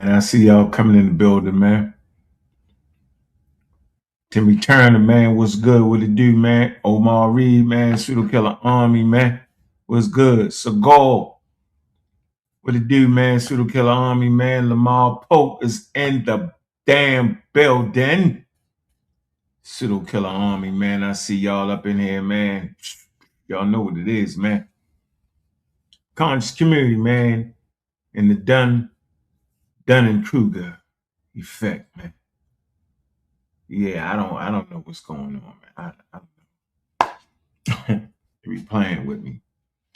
And I see y'all coming in the building, man. To return the man, what's good? What it do, man? Omar Reed, man. Pseudo Killer Army, man. What's good? Seagal. What it do, man? Pseudo Killer Army, man. Lamar Pope is in the damn building. Pseudo Killer Army, man. I see y'all up in here, man. Y'all know what it is, man. Conscious community, man. And the Dunning-Kruger effect, man. Yeah, I don't know what's going on, man. I don't know. They be playing with me.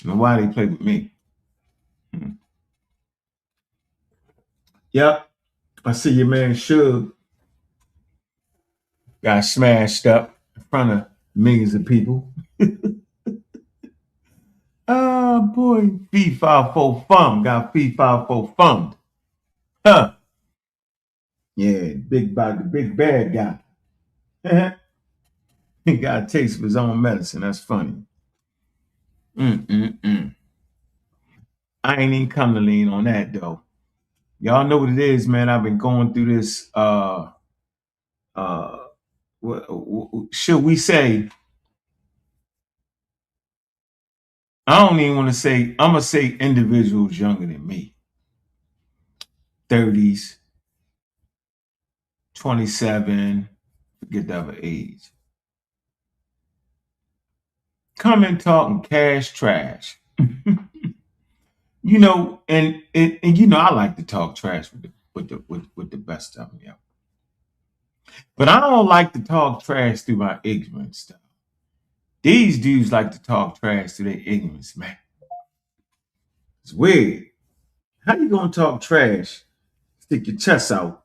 I don't know why they play with me. Yep. I see your man Suge got smashed up in front of millions of people. Oh boy, fee-fi-fo fum got fee-fi-fo fummed. Huh. Yeah, big bad guy. He got a taste of his own medicine. That's funny. I ain't even come to lean on that though. Y'all know what it is, man. I've been going through this should we say, I don't even want to say, I'm gonna say individuals younger than me. 30s, 27, forget the other age. Come and talking cash trash. You know, and you know, I like to talk trash with the best of them, yeah. But I don't like to talk trash through my ignorance stuff. These dudes like to talk trash through their ignorance, man. It's weird. How you gonna talk trash? Stick your chest out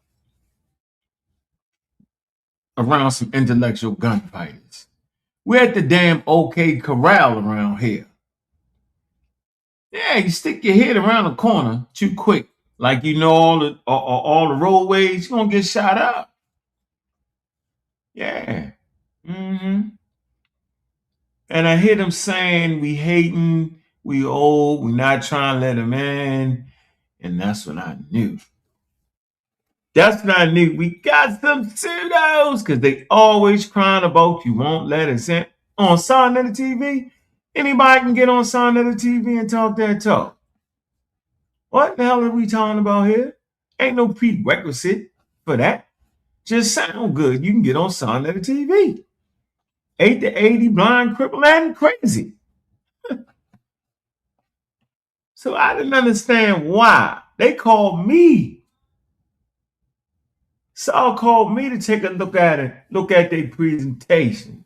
around some intellectual gunfighters. We're at the damn OK Corral around here. Yeah, you stick your head around the corner too quick, like you know all the roadways, you're gonna get shot up. Yeah. And I hear them saying we hating, we old, we not trying to let them in. And that's when I knew. That's when I knew we got some pseudos, because they always crying about you won't let us in. On Sign of the TV, anybody can get on Sign of the TV and talk that talk. What the hell are we talking about here? Ain't no prerequisite for that. Just sound good. You can get on Sign of the TV. 8 to 80, blind, crippled, and crazy. So I didn't understand why. They called me. Saul called me to take a look at it, look at their presentation.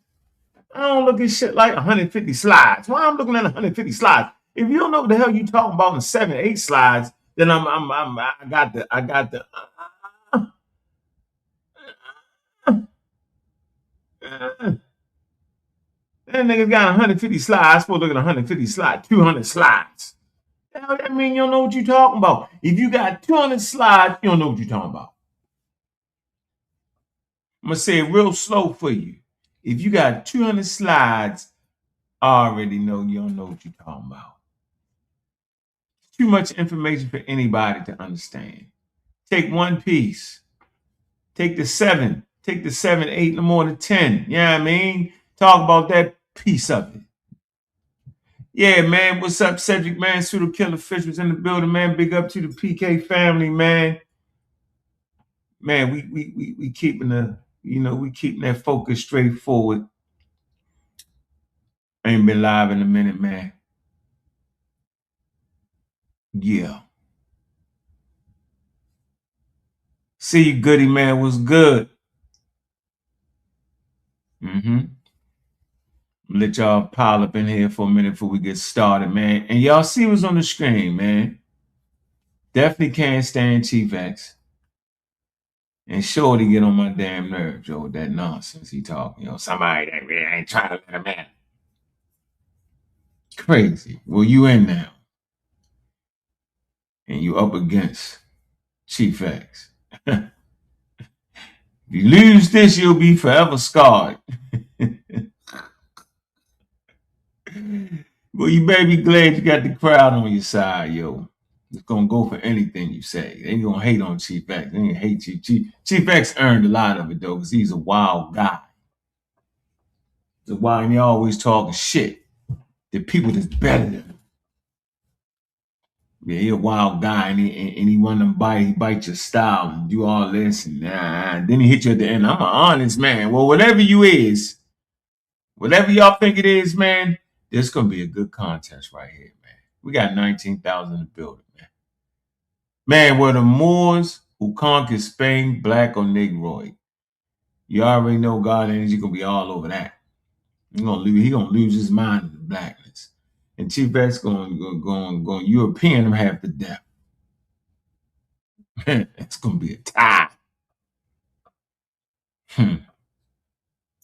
I don't look at shit like 150 slides. Why I'm looking at 150 slides? If you don't know what the hell you talking about in 7, 8 slides, then I got the that nigga got 150 slides. I'm supposed to look at 150 slides, 200 slides. That mean you don't know what you're talking about. If you got 200 slides, you don't know what you're talking about. I'm gonna say it real slow for you. If you got 200 slides, I already know you don't know what you're talking about. Too much information for anybody to understand. Take one piece. Take the 7, 8, no more than 10. You know what I mean? Talk about that piece of it. Yeah, man. What's up, Cedric, man? Pseudo Killer Fish was in the building, man. Big up to the PK family, man. Man, we keeping we keeping that focus straight forward. Ain't been live in a minute, man. Yeah. See you, Goody, man. What's good? Let y'all pile up in here for a minute before we get started, man. And y'all see what's on the screen, man. Definitely can't stand Chief X. And sure to get on my damn nerves, yo, with that nonsense he talking. Somebody that really ain't trying to let him in. Crazy. Well, you in now. And you up against Chief X. If you lose this, you'll be forever scarred. Well, you better be glad you got the crowd on your side, yo. It's gonna go for anything you say. They ain't gonna hate on Chief X. They ain't hate you. Chief X earned a lot of it though, because he's a wild guy. He's a wild, and he always talking shit. The people that's better than him. Yeah, he a wild guy, and he want to bite your style and do all this, and then he hit you at the end. I'm an honest man. Well, whatever you is, whatever y'all think it is, man, this gonna be a good contest right here, man. We got 19,000 in the building, man. Man, were the Moors who conquered Spain black or Negroid? You already know God energy gonna be all over that. He gonna lose his mind in the blackness. And Chief X going European him half to death. It's gonna be a tie.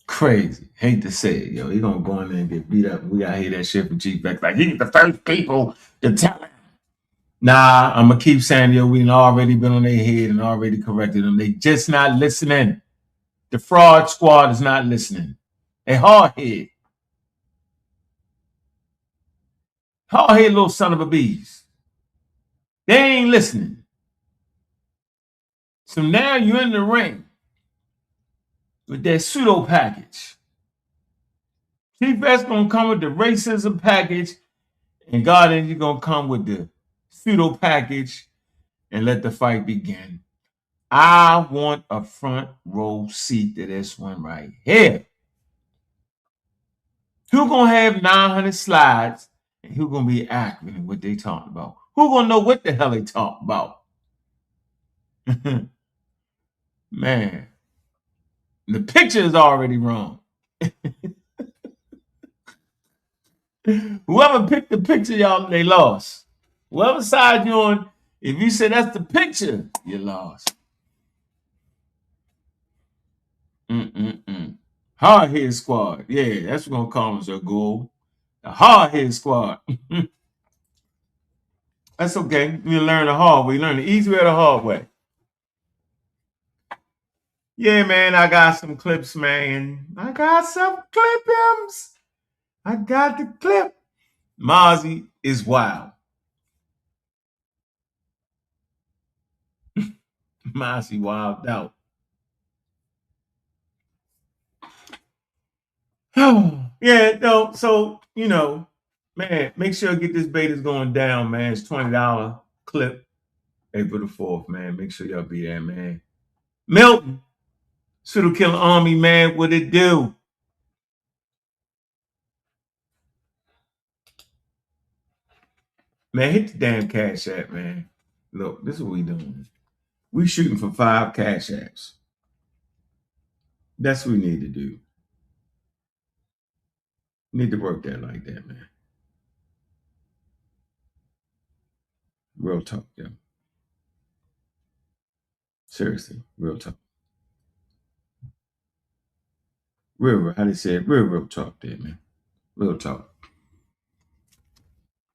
Crazy. Hate to say it, yo. He gonna go in there and get beat up. We gotta hear that shit from Chief X. Like, he's the first people to tell him. Nah, I'm gonna keep saying, yo, we already been on their head and already corrected them. They just not listening. The fraud squad is not listening. They hard head. Hard head little son of a bees. They ain't listening. So now you're in the ring with that pseudo package. Chief X gonna come with the racism package, and God is gonna come with the pseudo package and let the fight begin. I want a front row seat to this one right here. Who gonna have 900 slides, and who gonna be accurate in what they talking about? Who gonna know what the hell they talk about? Man, the picture is already wrong. Whoever picked the picture, y'all, they lost. Whoever side you on, if you say that's the picture, you lost. Hardhead squad. Yeah, that's what we're gonna call them, Sir Gold. The hardhead squad. That's okay. We learn the hard way. You learn the easy way or the hard way. Yeah, man, I got some clips, man. I got some clippings. I got the clip. Mozzie is wild. Mozzie wild out. Yeah, no, so, man, make sure get this betas going down, man. It's $20 clip. April the 4th, man. Make sure y'all be there, man. Milton, Pseudo Killer Army, man. What it do? Man, hit the damn Cash App, man. Look, this is what we doing. We shooting for 5 Cash Apps. That's what we need to do. Need to work that like that, man. Real talk, yo. Seriously, real talk. How they say it? Real talk there, man. Real talk.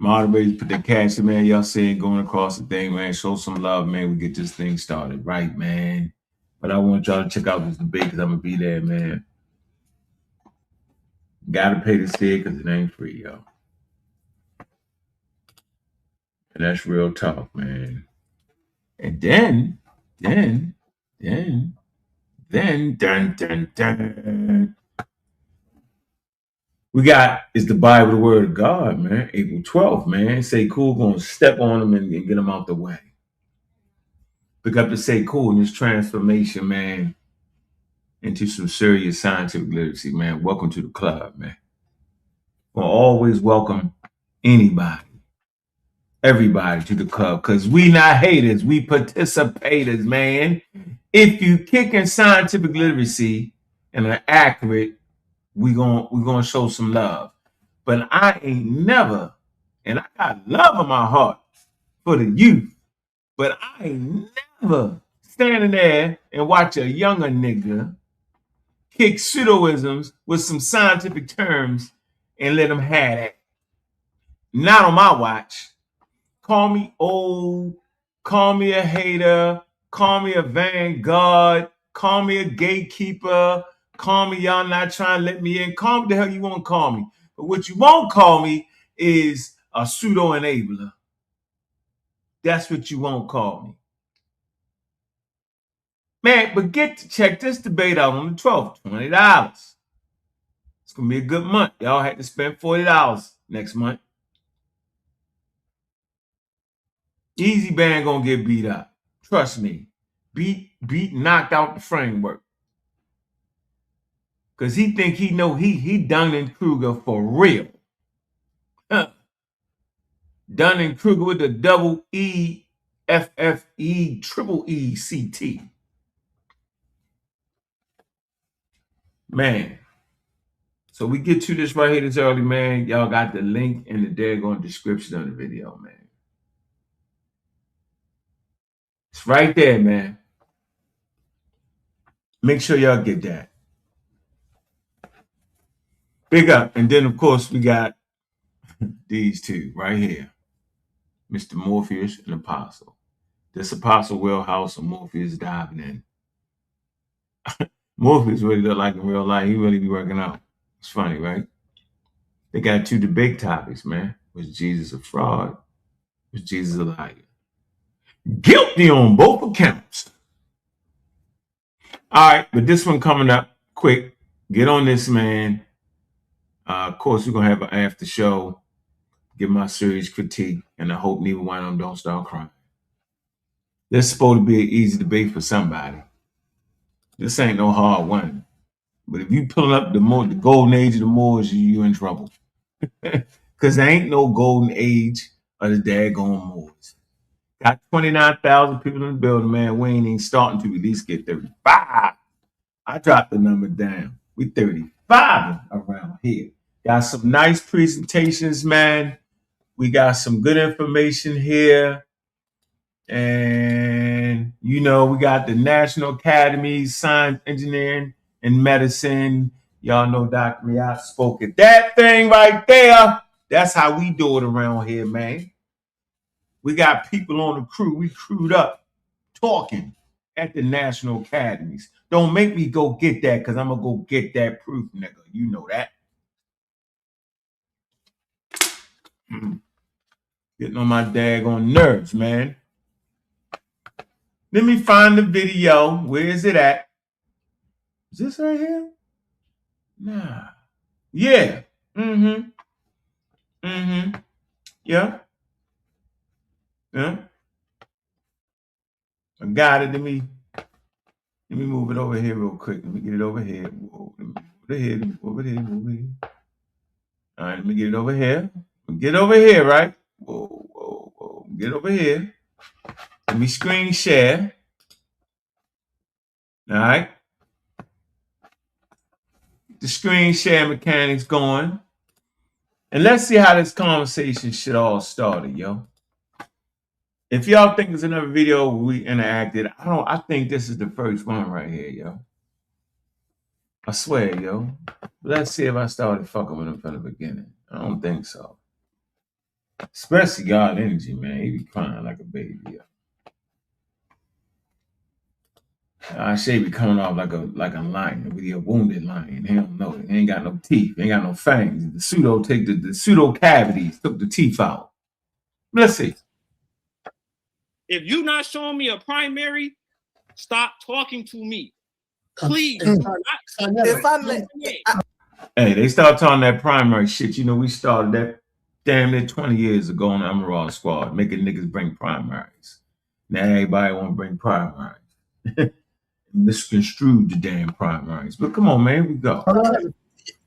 Moderators put their cash in, man. Y'all saying going across the thing, man. Show some love, man. We get this thing started right, man. But I want y'all to check out this debate because I'm going to be there, man. Gotta pay to see it because it ain't free, y'all. And that's real talk, man. And then, dun, dun, dun. We got, is the Bible the Word of God, man. April 12th, man. Say Cool gonna step on them and get them out the way. Pick up the Say Cool in this transformation, man, into some serious scientific literacy, man. Welcome to the club, man. We'll always welcome anybody, everybody to the club, because we not haters, we participators, man. If you kicking scientific literacy and are accurate, we gonna show some love. But I ain't never, and I got love in my heart for the youth, but I ain't never standing there and watch a younger nigga kick pseudoisms with some scientific terms and let them have that. Not on my watch. Call me old, call me a hater, call me a vanguard, call me a gatekeeper, call me y'all not trying to let me in. Call me the hell you want to call me. But what you won't call me is a pseudo-enabler. That's what you won't call me. Man, but get to check this debate out on the 12th, $20. It's going to be a good month. Y'all had to spend $40 next month. Easy Band going to get beat up. Trust me. Beat, knocked out the framework. Because he think he know he Dunning-Kruger for real. Huh. Dunning-Kruger with the double E, FFE, triple ECT. Man. So we get to this right here this early, man. Y'all got the link in the daggone description of the video, man. It's right there, man. Make sure y'all get that. Big up. And then, of course, we got these two right here. Mr. Morpheus and Apostle. This Apostle Wheelhouse and Morpheus diving in. Morpheus really look like in real life. He really be working out. It's funny, right? They got two debate topics, man. Was Jesus a fraud? Was Jesus a liar? Guilty on both accounts. All right, but this one coming up quick. Get on this, man. Of course, we're going to have an after show. Give my serious critique, and I hope neither one of them don't start crying. This is supposed to be an easy debate for somebody. This ain't no hard one. But if you pulling up the golden age of the Moors, you in trouble. Because there ain't no golden age of the daggone Moors. Got 29,000 people in the building, man. We ain't even starting to at least get 35. I dropped the number down. We 35 around here. Got some nice presentations, man. We got some good information here. And, you know, we got the National Academies, Science, Engineering, and Medicine. Y'all know Dr. Riot spoke at that thing right there. That's how we do it around here, man. We got people on the crew. We crewed up talking at the National Academies. Don't make me go get that because I'm going to go get that proof, nigga. You know that. Getting on my daggone nerves, man. Let me find the video. Where is it at? Is this right here? Nah. Yeah. Yeah. Yeah. I got it. Let me move it over here real quick. Let me get it over here. Whoa, let me move it here. Over here. All right, let me get it over here. Get over here, right? Whoa. Get over here. Let me screen share. All right. The screen share mechanics going. And let's see how this conversation shit all started, yo. If y'all think it's another video where we interacted, I think this is the first one right here, yo. I swear, yo. Let's see if I started fucking with him from the beginning. I don't think so. Especially God Energy, man. He be crying like a baby, yo. I should be coming off like a lion, with a wounded lion. He don't know it. He ain't got no teeth. He ain't got no fangs. The pseudo cavities took the teeth out. Let's see. If you're not showing me a primary, stop talking to me. Please. Hey, they start talking that primary shit. You know, we started that damn near 20 years ago on the Emerald Squad, making niggas bring primaries. Now everybody want to bring primaries. Misconstrued the damn primaries. But come on, man, we go.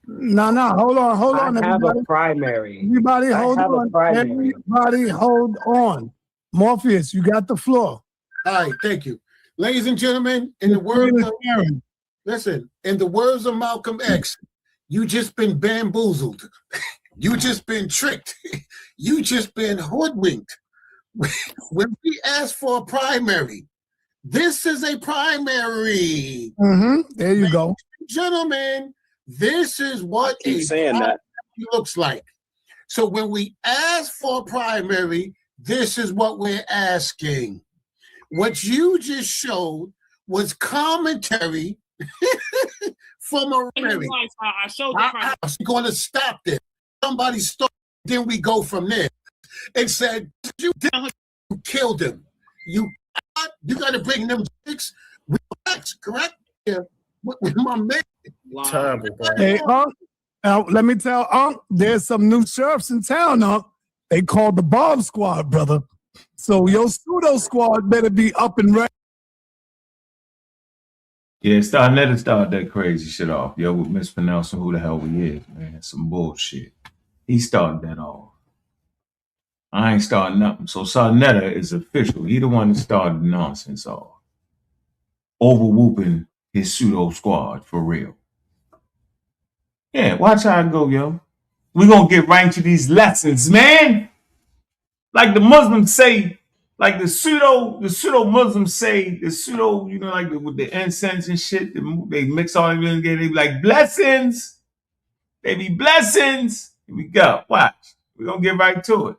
No, hold on. I have a primary. Everybody hold on. Everybody hold on. Morpheus, you got the floor. All right, thank you. Ladies and gentlemen, in the words of Malcolm X, you just been bamboozled. You just been tricked. You just been hoodwinked. When we ask for a primary, this is a primary. There you go. Gentlemen, this is what a primary looks like. So when we ask for a primary, this is what we're asking. What you just showed was commentary from a primary. I showed the primary. I'm going to stop this. Somebody start, then we go from there. It said, you killed him. You got to bring them six facts, correct? Yeah, with my man. Terrible, bro. Hey, let me tell there's some new sheriffs in town, They called the bomb squad, brother. So your pseudo squad better be up and ready. Yeah, Netta started that crazy shit off. Yo, with mispronouncing who the hell we is, man. Some bullshit. He started that off. I ain't starting nothing. So Netta is official. He the one that started the nonsense off. Over whooping his pseudo squad for real. Yeah, watch how it go, yo. We gonna get right into these lessons, man. Like the Muslims say, like the pseudo Muslims say, the pseudo, like with the incense and shit, they mix all of them together. They be like blessings. They be blessings. Here we go. Watch. We're gonna get right to it.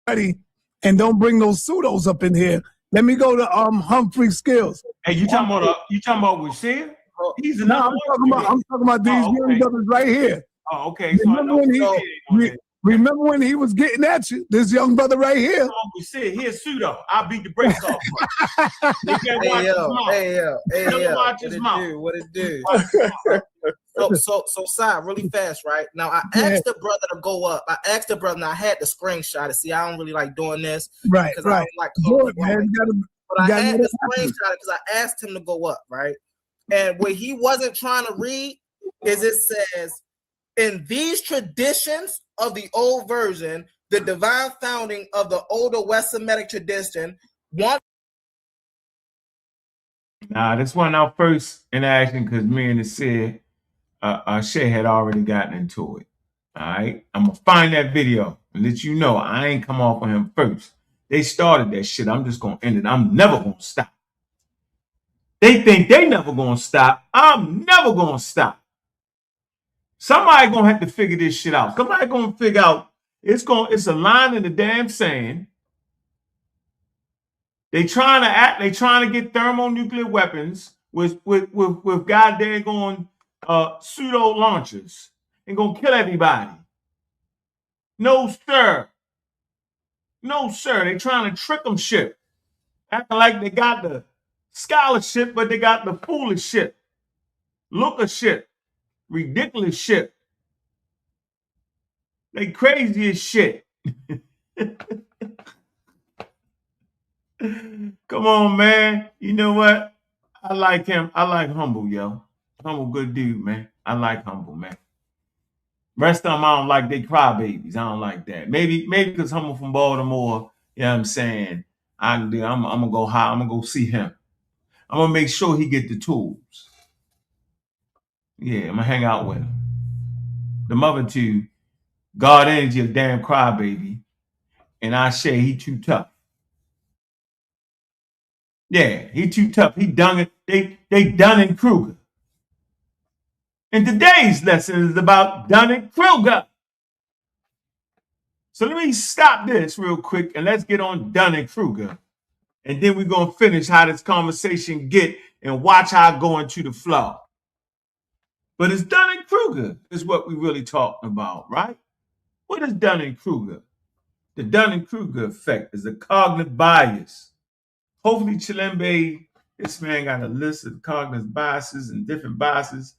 Ready, and don't bring those pseudos up in here. Let me go to Humphrey Skills. Hey, you talking about Rashid? He's another I'm talking about these young brothers right here. Oh, okay. Remember when he was getting at you? This young brother right here. We said here's pseudo. I'll beat the brakes off. What it do? So side really fast, right? Now I asked the brother to go up. I asked the brother, and I had the screenshot to see. I don't really like doing this, right? Because right. I don't like. But I had the screenshot because I asked him to go up, right? And what he wasn't trying to read is it says, in these traditions of the old version, the divine founding of the older West Semitic tradition. Nah, this wasn't our first interaction because me and the Sid, Shay had already gotten into it. All right, I'm gonna find that video and let you know I ain't come off on him first. They started that shit. I'm just gonna end it. I'm never gonna stop. They think they never gonna stop. I'm never gonna stop. Somebody gonna have to figure this shit out. Somebody gonna figure out it's a line in the damn sand. They trying to get thermonuclear weapons with goddamn going pseudo launchers and gonna kill everybody. No sir. No sir. They trying to trick them shit. Acting like they got the scholarship, but they got the foolish shit. Look of shit. Ridiculous shit. They crazy as shit. Come on, man. You know what? I like him. I like Humble, yo. Humble, good dude, man. I like Humble, man. Rest of them, I don't like. They crybabies. I don't like that. Maybe because Humble from Baltimore, you know what I'm saying? I'm gonna go high. I'm gonna go see him. I'm gonna make sure he get the tools. Yeah, I'm gonna hang out with him. The mother two, God Energy, a damn crybaby, and I say he too tough. Yeah, he too tough. He they Dunning-Kruger. And today's lesson is about Dunning-Kruger. So let me stop this real quick and let's get on Dunning-Kruger. And then we're gonna finish how this conversation get and watch how I go into the flow. But it's Dunning-Kruger is what we really talking about, right? What is Dunning-Kruger? The Dunning-Kruger effect is a cognitive bias. Hopefully Chilembe, this man got a list of cognitive biases and different biases.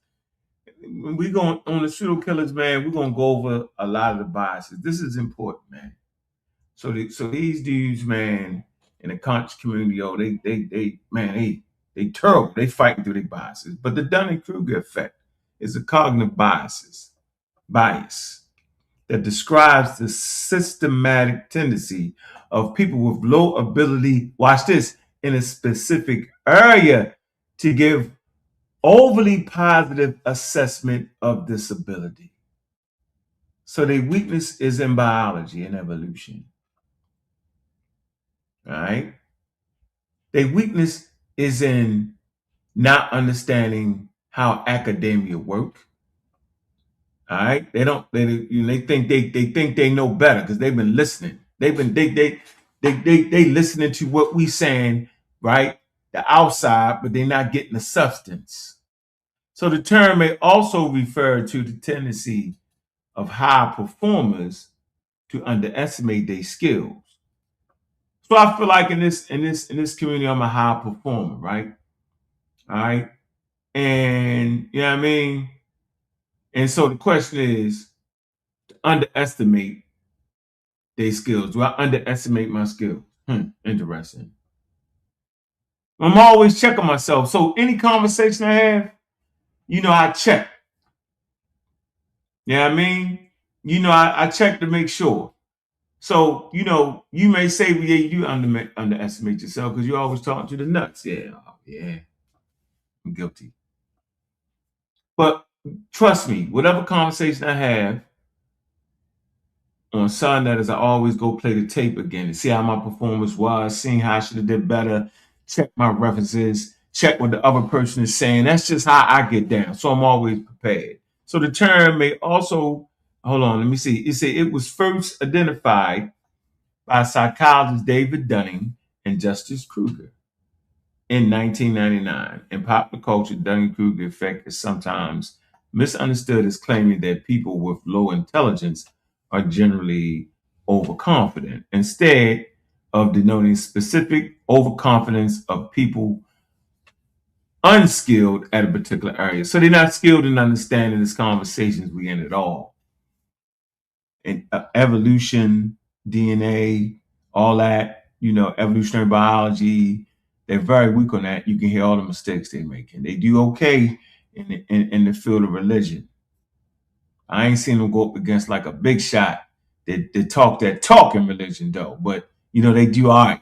When we go on the pseudo killers, man, we're gonna go over a lot of the biases. This is important, man. So these dudes, man, in the conscious community, they terrible. They fighting through their biases. But the Dunning-Kruger effect is a cognitive bias that describes the systematic tendency of people with low ability, watch this, in a specific area to give overly positive assessment of disability. So their weakness is in biology and evolution. All right? Their weakness is in not understanding how academia work. All right? They think they know better because they've been listening. They listening to what we saying, right? The outside, but they're not getting the substance. So the term may also refer to the tendency of high performers to underestimate their skills. So I feel like in this community, I'm a high performer, right? All right. And you know what I mean? And so the question is, to underestimate their skills. Do I underestimate my skills? Interesting. I'm always checking myself. So any conversation I have, I check. You know what I mean? I check to make sure. So, you may say, well, yeah, you do underestimate yourself because you're always talking to the nuts. Yeah, yeah, I'm guilty. But trust me, whatever conversation I have on Sundays, I always go play the tape again and see how my performance was, seeing how I should have did better, check my references, check what the other person is saying. That's just how I get down. So I'm always prepared. So the term may also, hold on, let me see. It said it was first identified by psychologist David Dunning and Justice Kruger in 1999. In popular culture, Dunning-Kruger effect is sometimes misunderstood as claiming that people with low intelligence are generally overconfident, instead of denoting specific overconfidence of people unskilled at a particular area. So they're not skilled in understanding these conversations we in at all. And evolution, DNA, all that, evolutionary biology, they're very weak on that. You can hear all the mistakes they're making. They do okay in the field of religion. I ain't seen them go up against like a big shot that talk in religion though. But they do all right.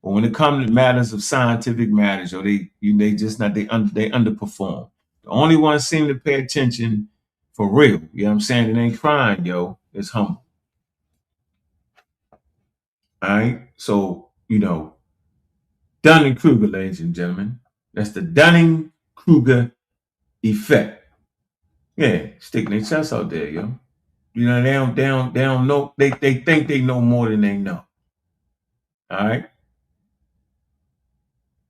But when it comes to matters of scientific matters, or they underperform. The only ones seem to pay attention for real. You know what I'm saying? It ain't crying, yo. It's humble. All right. So, Dunning-Kruger, ladies and gentlemen. That's the Dunning-Kruger effect. Yeah, sticking their chest out there, yo. They don't know. They think they know more than they know. All right.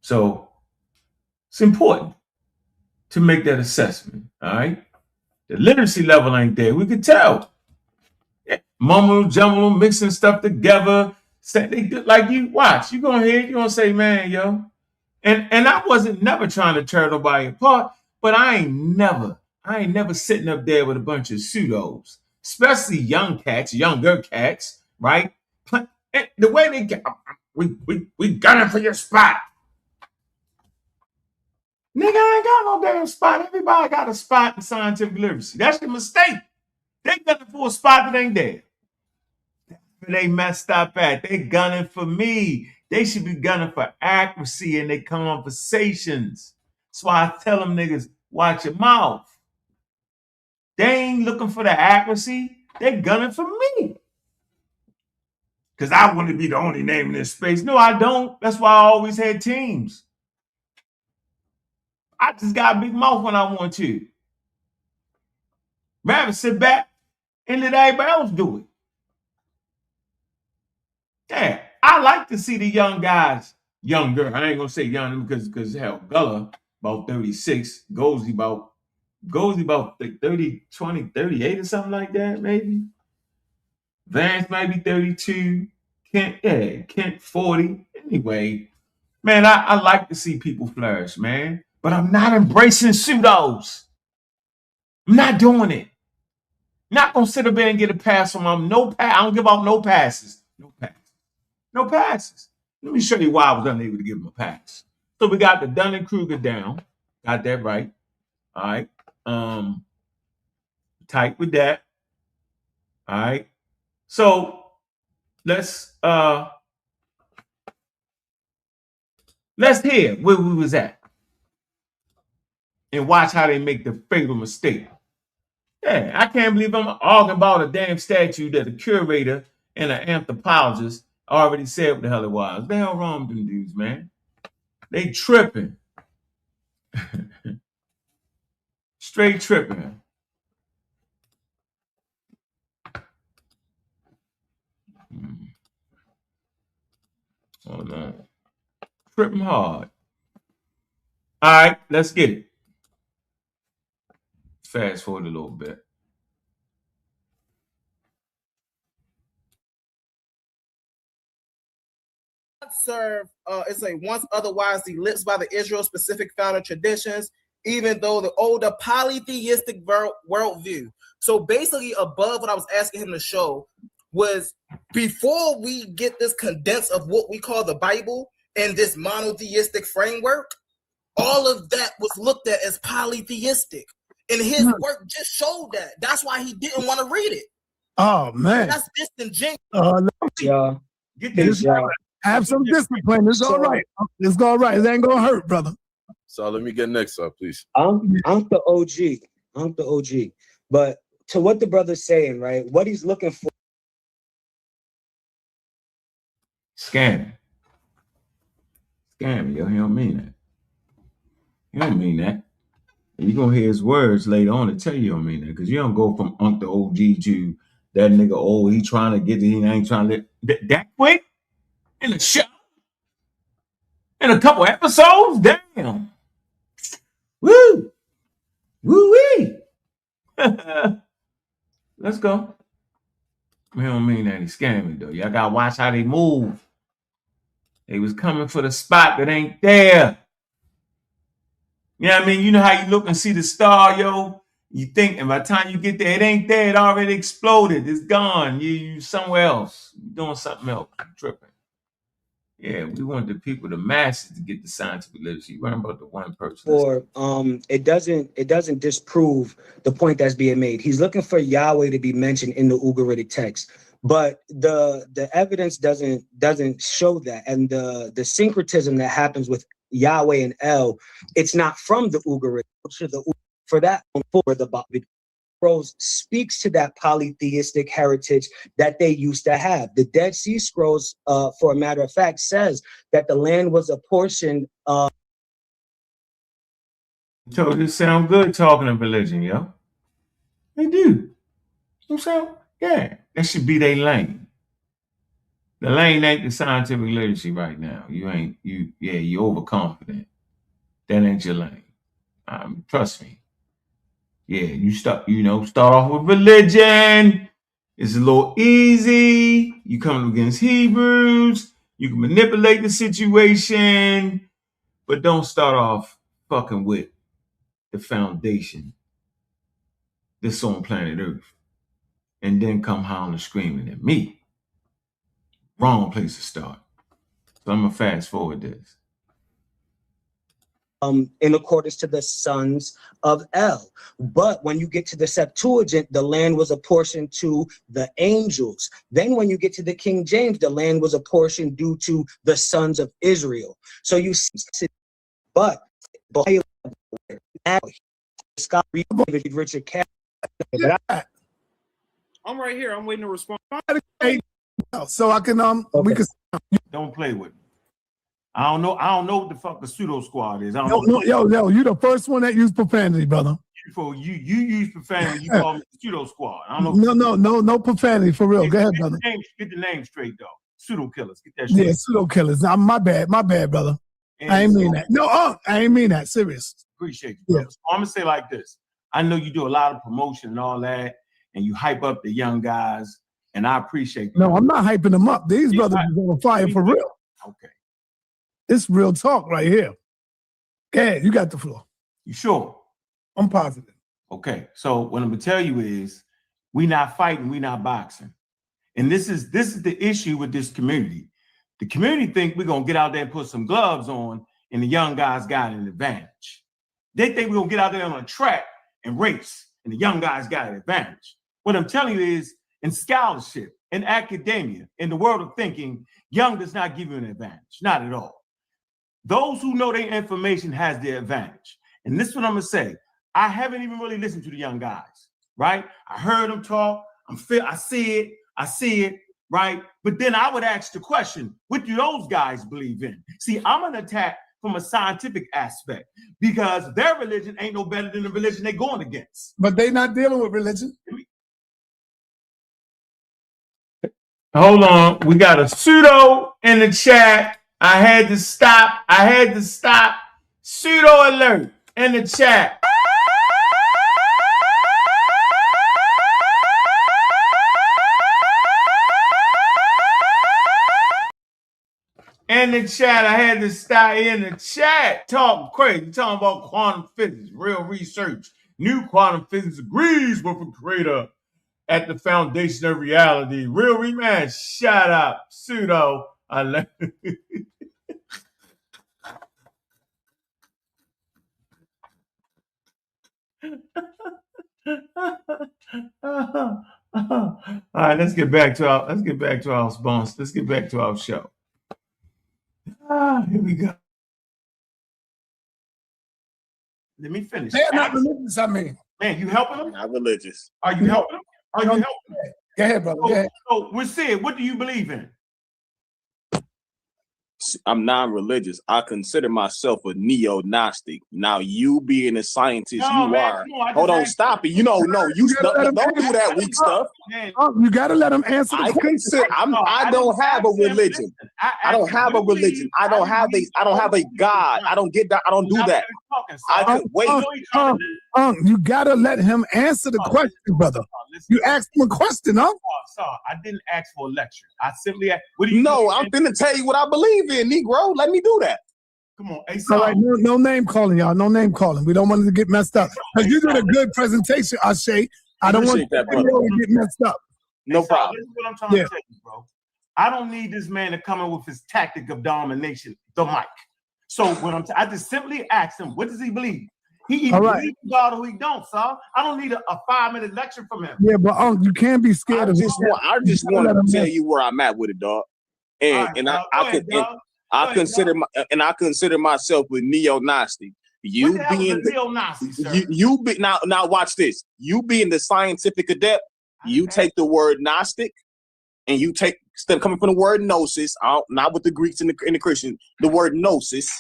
So it's important to make that assessment. All right. The literacy level ain't there. We could tell. Mumble, jumble, mixing stuff together. They like you watch. You gonna hear it, you gonna say, man, yo. And I wasn't never trying to tear nobody apart, but I ain't never sitting up there with a bunch of pseudos, especially younger cats, right? The way they get, we gunning for your spot. Nigga, I ain't got no damn spot. Everybody got a spot in scientific literacy. That's the mistake. They gunning for a spot that ain't there. They messed up at. They gunning for me. They should be gunning for accuracy in their conversations. That's why I tell them niggas, watch your mouth. They ain't looking for the accuracy. They gunning for me. Because I want to be the only name in this space. No, I don't. That's why I always had teams. I just got a big mouth when I want to. Rather sit back and let everybody else do it. Yeah, I like to see the young guys, younger. I ain't gonna say young because hell, Gullah about 36, Gozy about 30, 20, 38 or something like that, maybe. Vance might be 32, Kent 40. Anyway, man, I like to see people flourish, man. But I'm not embracing pseudos. I'm not doing it. Not gonna sit up there and get a pass from them. I don't give out no passes. No passes. Let me show you why I was unable to give him a pass. So we got the Dunning-Kruger down. Got that right. All right. Tight with that. All right. So let's hear where we was at and watch how they make the fatal mistake. Yeah, I can't believe I'm arguing about a damn statue that a curator and an anthropologist already said what the hell it was. What the hell wrong with them dudes, man? They tripping. Straight tripping. Hold on. Tripping hard. All right, let's get it. Fast forward a little bit. serve, it's like once otherwise eclipsed by the Israel-specific founder traditions, even though the older polytheistic worldview. So basically, above what I was asking him to show was before we get this condense of what we call the Bible and this monotheistic framework, all of that was looked at as polytheistic. And his work just showed that. That's why he didn't want to read it. Oh, man. That's disingenuous. Yeah. Get this. Have some discipline. It's all right. It's all right. It ain't going to hurt, brother. So let me get next up, please. I'm the OG. I'm the OG. But to what the brother's saying, right? What he's looking for. Scamming. Scamming, yo. He don't mean that. He don't mean that. And you're going to hear his words later on to tell you don't mean that. Because you don't go from Unc to OG to that nigga, oh, he trying to get it, he ain't trying to let that quick? In a show? In a couple episodes? Damn. Woo! Woo-wee! Let's go. We don't mean that he's scamming, though. Y'all got to watch how they move. They was coming for the spot that ain't there. You know what I mean? You know how you look and see the star, yo? You think, and by the time you get there, it ain't there. It already exploded. It's gone. You somewhere else. You're doing something else. You're tripping. Yeah, we want the people, the masses, to get the scientific literacy. You worrying about the one person. Or it doesn't disprove the point that's being made. He's looking for Yahweh to be mentioned in the Ugaritic text. But the evidence doesn't show that. And the syncretism that happens with Yahweh and El, it's not from the Ugaritic. For that, for the Scrolls speaks to that polytheistic heritage that they used to have. The Dead Sea Scrolls, for a matter of fact, says that the land was a portion of. So this sound good talking of religion, yo. They do. You know, yeah, that should be their lane. The lane ain't the scientific literacy right now. You overconfident. That ain't your lane. Trust me. Yeah, you start off with religion. It's a little easy. You come against Hebrews. You can manipulate the situation, but don't start off fucking with the foundation that's on planet Earth and then come howling and screaming at me. Wrong place to start. So I'm gonna fast forward this. In accordance to the sons of El. But when you get to the Septuagint, the land was apportioned to the angels. Then when you get to the King James, the land was apportioned due to the sons of Israel. So you see, but Scott Richard Cat. I'm right here. I'm waiting to respond. So I can we can Don't play with me. I don't know what the fuck the pseudo squad is. I yo, don't know. yo, you the first one that used profanity, brother. You use profanity, you call me the pseudo squad. I don't know. No profanity for real. Go ahead, brother. Get the name straight though. Pseudo killers. Get that straight. Yeah, pseudo killers. Nah, my bad, brother. And I ain't mean that. No, I ain't mean that. Serious. Appreciate you, brother. So I'm gonna say like this. I know you do a lot of promotion and all that, and you hype up the young guys, and I appreciate you. No, I'm not hyping them up. These brothers is on fire for real. Okay. It's real talk right here. Yeah, you got the floor. You sure? I'm positive. Okay. So what I'm gonna tell you is we not fighting, we not boxing. And this is the issue with this community. The community think we're gonna get out there and put some gloves on, and the young guys got an advantage. They think we're gonna get out there on a track and race, and the young guys got an advantage. What I'm telling you is, in scholarship, in academia, in the world of thinking, young does not give you an advantage, not at all. Those who know their information has the advantage. And this is what I'm gonna say. I haven't even really listened to the young guys, right? I heard them talk. I see it, right? But then I would ask the question, what do those guys believe in? See, I'm gonna attack from a scientific aspect because their religion ain't no better than the religion they're going against. But they not dealing with religion. Hold on. We got a pseudo in the chat. I had to stop. Pseudo alert in the chat. In the chat, I had this guy in the chat talking crazy, talking about quantum physics, real research. New quantum physics agrees with the creator at the foundation of reality. Real man, shut up, pseudo. I love All right, let's get back to our sponsor. Let's get back to our show. Here we go. Let me finish. They're not religious, I mean. Man, you helping them? Not religious. Are you helping them? Are you helping them? Go ahead, brother. Go ahead. So, we're saying, what do you believe in? I'm non-religious. I consider myself a neo-Gnostic. Now, you being a scientist, are. Hold on, stop it. You know, no, you don't do that weak stuff. You got to let them answer the question. I don't have a religion. I don't have a religion. I don't have a God. I don't get that. I don't do that. I could wait. You got to let him answer the question, brother. You asked him a question, huh? I didn't ask for a lecture. I simply asked, I'm finna tell you what I believe in, Negro. Let me do that. Come on. Hey, all right, no name calling, y'all. No name calling. We don't want it to get messed up. Because you did a good presentation, Ashe. I don't want that to get messed up. No problem. This is what I'm trying to tell you, bro. I don't need this man to come in with his tactic of domination, the mic. So I just simply asked him, what does he believe? He either believes in God or he don't, sir. I don't need a 5-minute lecture from him. Yeah, but you can't be scared of this. I just want to tell you where I'm at with it, dog. And I consider myself a neo-Gnostic. You being neo-Nazi, sir? Now watch this. You being the scientific adept, you take the word Gnostic and you take instead of coming from the word gnosis, not with the Greeks and the Christians, the word gnosis.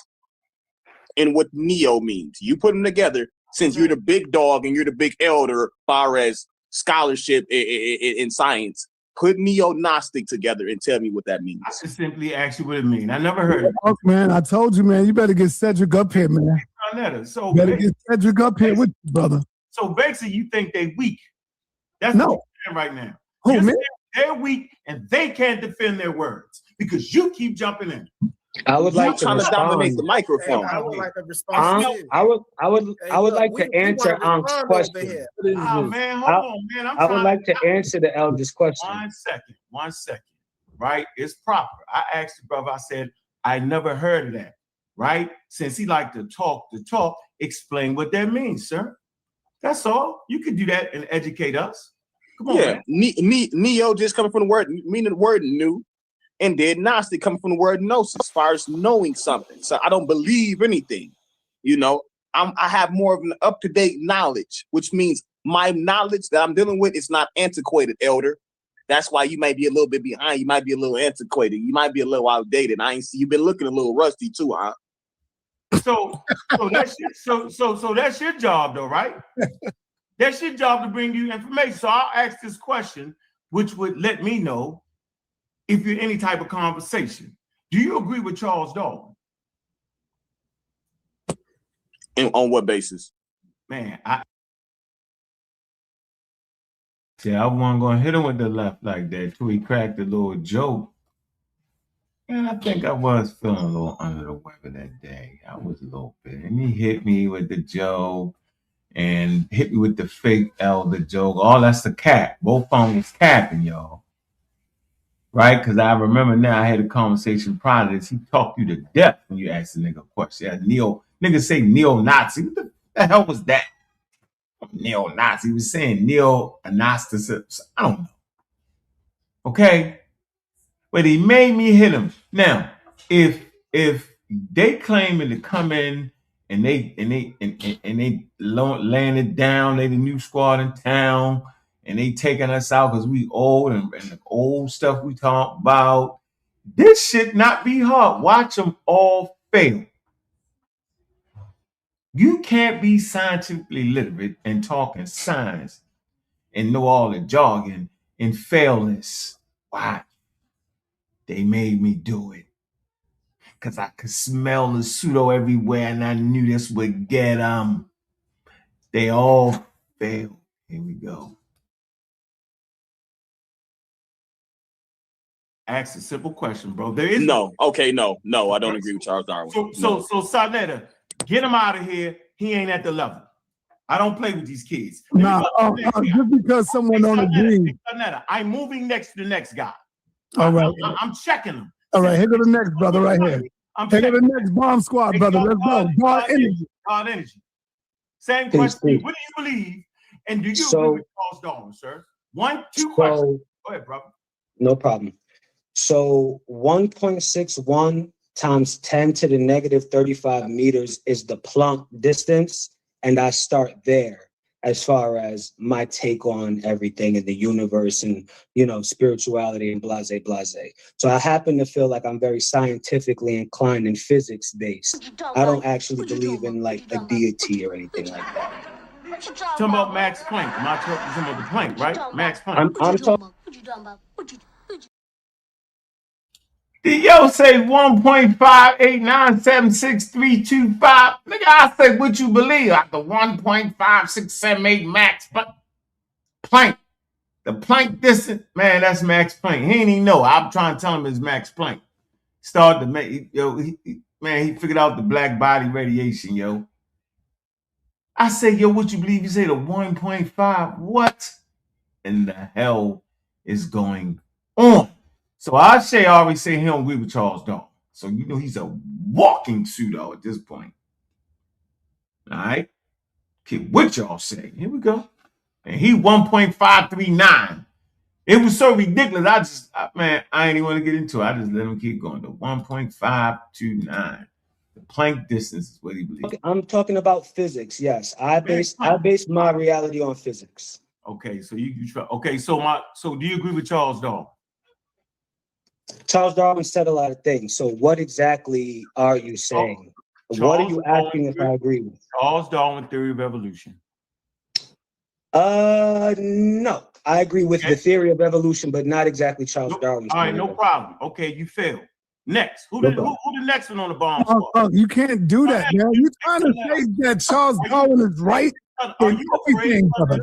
And what neo means. You put them together since you're the big dog and you're the big elder as far as scholarship in science. Put neo-Gnostic together and tell me what that means. I just simply ask you what it means. I never heard it. Oh, man, I told you, man. You better get Cedric up here, man. So you better get Cedric up here with you, brother. So basically, you think they weak. That's what you're saying right now. Oh, man. They're weak and they can't defend their words because you keep jumping in. I would like to dominate the microphone. I would like to respond. I would like to answer Ankh's question. Man, hold on, man. I would like to answer the elder's question. 1 second. Right? It's proper. I asked the brother, I said, I never heard of that. Right? Since he liked to talk, explain what that means, sir. That's all. You could do that and educate us. Come on. Yeah, neo just coming from the word, meaning the word new. And then Gnostic coming from the word gnosis, as far as knowing something. So I don't believe anything. You know, I have more of an up-to-date knowledge, which means my knowledge that I'm dealing with is not antiquated, elder. That's why you might be a little bit behind. You might be a little antiquated. You might be a little outdated. I ain't see you've been looking a little rusty too, huh? So that's your job though, right? That's your job to bring you information. So I'll ask this question, which would let me know if you're in any type of conversation. Do you agree with Charles Darwin? And on what basis? Man, I wasn't going to hit him with the left like that till he cracked a little joke. And I think I was feeling a little under the weather that day. I was a little bit. And he hit me with the joke and hit me with the fake elder joke. All that's the cap. Both of them was capping, y'all. Right? Because I remember now I had a conversation prior to this. He talked you to death when you asked the nigga a question. Yeah, nigga say neo-Nazi. What the hell was that? Neo-Nazi. He was saying neo-Gnosticism. I don't know. Okay? But he made me hit him. Now, if they claiming to come in and they landed down, they the new squad in town, and they taking us out because we old and the old stuff we talk about. This should not be hard. Watch them all fail. You can't be scientifically literate and talking science and know all the jargon and fail this. Why? They made me do it. Because I could smell the pseudo everywhere and I knew this would get them. They all failed. Here we go. ask a simple question, bro. There is no. Okay, no, I don't agree with Charles Darwin. So Sarnetta, get him out of here. He ain't at the level. I don't play with these kids. Nah, just because someone don't agree. I'm moving next to the next guy. All right. I'm checking him. All right, here go the next brother right here. Here go the next bomb squad, brother. Let's go. God energy. God energy. Same question. What do you believe? And do you agree with Charles Darwin, sir? 2 questions. Go ahead, brother. No problem. So 1.61 times 10 to the negative 35 meters is the Planck distance. And I start there as far as my take on everything in the universe and, you know, spirituality and blase, blase. So I happen to feel like I'm very scientifically inclined and physics based. I don't actually believe in like a deity or anything like that. Talking about Max Planck. Am I talking about the Planck, right? Max Planck. I'm talking. Did yo say 1.58976325? Nigga, I said what you believe. Like the 1.5678 Max Planck. The Planck distance, man, that's Max Planck. He ain't even know. I'm trying to tell him it's Max Planck. Started to make, he figured out the black body radiation, yo. I said, yo, what you believe? You say the 1.5. What in the hell is going on? So Ashay already said he don't agree with Charles Darwin. So you know he's a walking pseudo at this point. All right? Okay, what y'all say? Here we go. And he 1.539. It was so ridiculous. I ain't even want to get into it. I just let him keep going. The 1.529. The Planck distance is what he believes. Okay, I'm talking about physics. Yes, I base my reality on physics. Okay, so you try. Okay, so do you agree with Charles Darwin? Charles Darwin said a lot of things. So what exactly are you saying? What are you asking if I agree with? Charles Darwin theory of evolution. No. I agree with the theory of evolution, but not exactly Charles Darwin's. All right, no problem. Okay, you failed. Next. Who the next one on the bomb squad? You can't do that, man. You're trying to say that Charles Darwin is right in everything, brother.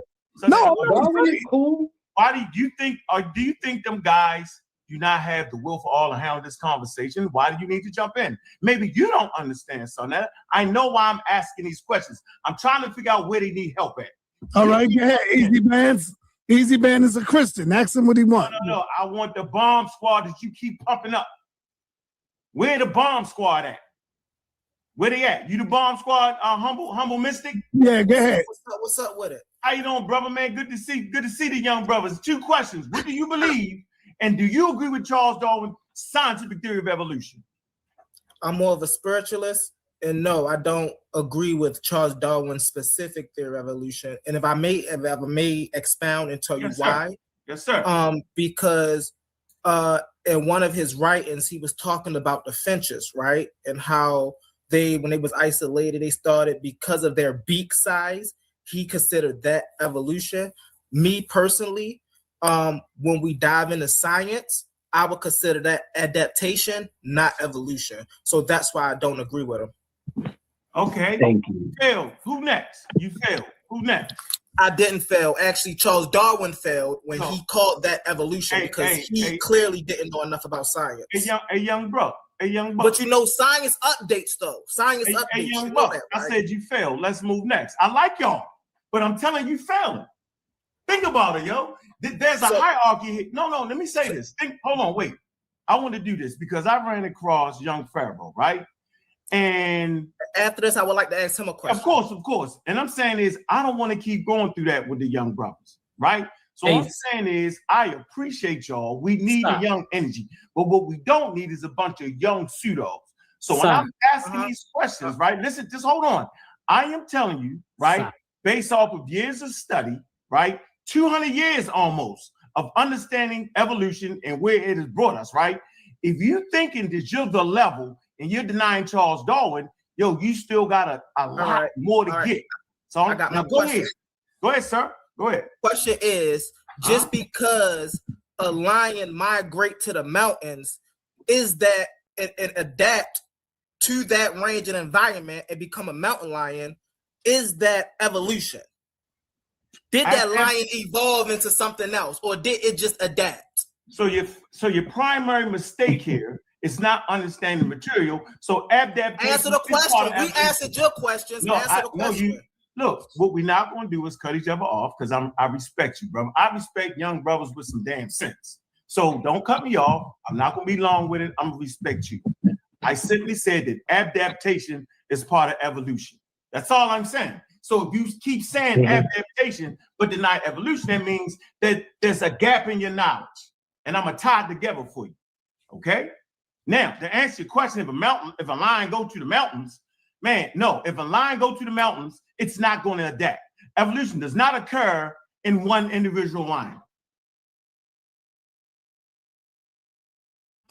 No, Darwin is cool. Why do you think, or do you think them guys do not have the will for all to handle this conversation? Why do you need to jump in? Maybe you don't understand, son. I know why I'm asking these questions. I'm trying to figure out where they need help at. All right, yeah, Easy Bands. Easy Band is a Christian. Ask him what he wants. No. I want the bomb squad that you keep pumping up. Where the bomb squad at? Where they at? You the bomb squad, humble mystic? Yeah, go ahead. What's up with it? How you doing, brother, man? Good to see the young brothers. 2 questions. What do you believe? And do you agree with Charles Darwin's scientific theory of evolution? I'm more of a spiritualist. And no, I don't agree with Charles Darwin's specific theory of evolution. And if I may expound and tell you why. Yes, sir. Because in one of his writings, he was talking about the finches, right? And how when they was isolated, they started because of their beak size. He considered that evolution. Me personally, when we dive into science, I would consider that adaptation, not evolution. So that's why I don't agree with him. Okay. Thank you. Failed. Who next? You failed. Who next? I didn't fail. Actually, Charles Darwin failed when he called that evolution because he clearly didn't know enough about science. A young bro. But you know, science updates though. Science updates. Young you know buck. that, right? I said you failed. Let's move next. I like y'all, but I'm telling you, failing. Think about it, yo. There's a hierarchy here. No, let me say this. Hold on, wait. I want to do this because I ran across young Pharaoh, right? And after this, I would like to ask him a question. Of course. And I'm saying is, I don't want to keep going through that with the young brothers, right? So what I'm saying is, I appreciate y'all. We need the young energy, but what we don't need is a bunch of young pseudos. So when I'm asking these questions, right? Listen, just hold on. I am telling you, right, based off of years of study, right, 200 years almost of understanding evolution and where it has brought us, right? If you're thinking that you're the level and you're denying Charles Darwin, yo, you still got a lot more to get. So I got my question. Go ahead, sir. Go ahead. Question is, just because a lion migrate to the mountains, is that and adapt to that range and environment and become a mountain lion, is that evolution? Did that lion evolve into something else, or did it just adapt? So your primary mistake here is not understanding material. So adaptation. Answer the question. We answered your questions. No, answer the question. Look, what we're not going to do is cut each other off because I respect you, brother. I respect young brothers with some damn sense. So don't cut me off. I'm not going to be long with it. I'm going to respect you. I simply said that adaptation is part of evolution. That's all I'm saying. So if you keep saying adaptation but deny evolution, that means that there's a gap in your knowledge. And I'm going to tie it together for you. Okay? Now, to answer your question, if a lion go to the mountains, man, no. If a lion go to the mountains, it's not going to adapt. Evolution does not occur in one individual lion.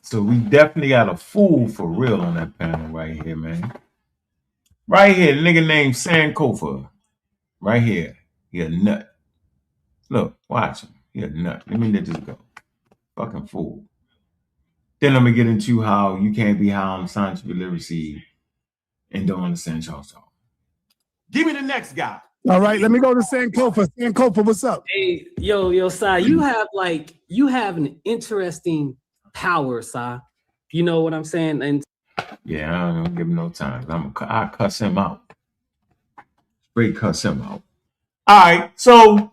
So we definitely got a fool for real on that panel right here, man. Right here, the nigga named Sankofa. Right here. He a nut. Look, watch him. He a nut. Let me let this go. Fucking fool. Then I'm going to get into how you can't be high on scientific literacy and don't understand Charles Darwin. Give me the next guy. All right, let me go to Sankofa. Sankofa, what's up? Hey, yo, Sai, you have an interesting power, Sai. You know what I'm saying? And yeah, I don't give him no time. I cuss him out. Straight cuss him out. All right, so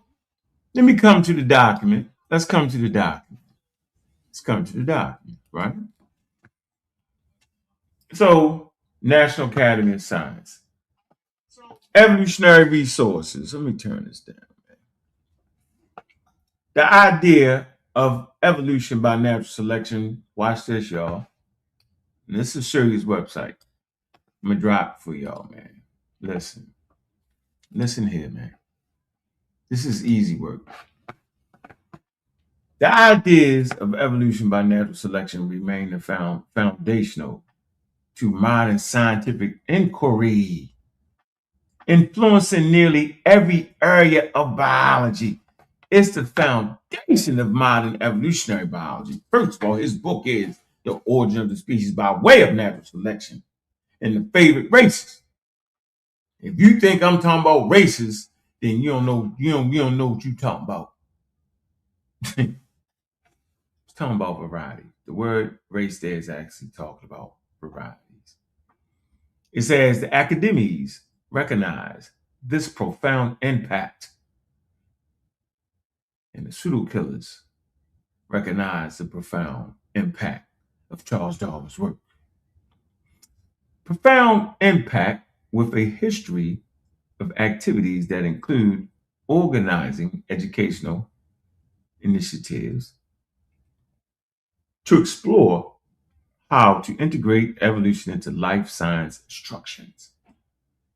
let me come to the document. Let's come to the document. Let's come to the document, right? So, National Academy of Science. Evolutionary resources. Let me turn this down, man. The idea of evolution by natural selection. Watch this, y'all. And this is Shirley's website. I'm going to drop it for y'all, man. Listen. Listen here, man. This is easy work. The ideas of evolution by natural selection remain the foundational to modern scientific inquiry, influencing nearly every area of biology. It's the foundation of modern evolutionary biology. First of all, his book is The Origin of the Species by Way of Natural Selection and the Favorite Races. If you think I'm talking about races, then you don't know what you're talking about. It's talking about variety. The word race there is actually talking about varieties. It says the academies recognize this profound impact, and the pseudo-killers recognize the profound impact of Charles Darwin's work. Profound impact with a history of activities that include organizing educational initiatives to explore how to integrate evolution into life science instructions,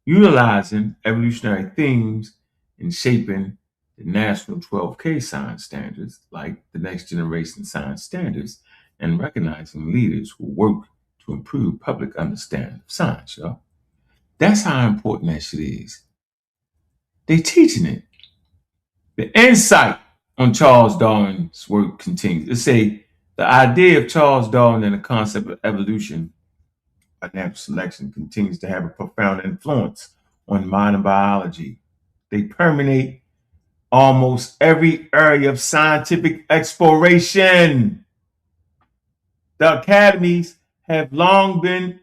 utilizing evolutionary themes in shaping the national 12K science standards, like the Next Generation Science Standards, and recognizing leaders who work to improve public understanding of science, y'all. That's how important that shit is. They teaching it. The insight on Charles Darwin's work continues. It say the idea of Charles Darwin and the concept of evolution by natural selection continues to have a profound influence on modern biology. They permeate almost every area of scientific exploration. The academies have long been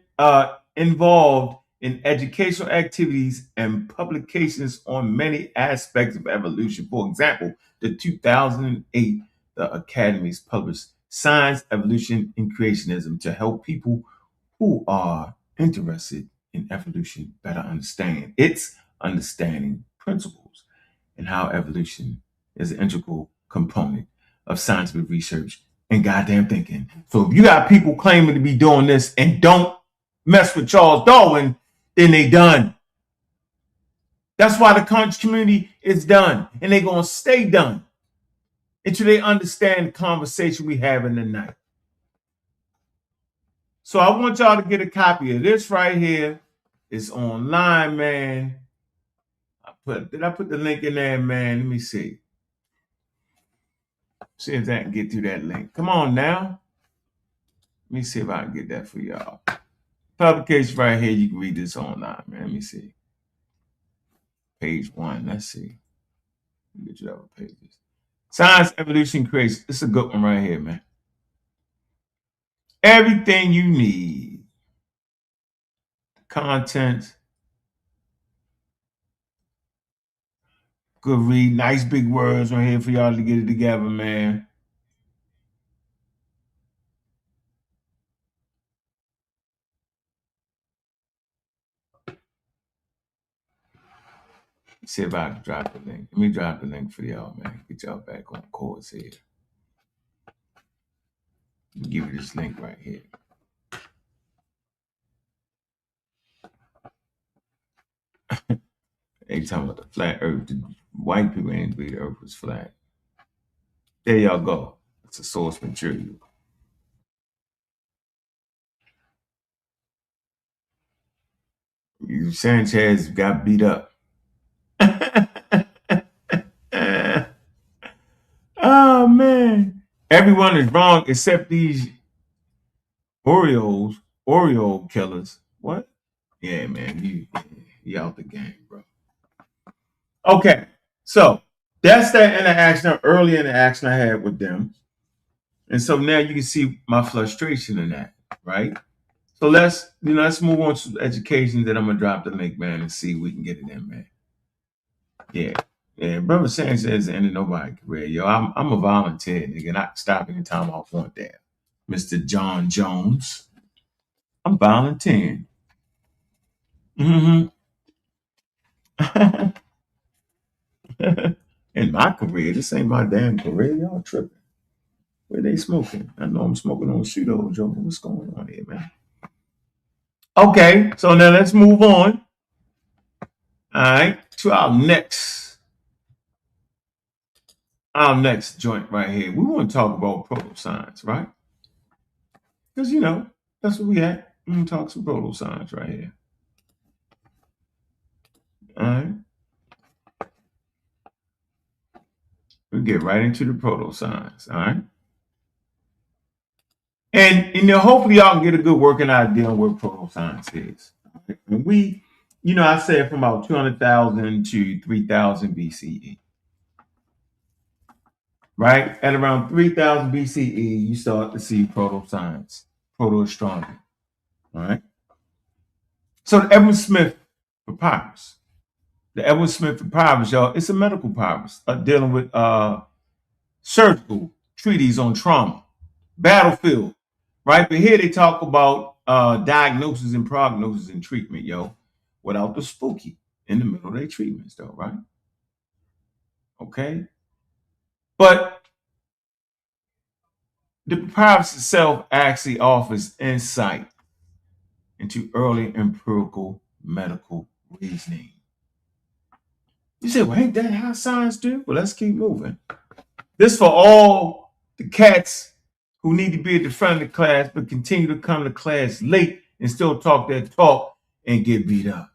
involved in educational activities and publications on many aspects of evolution. For example, the 2008, the academies published Science, Evolution, and Creationism to help people who are interested in evolution better understand its understanding principles and how evolution is an integral component of scientific research and goddamn thinking. So if you got people claiming to be doing this and don't mess with Charles Darwin, then they done. That's why the conscious community is done, and they're going to stay done until they understand the conversation we having tonight. So I want y'all to get a copy of this right here. It's online, man. Did I put the link in there, man? Let me see. See if I can get through that link. Come on now. Let me see if I can get that for y'all. Publication right here. You can read this online, man. Let me see. Page 1. Let's see. Let me get you other pages. Science, evolution, creation. It's a good one right here, man. Everything you need. Content. Good read. Nice big words right here for y'all to get it together, man. Let's see if I can drop the link. Let me drop the link for y'all, man. Get y'all back on course here. Give you this link right here. They talking about the flat earth. The white people ain't believe the earth was flat. There y'all go. It's a source material. Sanchez got beat up. Oh man. Everyone is wrong except these Oreo killers. What? Yeah, man. You out the game, bro. Okay. So that's that interaction, early interaction I had with them. And so now you can see my frustration in that, right? So let's move on to education. Then I'm gonna drop the link, man, and see if we can get it in, man. Yeah. Brother Sanchez ended nobody's career, yo. I'm a volunteer, nigga. Not stopping the time I want there, Mr. John Jones. I'm volunteering. In my career, this ain't my damn career. Y'all tripping. Where they smoking? I know I'm smoking on pseudo, Joe. What's going on here, man? Okay, so now let's move on. All right, to our next joint right here. We want to talk about proto-science, right? Because, that's what we at. We're going to talk some proto-science right here. All right. We get right into the proto-science, all right? And hopefully y'all can get a good working idea on what proto-science is. And we, I said from about 200,000 to 3,000 BCE. Right? At around 3,000 BCE, you start to see proto-science, proto-astronomy. All right? So the Edwin Smith papyrus. The Edwin Smith papyrus, y'all, it's a medical papyrus dealing with surgical treatises on trauma, battlefield, right? But here they talk about diagnosis and prognosis and treatment, yo, without the spooky in the middle of their treatments, though, right? Okay? But the papyrus itself actually offers insight into early empirical medical reasoning. You say, well, ain't that how science do? Well, let's keep moving. This for all the cats who need to be at the front of the class but continue to come to class late and still talk that talk and get beat up.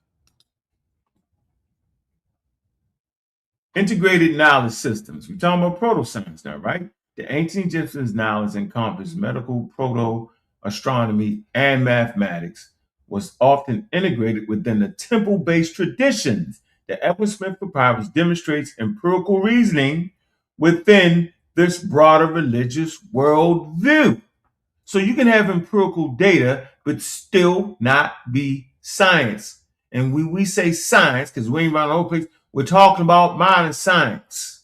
Integrated knowledge systems. We're talking about proto-science now, right? The ancient Egyptians' knowledge encompassed medical, proto-astronomy, and mathematics, was often integrated within the temple-based traditions. The Edwin Smith papyrus demonstrates empirical reasoning within this broader religious worldview. So you can have empirical data, but still not be science. And we say science, because we ain't around the whole place, we're talking about modern science.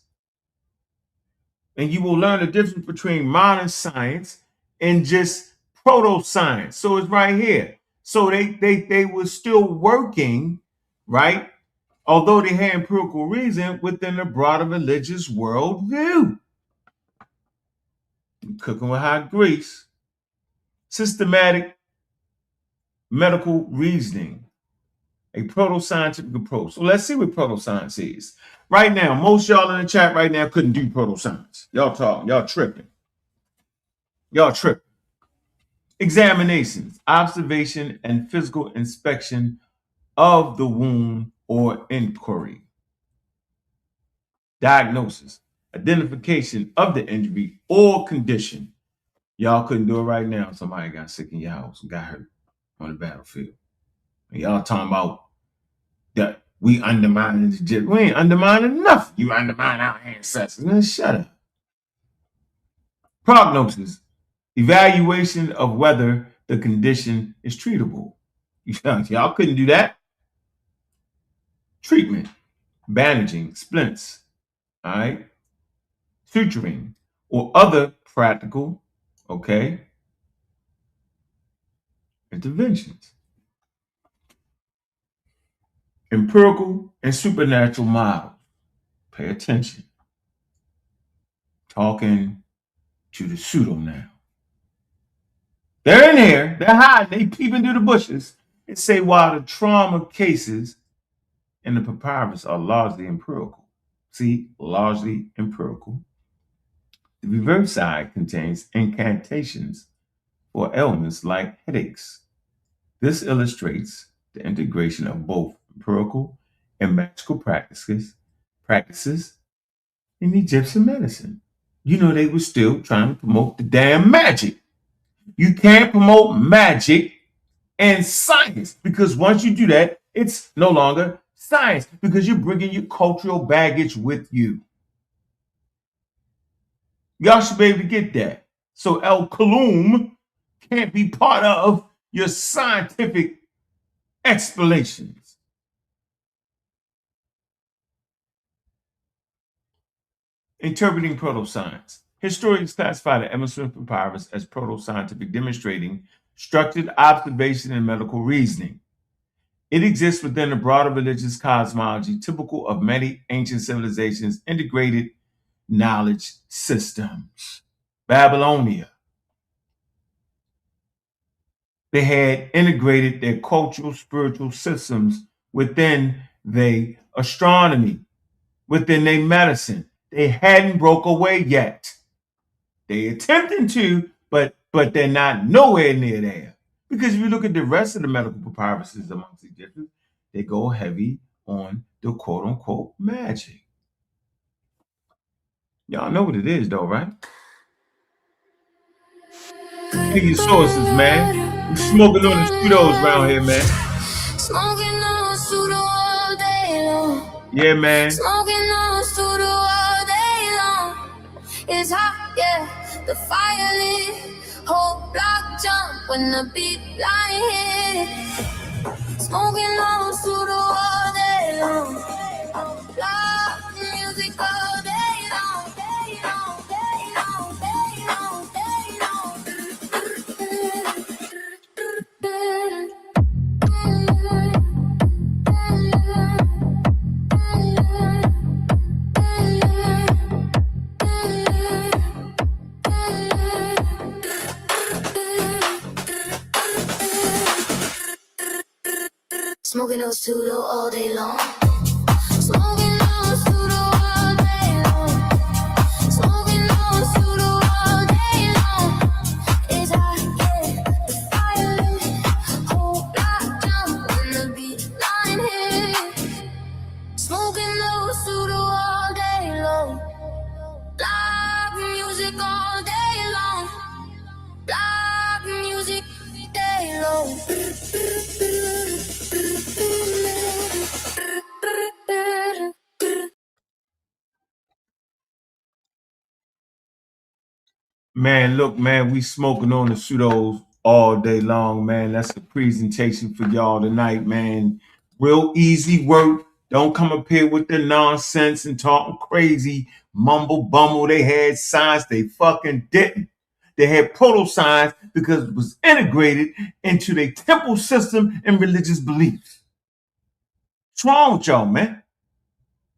And you will learn the difference between modern science and just proto-science. So it's right here. So they were still working, right? Although they had empirical reason within the broader religious worldview. Cooking with hot grease. Systematic medical reasoning. A proto-scientific approach. So let's see what proto-science is. Right now, most y'all in the chat right now couldn't do proto-science. Y'all talking, y'all tripping. Y'all tripping. Examinations, observation, and physical inspection of the wound or inquiry. Diagnosis, identification of the injury or condition. Y'all couldn't do it right now. Somebody got sick in your house and got hurt on the battlefield. And y'all talking about that we undermining the Egypt. We ain't undermining nothing. You undermine our ancestors. Man, shut up. Prognosis, evaluation of whether the condition is treatable. Y'all couldn't do that. Treatment, bandaging, splints, all right, suturing, or other practical, okay, interventions. Empirical and supernatural models. Pay attention. Talking to the pseudo now. They're in here, they're hiding, they peeping through the bushes and say while the trauma cases in the papyrus are largely empirical. See, largely empirical. The reverse side contains incantations for ailments like headaches. This illustrates the integration of both empirical and magical practices in Egyptian medicine. You know, they were still trying to promote the damn magic. You can't promote magic and science because once you do that, it's no longer science because you're bringing your cultural baggage with you. Y'all should be able to get that. So El Kaloum can't be part of your scientific explanations. Interpreting proto-science. Historians classify the Emerson Papyrus as proto-scientific, demonstrating structured observation and medical reasoning. It exists within the broader religious cosmology typical of many ancient civilizations' integrated knowledge systems. Babylonia. They had integrated their cultural, spiritual systems within their astronomy, within their medicine. They hadn't broke away yet. They attempting to, but they're not nowhere near there. Because if you look at the rest of the medical papyruses amongst Egyptians, they go heavy on the quote-unquote magic. Y'all know what it is though, right? Hey, your sources, man. We smoking on the pseudos around here, man. Smoking on pseudo all day long. Yeah, man. Smoking on pseudo all day long. It's hot, yeah. The fire lit. Whole block jump when the beat line hit. Smoking on pseudo all day long. Loud music all day long. Day long, day long, day long, day long. Smoking on pseudo all day long. Smoking on pseudo all day long. Smoking on pseudo all day long. It's hot, yeah. The fire lit. Whole block jump when the beat line hit. Smoking on pseudo all day long. Loud music all day long. Loud music day long. Man, look, man, we smoking on the pseudos all day long, man. That's the presentation for y'all tonight, man. Real easy work. Don't come up here with the nonsense and talking crazy, mumble bumble. They had science, they fucking didn't. They had proto-science because it was integrated into their temple system and religious beliefs. What's wrong with y'all, man?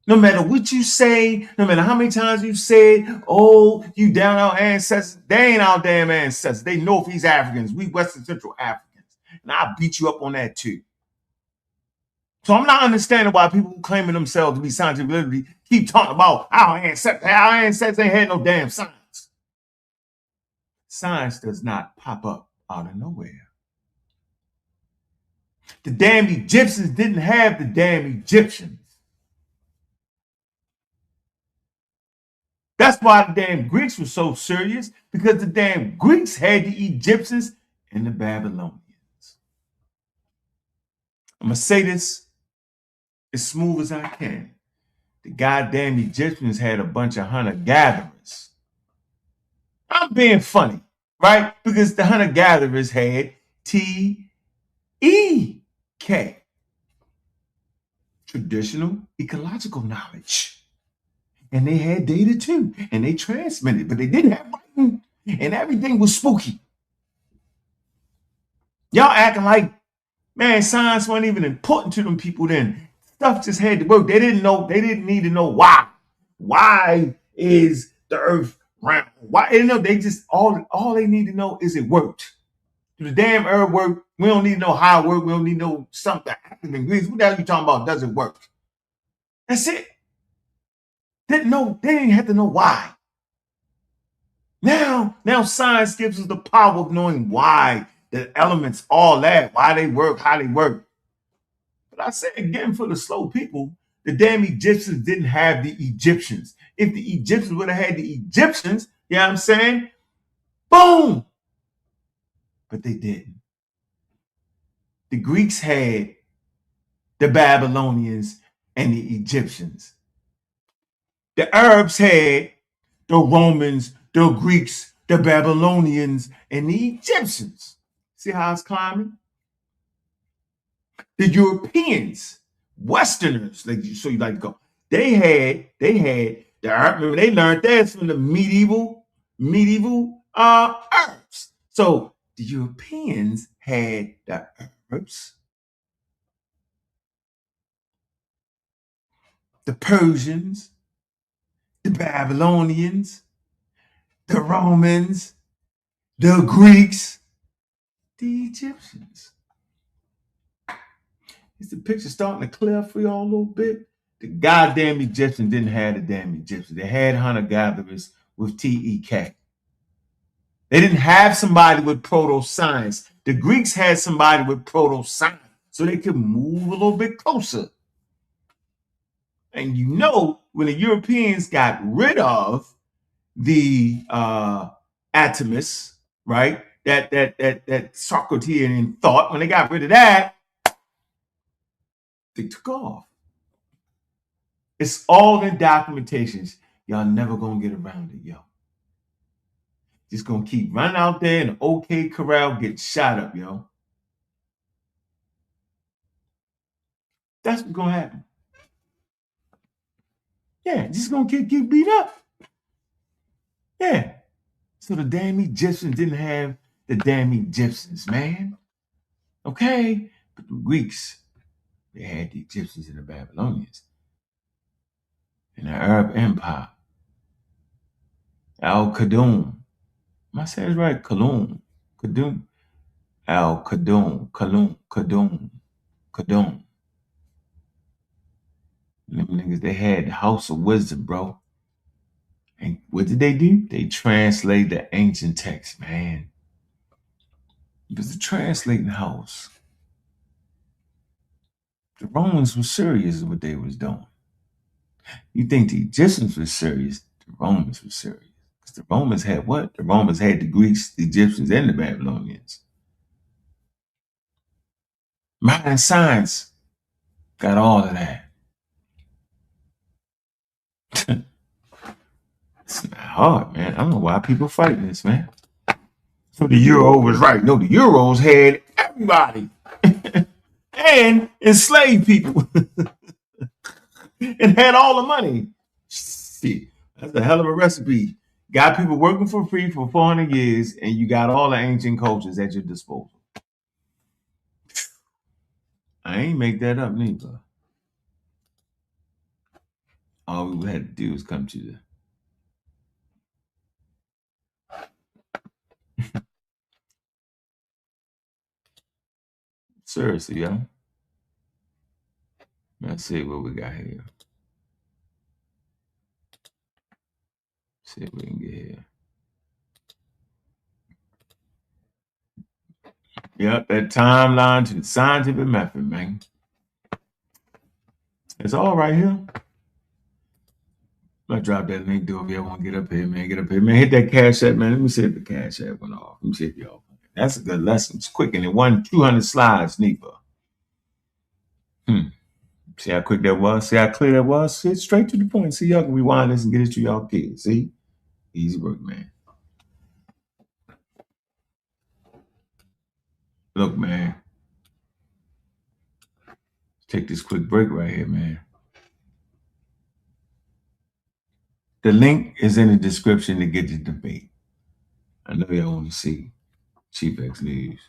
No matter what you say, no matter how many times you said, oh, you down our ancestors, they ain't our damn ancestors. They Northeast Africans. We Western Central Africans. And I'll beat you up on that too. So I'm not understanding why people claiming themselves to be scientific liberty keep talking about our ancestors. Our ancestors ain't had no damn science. Science does not pop up out of nowhere. The damn Egyptians didn't have the damn Egyptians. That's why the damn Greeks were so serious, because the damn Greeks had the Egyptians and the Babylonians. I'm going to say this as smooth as I can. The goddamn Egyptians had a bunch of hunter-gatherers. I'm being funny, right? Because the hunter-gatherers had TEK, traditional ecological knowledge. And they had data too, and they transmitted, but they didn't have writing, and everything was spooky. Y'all acting like, man, science wasn't even important to them people then. Stuff just had to work. They didn't need to know why. Why is the earth round? Why? They know they just all they need to know is it worked. The damn earth worked. We don't need to know how it worked. We don't need to know something. What the hell you talking about? Does it work? That's it. They didn't have to know why. Now science gives us the power of knowing why, the elements, all that, why they work, how they work. But I said again, for the slow people, the damn Egyptians didn't have the Egyptians. If the Egyptians would have had the Egyptians, you know what I'm saying? Boom! But they didn't. The Greeks had the Babylonians and the Egyptians. The Arabs had the Romans, the Greeks, the Babylonians, and the Egyptians. See how it's climbing? The Europeans, Westerners, so you like to go. They had the remember they learned that from the medieval Arabs. So the Europeans had the Arabs, the Persians, the Babylonians, the Romans, the Greeks, the Egyptians. Is the picture starting to clear for y'all a little bit? The goddamn Egyptians didn't have the damn Egyptians. They had hunter-gatherers with TEK. They didn't have somebody with proto-science. The Greeks had somebody with proto-science, so they could move a little bit closer. And you know, when the Europeans got rid of the atomists, right? That Socratean thought, when they got rid of that, they took off. It's all in documentations. Y'all never gonna get around it, yo. Just gonna keep running out there in the OK Corral, get shot up, yo. That's what's gonna happen. Yeah, just gonna keep beat up. Yeah. So the damn Egyptians didn't have the damn Egyptians, man. Okay? But the Greeks, they had the Egyptians and the Babylonians. And the Arab Empire. Al-Qadum. Am I saying it right? Qadum. Al-Qadum. Qadum. Them niggas, they had the House of Wisdom, bro. And what did they do? They translate the ancient text, man. It was the translating house. The Romans were serious in what they was doing. You think the Egyptians were serious? The Romans were serious. Because the Romans had what? The Romans had the Greeks, the Egyptians, and the Babylonians. Modern science got all of that. It's not hard, man. I don't know why people fighting this, man. So the Euro was right. No, the Euros had everybody and enslaved people and had all the money. Shit, that's a hell of a recipe. Got people working for free for 400 years, and you got all the ancient cultures at your disposal. I ain't make that up neither. All we had to do was come to the seriously, yo. Let's see what we got here. See if we can get here. Yep, that timeline to the scientific method, man. It's all right here. I drop that link. Do if y'all want to get up here, man. Get up here, man. Hit that cash app, man. Let me see if the cash app went off. Let me see if y'all. That's a good lesson. It's quick, and it won 200 slides, Neva. See how quick that was? See how clear that was? See, straight to the point. See, y'all can rewind this and get it to y'all kids. See? Easy work, man. Look, man. Take this quick break right here, man. The link is in the description to get the debate. I know y'all want to see Chief X News.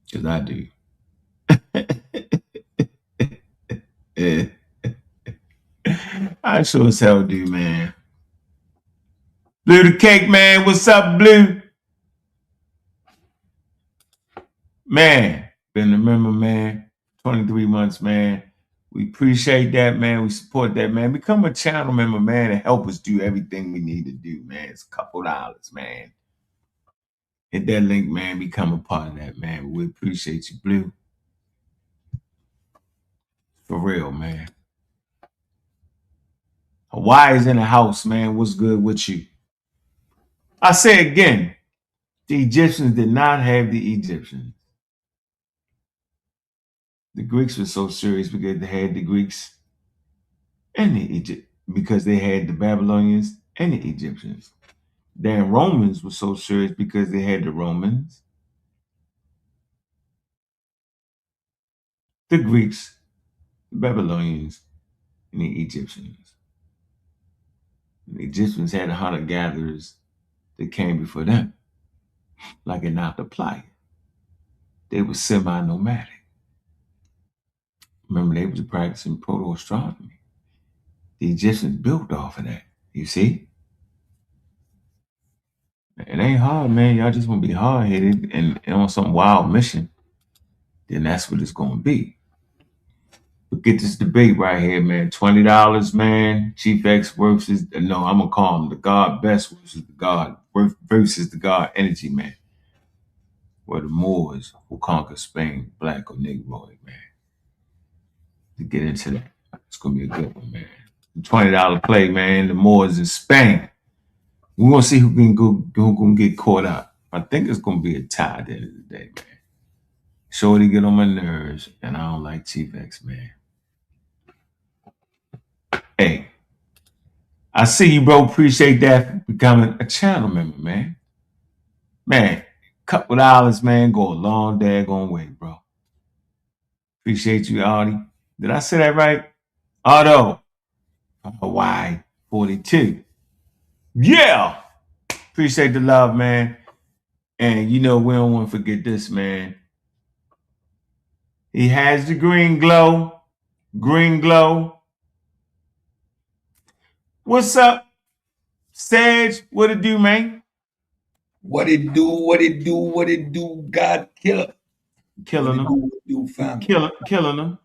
Because I do. I sure as hell do, man. Blue the Cake, man. What's up, Blue? Man, been a member, man. 23 months, man. We appreciate that, man. We support that, man. Become a channel member, man, and help us do everything we need to do, man. It's a couple dollars, man. Hit that link, man. Become a part of that, man. We appreciate you, Blue. For real, man. Hawaii's in the house, man. What's good with you? I say again, the Egyptians did not have the Egyptians. The Greeks were so serious because they had the Greeks and the Egypt, because they had the Babylonians and the Egyptians. Then Romans were so serious because they had the Romans, the Greeks, the Babylonians, and the Egyptians. And the Egyptians had the hunter-gatherers that came before them, like an Playa. They were semi-nomadic. Remember, they was practicing proto-astronomy. The Egyptians built off of that, you see? It ain't hard, man. Y'all just want to be hard-headed and on some wild mission. Then that's what it's going to be. But get this debate right here, man. $20, man. Chief X versus, no, I'm going to call him the God Best versus the God Energy, man. Where the Moors will conquer Spain, black or Negroid, man. To get into that. It's going to be a good one, man. The $20 play, man. The Moors in Spain. We're going to see who can get caught up. I think it's going to be a tie at the end of the day, man. Shorty get on my nerves, and I don't like Chief X, man. Hey, I see you, bro. Appreciate that for becoming a channel member, man. Man, couple dollars, man, go a long daggone way, bro. Appreciate you, Audie. Did I say that right? Otto, Hawaii 42. Yeah. Appreciate the love, man. And you know, we don't want to forget this, man. He has the green glow. Green glow. What's up, Sage? What it do, man? What it do, what it do, what it do, God killer. Killing them. What it do, family. Killing them.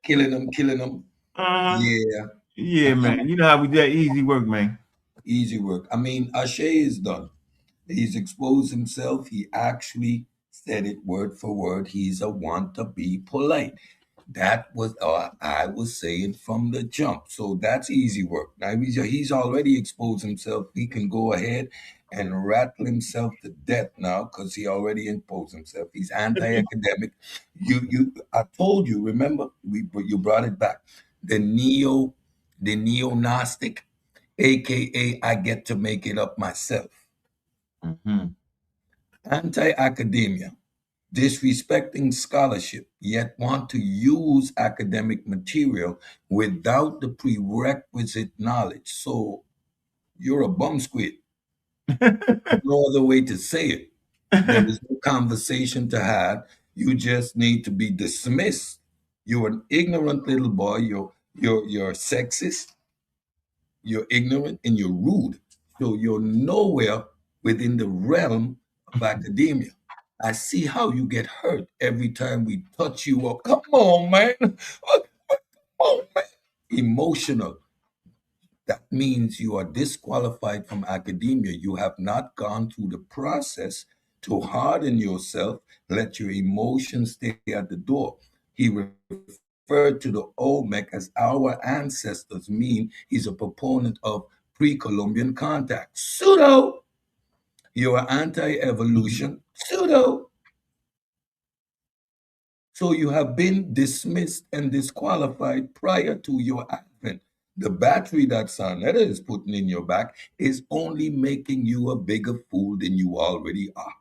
Killing them. Yeah. Yeah, man. You know how we do that. Easy work, man. Easy work. I mean, Ashe is done. He's exposed himself. He actually said it word for word. He's a want to be polite. That was I was saying from the jump. So that's easy work. Now he's already exposed himself. He can go ahead and rattle himself to death now because he already imposed himself. He's anti-academic. I told you, remember, you brought it back. The neo-Gnostic, aka I get to make it up myself. Mm-hmm. Anti-academia, disrespecting scholarship, yet want to use academic material without the prerequisite knowledge. So you're a bum squid. No other way to say it. There is no conversation to have. You just need to be dismissed. You're an ignorant little boy. You're sexist. You're ignorant and you're rude. So you're nowhere within the realm of academia. I see how you get hurt every time we touch you up. Come on, man. Come on, man. Emotional. That means you are disqualified from academia. You have not gone through the process to harden yourself, let your emotions stay at the door. He referred to the Olmec as our ancestors, mean he's a proponent of pre-Columbian contact. Pseudo. You're anti-evolution. Pseudo. So you have been dismissed and disqualified prior to your advent. The battery that Sarnetta is putting in your back is only making you a bigger fool than you already are.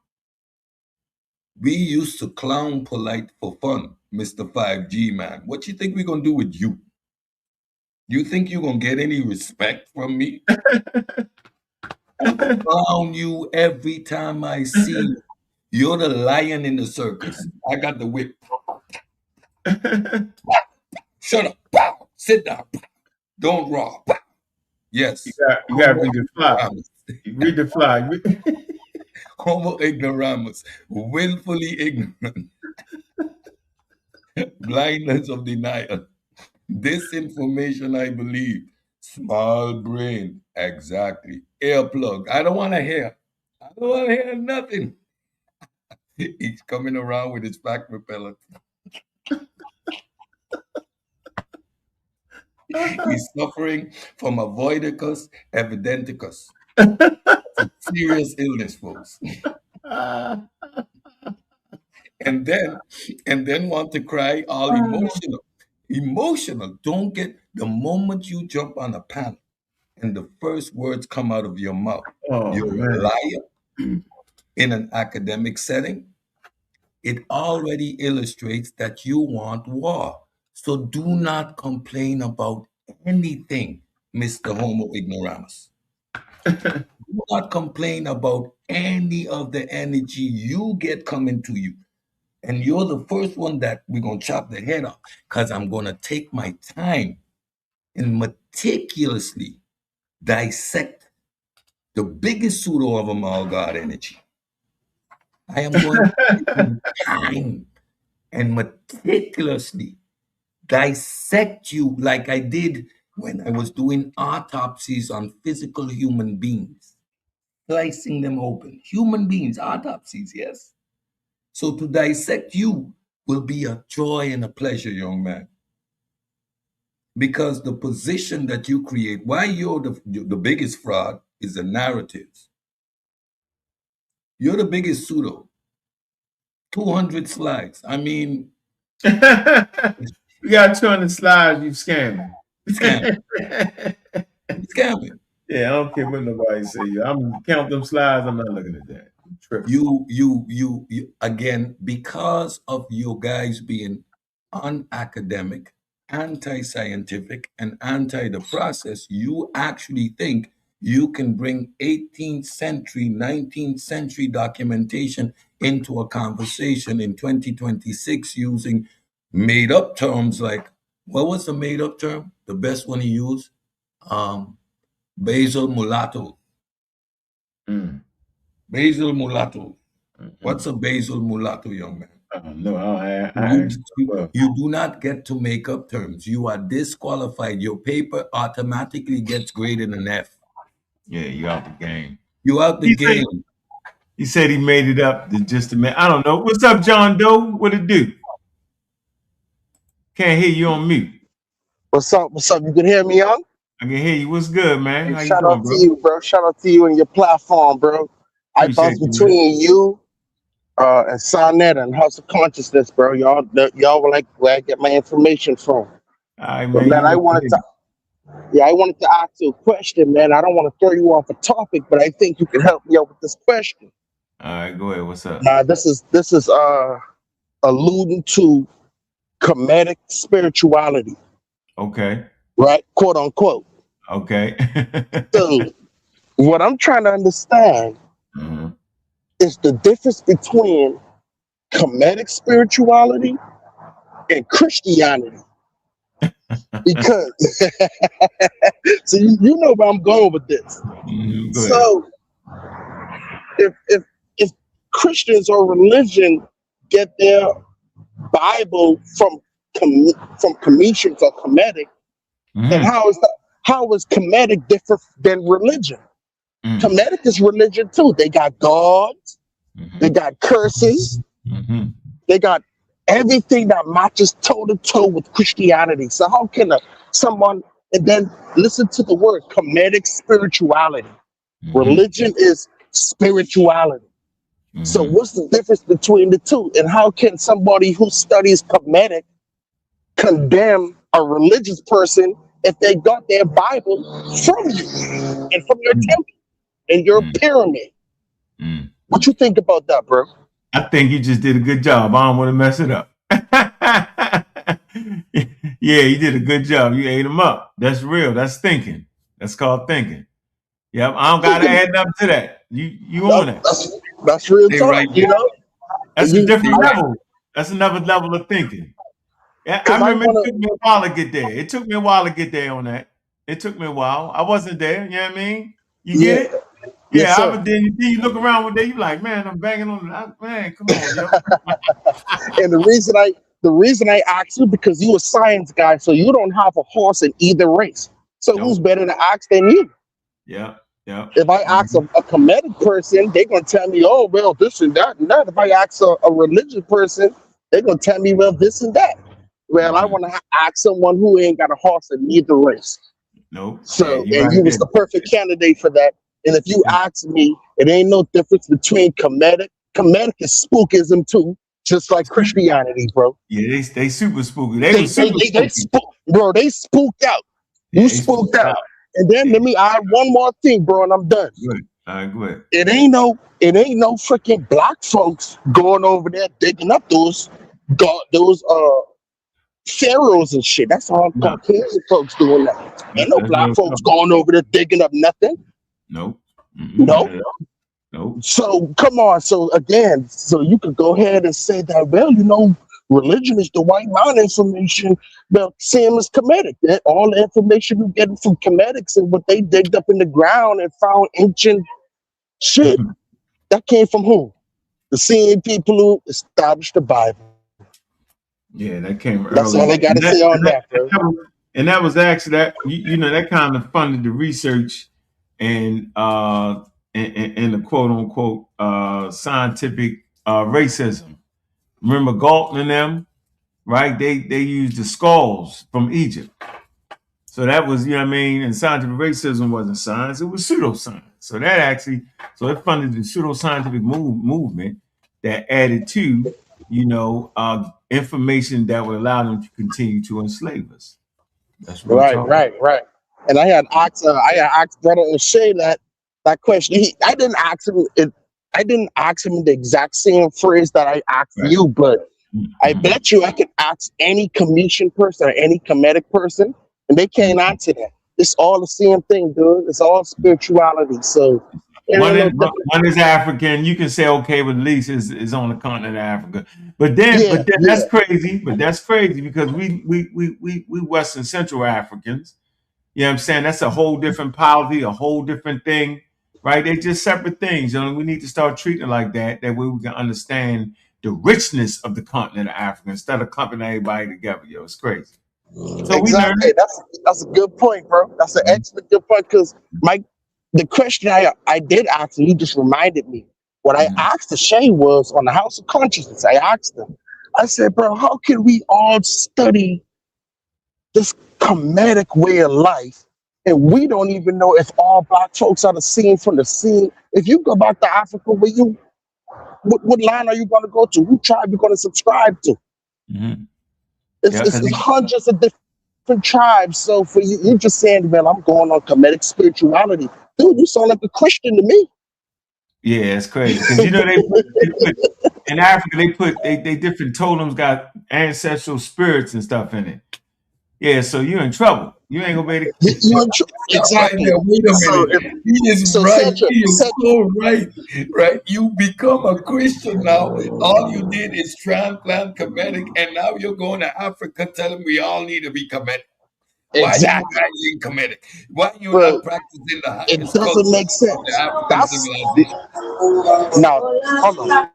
We used to clown polite for fun, Mr. 5G man. What you think we're gonna do with you? You think you're gonna get any respect from me? I clown you every time I see you. You're the lion in the circus. I got the whip. Shut up. Sit down. Don't roar. Yes. You got to read the fly. Read the fly. Homo ignoramus, willfully ignorant, blindness of denial, disinformation, I believe, small brain, exactly, earplug. I don't want to hear. I don't want to hear nothing. He's coming around with his fact repellent. He's suffering from avoidicus evidenticus. Serious illness, folks. And then want to cry all emotional. Emotional. Don't get the moment you jump on a panel and the first words come out of your mouth. You're a liar in an academic setting. It already illustrates that you want war. So do not complain about anything, Mr. Homo ignoramus. Do not complain about any of the energy you get coming to you. And you're the first one that we're going to chop the head off, because I'm going to take my time and meticulously dissect the biggest pseudo of them all, God energy. I am going to take time and meticulously dissect you like I did when I was doing autopsies on physical human beings, slicing them open. Human beings, autopsies, yes. So to dissect you will be a joy and a pleasure, young man. Because the position that you create, why you're the biggest fraud is the narratives. You're the biggest pseudo. 200 slides. I mean, you got 200 slides, you scamming. Scamming. Yeah, I don't care what nobody say. I'm count them slides. I'm not looking at that. You again, because of you guys being unacademic, anti-scientific, and anti the process, you actually think you can bring 18th century, 19th century documentation into a conversation in 2026 using made up terms like, what was the made up term? The best one he used? Basal mulatto. Basal mulatto. What's a basal mulatto, young man? No, you do not get to make up terms. You are disqualified. Your paper automatically gets graded an F. Yeah, you out the game. You out the game. He said he made it up just a minute. I don't know. What's up, John Doe? What it do? Can't hear you on mute. What's up? What's up? You can hear me, young? I can hear you. What's good, man? How Shout you doing, out bro? to you, bro. Shout out to you and your platform, bro. I bounce between you and Sonnet and House of Consciousness, bro. Y'all were like where I get my information from. All right, man. But I wanted to ask you a question, man. I don't want to throw you off a topic, but I think you can help me out with this question. All right, go ahead. What's up? This is alluding to Kemetic spirituality. Okay. Right? Quote unquote. Okay. So what I'm trying to understand is the difference between Kemetic spirituality and Christianity. Because so you know where I'm going with this. So if Christians or religion get their Bible from Cometians or Kemetic, then how is Kemetic different than religion? Kemetic is religion too. They got gods, they got curses, they got everything that matches toe to toe with Christianity. So how can someone, and then listen to the word Kemetic spirituality. Religion is spirituality. So what's the difference between the two? And how can somebody who studies Kemetic condemn a religious person if they got their Bible from you and from your temple and your pyramid? What you think about that, bro? I think you just did a good job. I don't want to mess it up. Yeah, you did a good job. You ate them up. That's real. That's thinking. That's called thinking. Yep. I don't gotta add nothing to that. You own it. That's real They talk, right you there. know. That's You- a different right. level. That's another level of thinking. Yeah, I 'Cause I remember wanna- it took me a while to get there. It took me a while to get there on that. It took me a while. I wasn't there. You know what I mean? You get it? Yeah, Yes, sir. then you look around one day, you like, man, I'm banging on the man. Come on, yo. And the reason I asked you because you a science guy, so you don't have a horse in either race. So who's Nope. better to ask than you? Yeah, yeah. If I ask a comedic person, they're gonna tell me, oh well, this and that and that. If I ask a religious person, they're gonna tell me, well, this and that. Well, I want to ask someone who ain't got a horse in either race. Nope. So, Yeah, and right you was there. the perfect candidate for that. And if you ask me, it ain't no difference between comedic. Comedic is spookism too, just like Christianity, bro. Yeah, they super spooky. They was super spooky. Bro, they spooked out. Yeah, You they spooked out. And then let me add one more thing, bro, and I'm done. Good. All right, good. It ain't no freaking black folks going over there digging up those pharaohs and shit. That's all Caucasian folks doing that. Ain't no black folks going over there digging up nothing. Nope. Nope. Nope. So come on. So again, so you could go ahead and say that, well, you know, religion is the white man information. Well, same as comedic. That all the information you get from comedics and what they digged up in the ground and found ancient shit. That came from who? The same people who established the Bible. Yeah, that came early. That's all I gotta say on that, bro. And that was actually that you know that kind of funded the research and the quote unquote scientific racism. Remember Galton and them, right? They used the skulls from Egypt. So that was, you know what I mean? And scientific racism wasn't science, it was pseudoscience. So that actually, so it funded the pseudoscientific movement that added to, you know, information that would allow them to continue to enslave us. That's what Right. And I had asked Brother O'Shea that question. I didn't ask him in the exact same phrase that I asked you, but I bet you I could ask any comedian person or any comedic person, and they can't answer that. It's all the same thing, dude. It's all spirituality. So one is African. You can say okay, but at least is on the continent of Africa. But then that's crazy. But that's crazy because we Western Central Africans. You know what I'm saying? That's a whole different polity, a whole different thing, right? They're just separate things. You know, we need to start treating it like that. That way we can understand the richness of the continent of Africa instead of clumping everybody together. Yo, it's crazy. So exactly. That's a good point, bro. That's an excellent good point because the question I did ask, and you just reminded me. What I asked the Shay was on the House of Consciousness. I asked them. I said, bro, how can we all study this comedic way of life, and we don't even know if all black folks are the same from the scene? If you go back to Africa, what line are you going to go to? Who tribe you going to subscribe to? It's hundreds of different tribes. So for you just saying, well, I'm going on comedic spirituality. Dude, you sound like a Christian to me. Yeah, it's crazy. Because you know they put in Africa, they different totems got ancestral spirits and stuff in it. Yeah, so you're in trouble. You ain't gonna be able to. Exactly. Wait a minute. He is right. He is so right. Right. You become a Christian now. All you did is transplant comedic, and now you're going to Africa telling we all need to be comedic. Why are you practicing comedic? Why are you not practicing the highest? It doesn't make sense. No, hold on.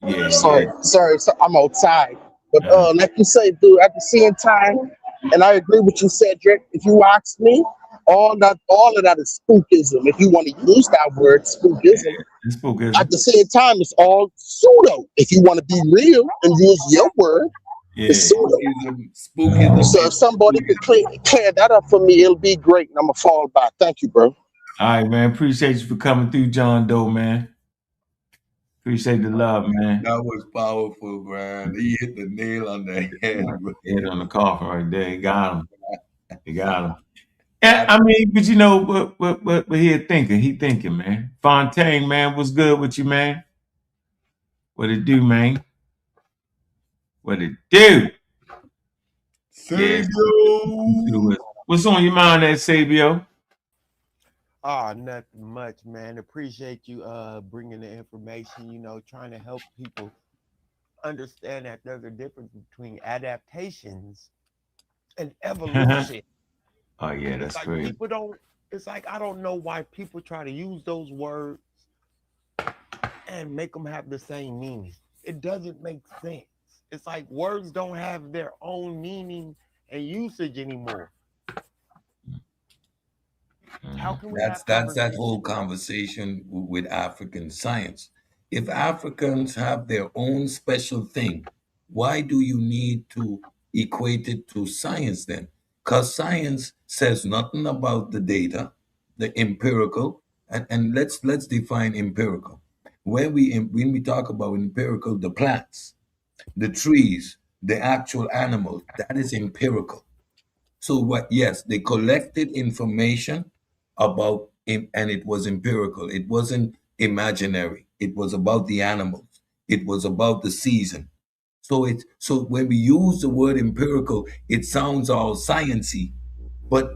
Yeah. Sorry, I'm outside. But like you say, dude, at the same time, and I agree with you, Cedric. If you ask me, all of that is spookism. If you want to use that word, spookism. At the same time, it's all pseudo. If you want to be real and use your word, it's pseudo. Spookism. So if somebody could clear that up for me, it'll be great. And I'm gonna fall back. Thank you, bro. All right, man. Appreciate you for coming through, John Doe, man. Appreciate the love, man. That was powerful, man. He hit the nail on the head. Hit on the coffin right there. He got him. Yeah, I mean, but you know, but he a thinker. He thinking, man. Fontaine, man, what's good with you, man? What it do, man? What it do? Sabio. Yeah. What's on your mind there, Sabio? Nothing much, man. Appreciate you bringing the information, trying to help people understand that there's a difference between adaptations and evolution. Oh yeah, that's like great. People don't, it's like I don't know why people try to use those words and make them have the same meaning. It doesn't make sense. It's like words don't have their own meaning and usage anymore. How can we That's that whole conversation with African science. If Africans have their own special thing, why do you need to equate it to science then? Because science says nothing about the data, the empirical, and let's define empirical. When we talk about empirical, the plants, the trees, the actual animals, that is empirical. So what? Yes, they collected information about him, and it was empirical. It wasn't imaginary. It was about the animals. It was about the season. So when we use the word empirical, it sounds all sciency, but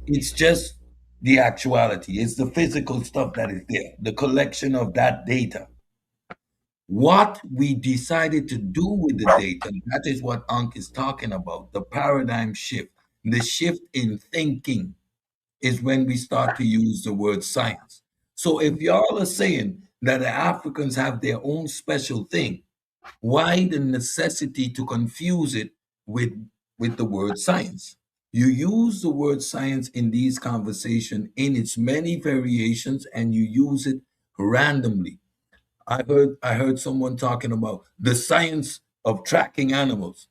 it's just the actuality. It's the physical stuff that is there, the collection of that data. What we decided to do with the data, that is what Ankh is talking about, the paradigm shift. The shift in thinking is when we start to use the word science. So if y'all are saying that the Africans have their own special thing, why the necessity to confuse it with the word science? You use the word science in these conversations in its many variations, and you use it randomly. I heard someone talking about the science of tracking animals.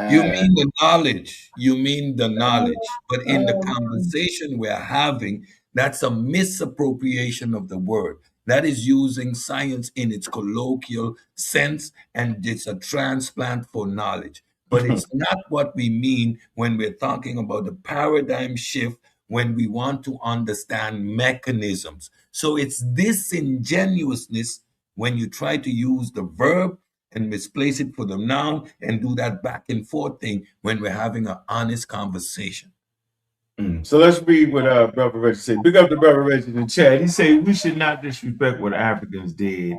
You mean the knowledge. You mean the knowledge. But in the conversation we're having, that's a misappropriation of the word. That is using science in its colloquial sense, and it's a transplant for knowledge. But it's not what we mean when we're talking about the paradigm shift, when we want to understand mechanisms. So it's disingenuousness when you try to use the verb and misplace it for the noun and do that back and forth thing when we're having an honest conversation. So let's read what Brother Reggie said. Big up to Brother Reggie in the chat. He said we should not disrespect what Africans did.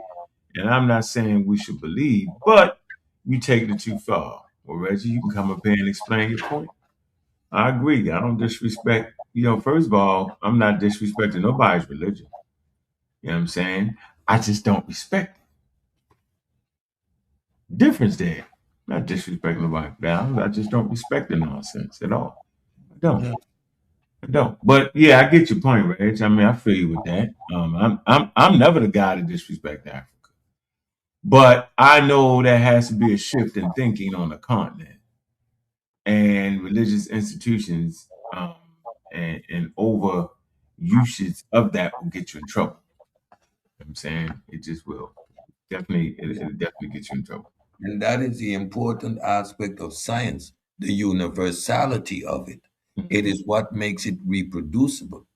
And I'm not saying we should believe, but you take it too far. Well, Reggie, you can come up here and explain your point. I agree. I don't disrespect, first of all, I'm not disrespecting nobody's religion. You know what I'm saying? I just don't respect it. Difference there. Not disrespecting nobody. I just don't respect the nonsense at all. I don't. But yeah, I get your point, Reg. I mean, I feel you with that. I'm never the guy to disrespect Africa. But I know there has to be a shift in thinking on the continent. And religious institutions and over usage of that will get you in trouble. You know what I'm saying? It just will. Definitely, it'll definitely get you in trouble. And that is the important aspect of science, the universality of it. It is what makes it reproducible.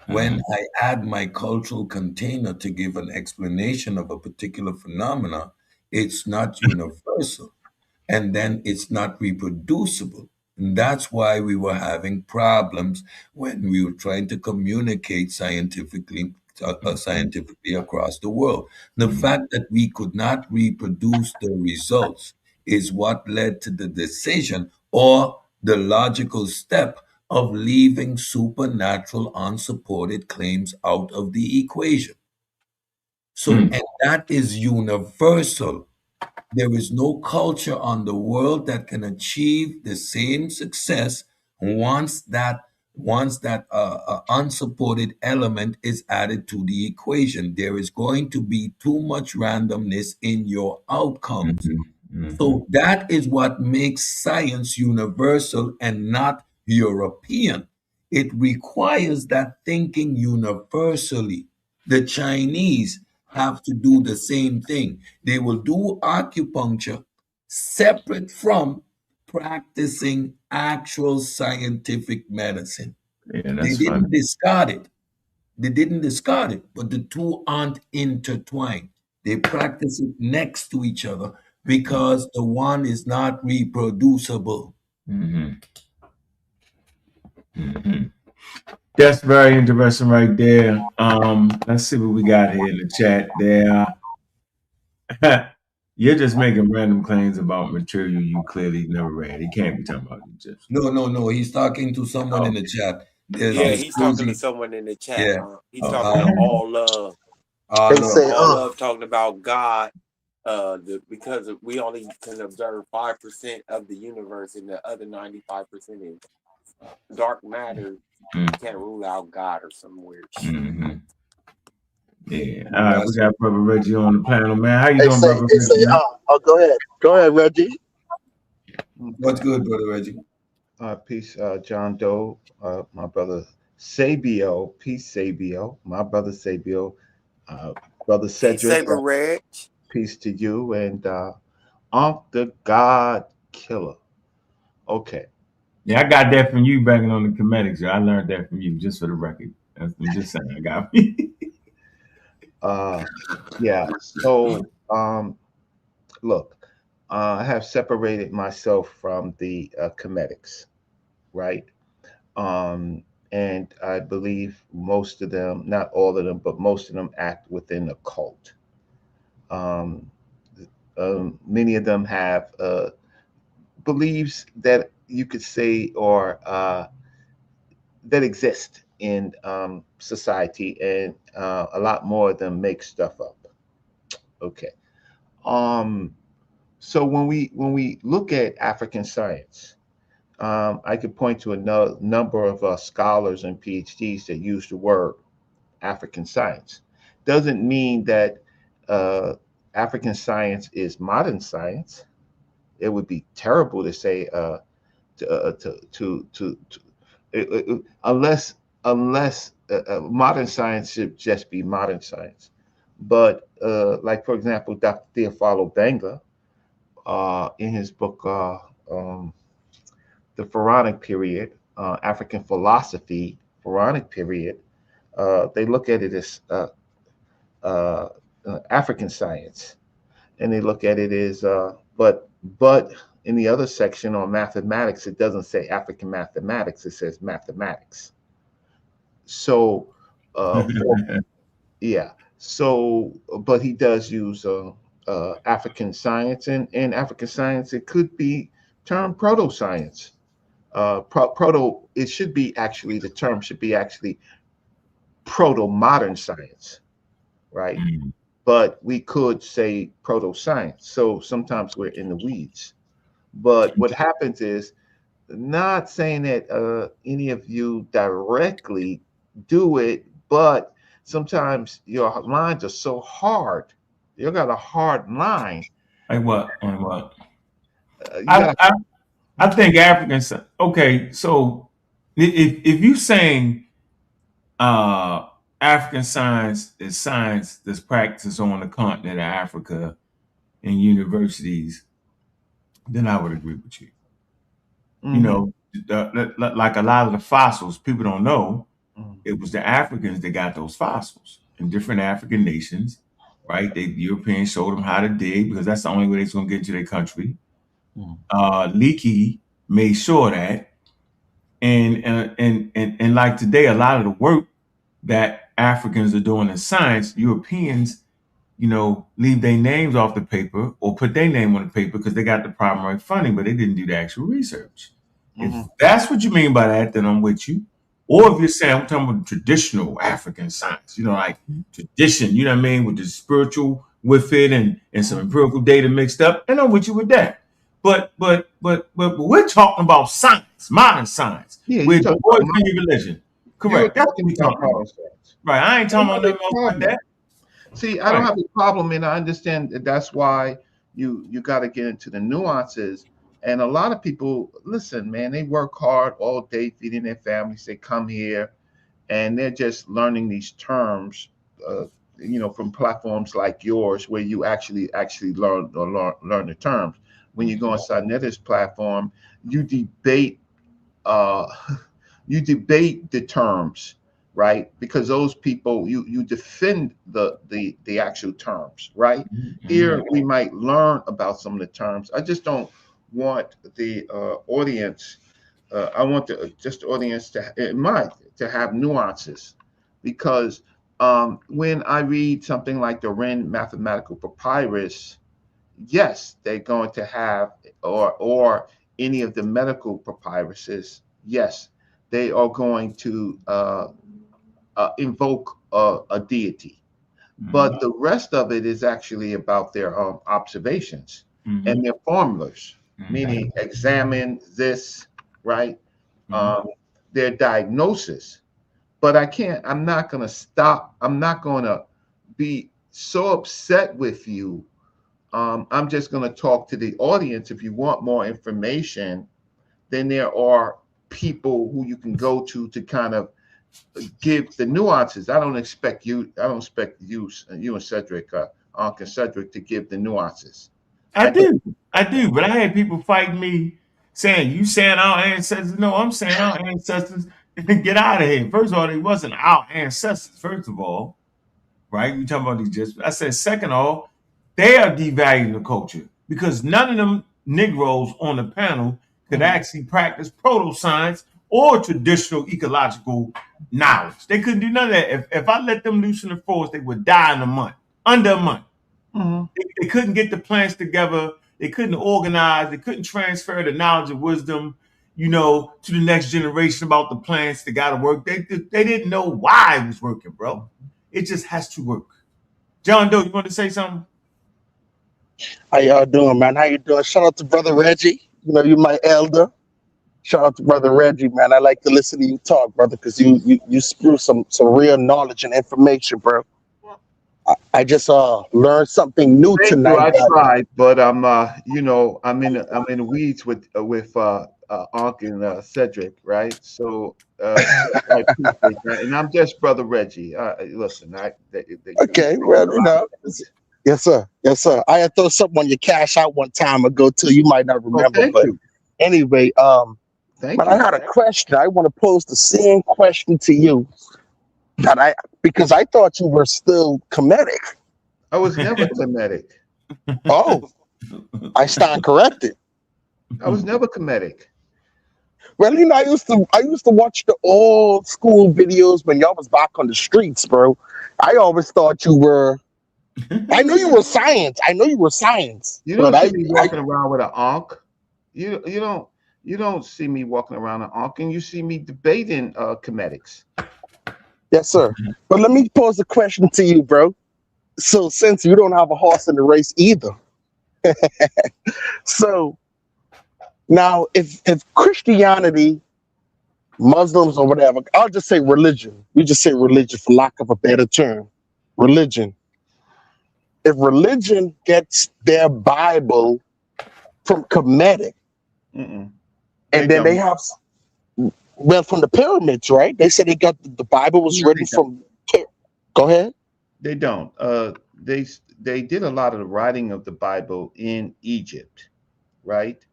When I add my cultural container to give an explanation of a particular phenomena, it's not universal. And then it's not reproducible. And that's why we were having problems when we were trying to communicate scientifically across the world. The fact that we could not reproduce the results is what led to the decision or the logical step of leaving supernatural unsupported claims out of the equation. So, and that is universal. There is no culture on the world that can achieve the same success once that unsupported element is added to the equation. There is going to be too much randomness in your outcomes. So that is what makes science universal and not European. It requires that thinking universally. The Chinese have to do the same thing. They will do acupuncture separate from practicing actual scientific medicine. Yeah, They didn't discard it. They didn't discard it, but the two aren't intertwined. They practice it next to each other because the one is not reproducible. That's very interesting right there. Let's see what we got here in the chat there. You're just making random claims about material you clearly never read. He can't be talking about Egyptian. No. He's talking to someone in the chat. He's talking to someone in the chat. Yeah. He's talking about all love. They say, all love, talking about God. Because we only can observe 5% of the universe, and the other 95% is dark matter. You can't rule out God or some weird shit. Yeah. All right, we got Brother Reggie on the panel, man. How you doing, say, Brother they say, Reggie? go ahead, Reggie. What's good, Brother Reggie? Peace, John Doe, my brother Sabio, peace, Sabio, my brother Sabio, brother Cedric, peace to you, and Ankh the God Killer. Okay. Yeah, I got that from you banging on the Comedics. I learned that from you, just for the record. I'm just saying, I got me. Yeah. So, look, I have separated myself from the Comedics, right? And I believe most of them, not all of them, but most of them act within a cult. Many of them have beliefs that you could say or that exist in society, and a lot more of them make stuff up. Okay. So when we look at African science, I could point to a number of scholars and PhDs that use the word African science. Doesn't mean that African science is modern science. It would be terrible to say unless modern science should just be modern science. But like, for example, Dr. Theophilo Bengler, in his book, The Pharaonic Period, African Philosophy, Pharaonic Period, they look at it as African science. And they look at it as, but in the other section on mathematics, it doesn't say African mathematics, it says mathematics. So, yeah. So, but he does use African science, and African science, it could be termed proto-science. It should be actually, the term should be actually proto-modern science, right? But we could say proto-science. So sometimes we're in the weeds. But what happens is, not saying that any of you directly do it, but sometimes your lines are so hard. You got a hard line. Like what? On what? I think Africans. Okay, so if you saying African science is science that's practiced on the continent of Africa in universities, then I would agree with you. You know, like a lot of the fossils, people don't know, it was the Africans that got those fossils in different African nations, right? The Europeans showed them how to dig because that's the only way they're going to get into their country. Leakey made sure that, and like today, a lot of the work that Africans are doing in science, Europeans, you know, leave their names off the paper or put their name on the paper because they got the primary funding, but they didn't do the actual research. If that's what you mean by that, then I'm with you. Or if you're saying I'm talking about traditional African science, you know, like tradition, you know what I mean, with the spiritual with it and some empirical data mixed up, and I'm with you with that. But we're talking about science, modern science, with void religion. Correct. That's what we're talking about. Right. I ain't talking about nothing like that. See, I don't have a problem, and I understand that that's why you got to get into the nuances. And a lot of people, listen, man, they work hard all day feeding their families. They come here, and they're just learning these terms, you know, from platforms like yours, where you actually learn the terms. When you go inside Nether's platform, you debate the terms right? Because those people, you defend the actual terms, right? Here we might learn about some of the terms. I just don't want the audience. I want just the audience to have nuances, because when I read something like the Wren Mathematical Papyrus, yes, they're going to have, or any of the medical papyruses, yes, they are going to invoke a deity. But the rest of it is actually about their observations and their formulas, meaning examine this, right? Their diagnosis. But I'm not going to stop. I'm not going to be so upset with you. I'm just going to talk to the audience. If you want more information, then there are people who you can go to kind of give the nuances. I don't expect you and Cedric, Ankh and Cedric, to give the nuances. I do, but I had people fighting me saying, "You saying our ancestors?" No, I'm saying our ancestors. Get out of here. First of all, they wasn't our ancestors. First of all, right? You talking about these just? I said, second of all, they are devaluing the culture because none of them Negroes on the panel could actually practice proto-science or traditional ecological knowledge. They couldn't do none of that. If I let them loose in the forest, they would die in a month, under a month. They couldn't get the plants together. They couldn't organize. They couldn't transfer the knowledge and wisdom, to the next generation about the plants that got to work. They didn't know why it was working, bro. It just has to work. John Doe, you want to say something? How y'all doing, man? How you doing? Shout out to Brother Reggie. You my elder. Shout out to Brother Reggie, man. I like to listen to you talk, brother, because you spew some real knowledge and information, bro. I just learned something new tonight. I tried, but I'm I'm in the weeds with Ankh and Cedric, right? So I appreciate that, and I'm just Brother Reggie. Listen, okay, well, yes, sir, yes, sir. I had throw something on your cash out one time ago too. You might not remember, but anyway, but I had a question. I want to pose the same question to you because I thought you were still Kemetic. I was never Kemetic. Oh, I stand corrected. I was never Kemetic. Well, I used to watch the old school videos when y'all was back on the streets, bro. I always thought you were. I know you were science. You don't see me walking around with an Ankh. You don't see me walking around an Ankh, and you see me debating Kemetics. Yes, sir. But let me pose a question to you, bro. So since you don't have a horse in the race either, so now if Christianity, Muslims or whatever, I'll just say religion. We just say religion for lack of a better term. Religion. If religion gets their Bible from Kemetic, and then they have, well, from the pyramids, right? They said they got the Bible was written from. Go ahead. They don't. They did a lot of the writing of the Bible in Egypt, right?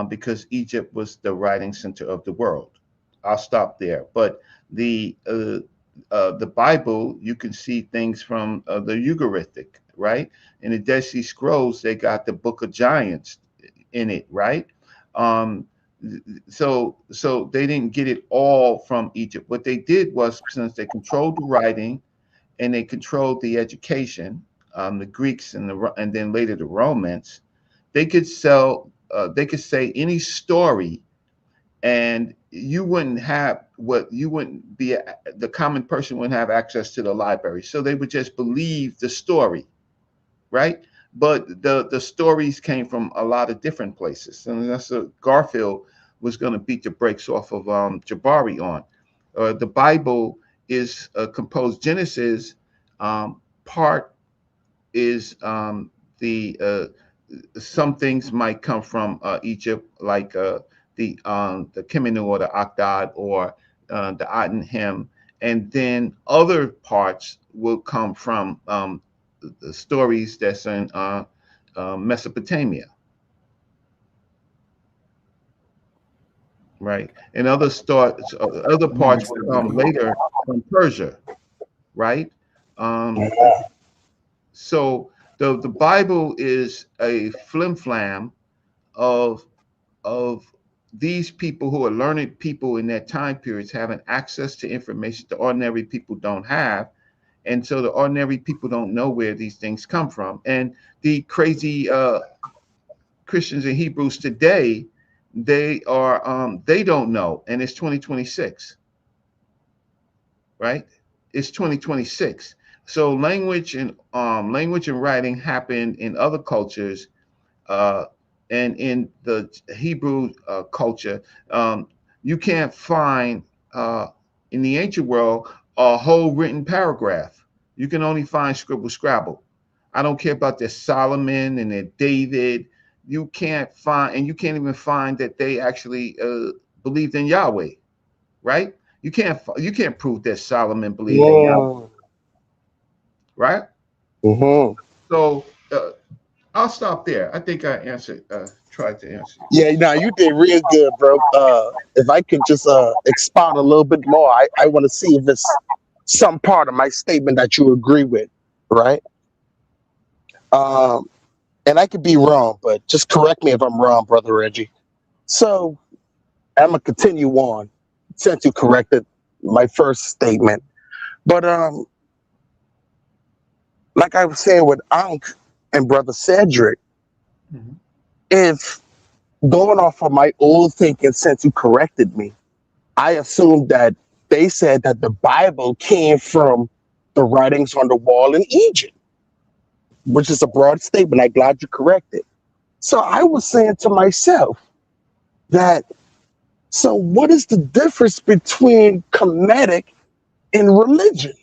Because Egypt was the writing center of the world. I'll stop there. But the Bible, you can see things from the Ugaritic, right? In the Dead Sea Scrolls, they got the Book of Giants in it, right? So they didn't get it all from Egypt. What they did was, since they controlled the writing and they controlled the education, the Greeks and then later the Romans, they could say any story, and the common person wouldn't have access to the library. So they would just believe the story, right? But the stories came from a lot of different places, and that's what Garfield was going to beat the brakes off of Jabari on. The Bible is composed. Genesis part is some things might come from Egypt, like the Kemenu or the Akdad or the Atenhem, and then other parts will come from the stories that's in Mesopotamia. right? And other parts will come later from Persia, right? So the Bible is a flim flam of these people who are learned people in that time periods having access to information the ordinary people don't have. And so the ordinary people don't know where these things come from. And the crazy Christians and Hebrews today, they don't know. And it's 2026, right? It's 2026. So language and writing happened in other cultures, and in the Hebrew culture, you can't find in the ancient world a whole written paragraph. You can only find scribble scrabble. I don't care about their Solomon and their David. You can't find, and you can't even find that they actually believed in Yahweh, right? You can't prove that Solomon believed in Yahweh, right? So I'll stop there. I think I tried to answer. Yeah, no, you did real good, bro. If I could just expound a little bit more, I want to see if it's some part of my statement that you agree with, right? And I could be wrong, but just correct me if I'm wrong, Brother Reggie. So I'm gonna continue on since you corrected my first statement. But like I was saying with Ankh and Brother Cedric, if going off of my old thinking since you corrected me, I assumed that they said that the Bible came from the writings on the wall in Egypt, which is a broad statement. I'm glad you corrected. So I was saying to myself that, so what is the difference between Kemetic and religion?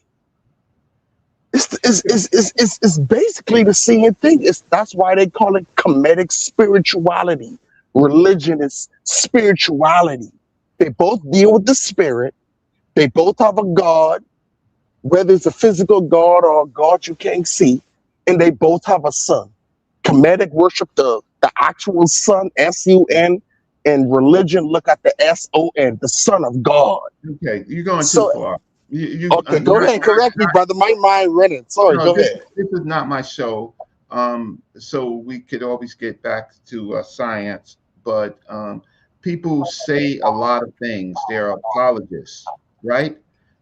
It's basically the same thing. That's why they call it Kemetic spirituality. Religion is spirituality. They both deal with the spirit. They both have a God, whether it's a physical God or a God you can't see, and they both have a son. Kemetic worship the actual sun, S-U-N, and religion look at the S-O-N, the Son of God. Okay, you're going too far. Okay, go ahead, correct me, brother. My mind running. Sorry, go ahead. This is not my show, so we could always get back to science. But people say a lot of things. They're apologists, right?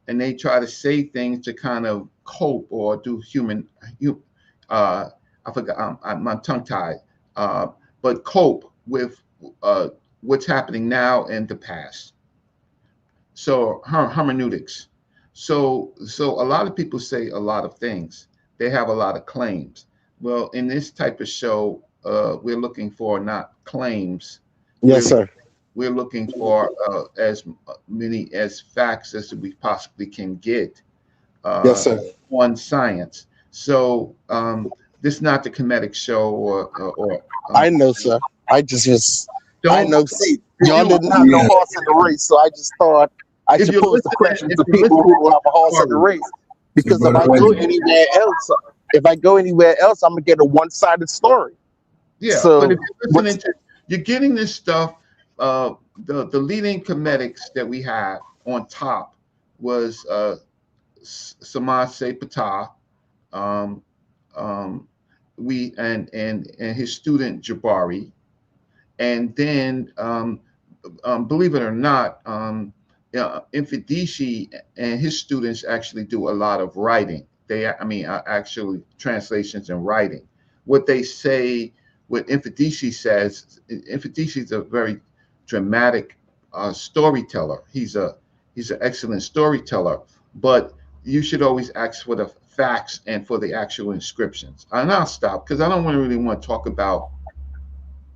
And they try to say things to kind of cope or do I forgot, my tongue tied, but cope with what's happening now and the past. So hermeneutics. So a lot of people say a lot of things. They have a lot of claims. Well, in this type of show, we're looking for not claims. Yes, sir. We're looking for as many as facts as we possibly can get. Yes, sir. On science. So this is not the Kemetic show or I know, sir. I know. See, y'all didn't have no horse in the race, so I just thought I should pose the question to people who have a horse in the race. Because if I go anywhere else, I'm gonna get a one-sided story. Yeah. So but if you're listening to, you're getting this stuff. The leading Kemetics that we have on top was Samad Sepata, we and his student Jabari, and then believe it or not, Infidisi and his students actually do a lot of writing. Actually translations and writing. What they say, what Infidisi says, Infidisi is a very dramatic storyteller. He's an excellent storyteller, but you should always ask for the facts and for the actual inscriptions. And I'll stop because I don't really want to talk about.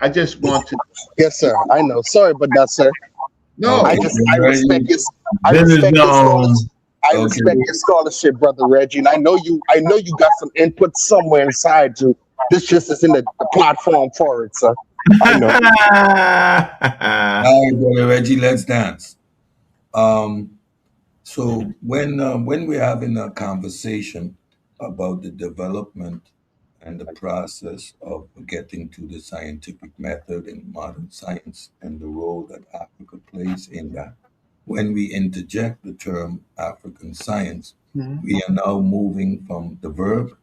I just want to. Yes, sir. I know. Sorry about that, sir. No, I respect your scholarship. I respect your scholarship, Brother Reggie, and I know you got some input somewhere inside you. This just isn't the platform for it, sir. I know. All right, Brother Reggie, let's dance. So when we're having a conversation about the development and the process of getting to the scientific method in modern science and the role that Africa plays in that. When we interject the term African science, we are now moving from the verb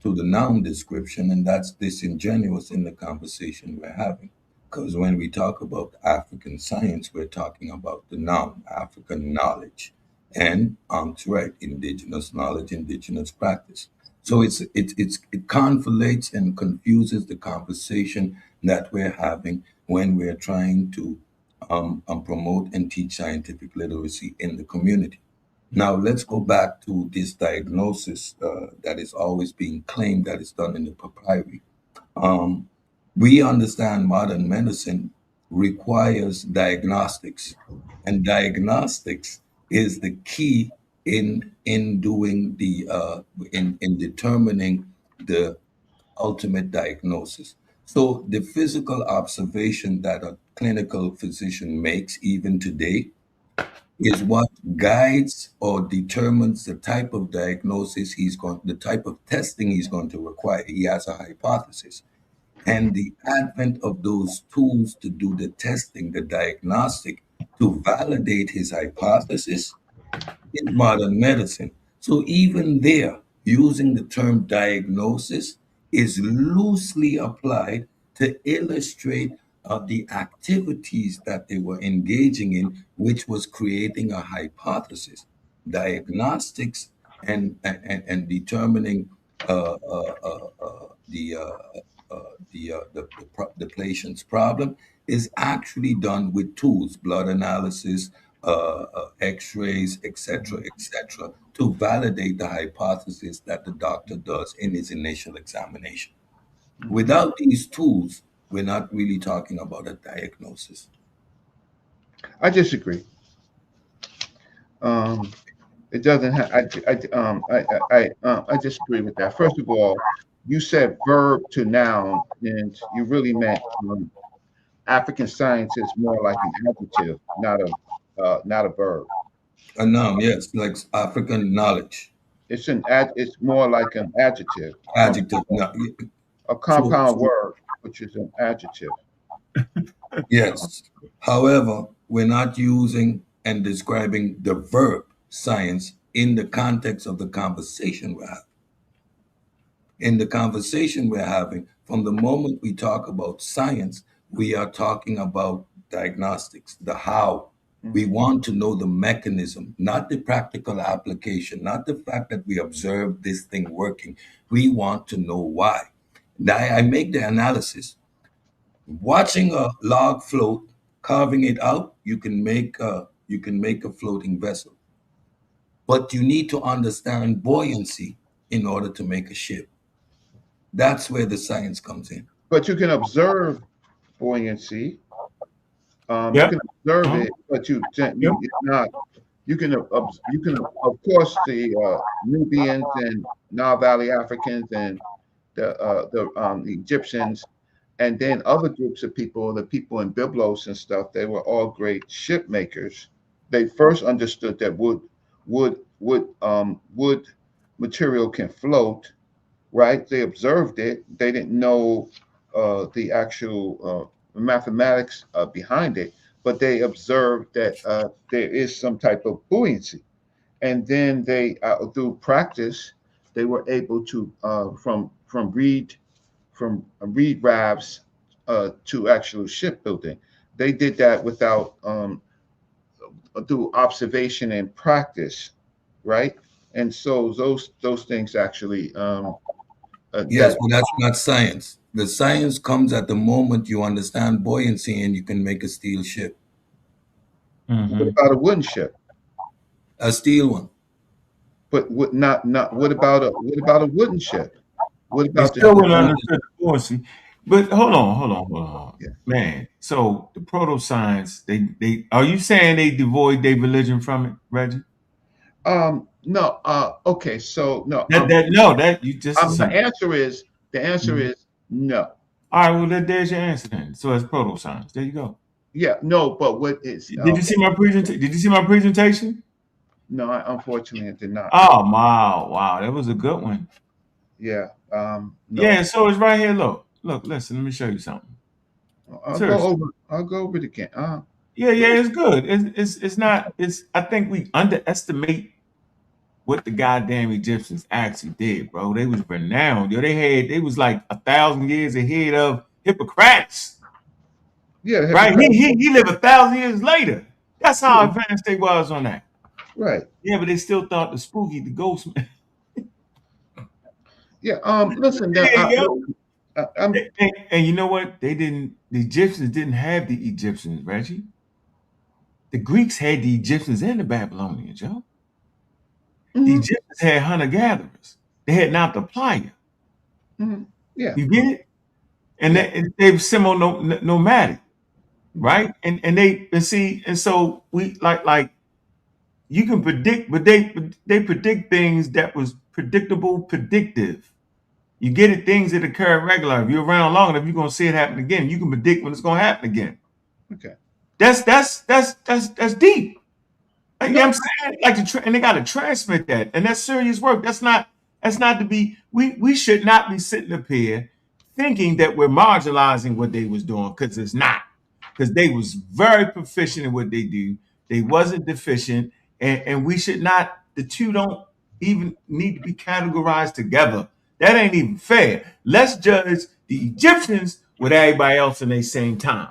to the noun description, and that's disingenuous in the conversation we're having. Because when we talk about African science, we're talking about the noun, African knowledge, and right, indigenous knowledge, indigenous practice. So it conflates and confuses the conversation that we're having when we're trying to promote and teach scientific literacy in the community. Now, let's go back to this diagnosis that is always being claimed that is done in the papyri. Um, we understand modern medicine requires diagnostics, and diagnostics is the key in doing the in determining the ultimate diagnosis. So the physical observation that a clinical physician makes even today is what guides or determines the type of diagnosis the type of testing he's going to require. He has a hypothesis. And the advent of those tools to do the testing, the diagnostic, to validate his hypothesis in modern medicine. So even there, using the term diagnosis is loosely applied to illustrate the activities that they were engaging in, which was creating a hypothesis. Diagnostics and determining the the patient's problem is actually done with tools, blood analysis, X-rays, etc., etc., to validate the hypothesis that the doctor does in his initial examination. Without these tools, we're not really talking about a diagnosis. I disagree. It doesn't have. I disagree with that. First of all, you said verb to noun, and you really meant African science is more like an adjective, not a verb. A noun, yes, like African knowledge. It's more like an adjective. Adjective. A compound word, which is an adjective. Yes. However, we're not using and describing the verb science in the context of the conversation we're having. In the conversation we're having, from the moment we talk about science, we are talking about diagnostics, the how. We want to know the mechanism, not the practical application, not the fact that we observe this thing working. We want to know why. Now, I make the analysis. Watching a log float, carving it out, you can make a floating vessel. But you need to understand buoyancy in order to make a ship. That's where the science comes in. But you can observe buoyancy. You can observe it, but it's not. You can of course the Nubians and Nile Valley Africans and the Egyptians, and then other groups of people, the people in Byblos and stuff. They were all great ship makers. They first understood that wood material can float, right? They observed it. They didn't know the actual mathematics behind it, but they observed that there is some type of buoyancy, and then they through practice they were able to from reed rafts to actual shipbuilding. They did that without through observation and practice, right? And so those things actually yes, but that's not science. The science comes at the moment you understand buoyancy and you can make a steel ship. What about a wooden ship? A steel one. But what about a wooden ship? What about still wouldn't understand the buoyancy? But hold on. Yeah. Man. So the proto-science, they are you saying they devoid their religion from it, Reggie? No. Okay. So no. That you just the answer is no. All right. Well, there's your answer then. So it's proto-science. There you go. Yeah. No. But what is? Did you see my presentation? Did you see my presentation? No, unfortunately, I did not. Oh wow, that was a good one. Yeah. No. Yeah, so it's right here. Look, listen, let me show you something. I'll Seriously. go over it again. Yeah, it's good. It's not. I think we underestimate what the goddamn Egyptians actually did, bro. They was renowned. Yo, they was like 1,000 years ahead of Hippocrates. Yeah, right. He lived 1,000 years later. That's how advanced they was on that. Right. Yeah, but they still thought the ghost man. Yeah. Listen. And you know what? The Egyptians didn't have the Egyptians, Reggie. The Greeks had the Egyptians and the Babylonians, yo. The Egyptians had hunter-gatherers. They had not the playa. Yeah. You get it? And they were semi-nomadic, right? And so we like you can predict, but they predict things that was predictive. You get it, things that occur regular. If you're around long enough, you're gonna see it happen again. You can predict when it's gonna happen again. Okay. That's deep. You know what I'm saying? And they got to transmit that, and that's serious work. That's not to be. We should not be sitting up here thinking that we're marginalizing what they was doing, because it's not. Because they was very proficient in what they do. They wasn't deficient, and we should not. The two don't even need to be categorized together. That ain't even fair. Let's judge the Egyptians with everybody else in the same time.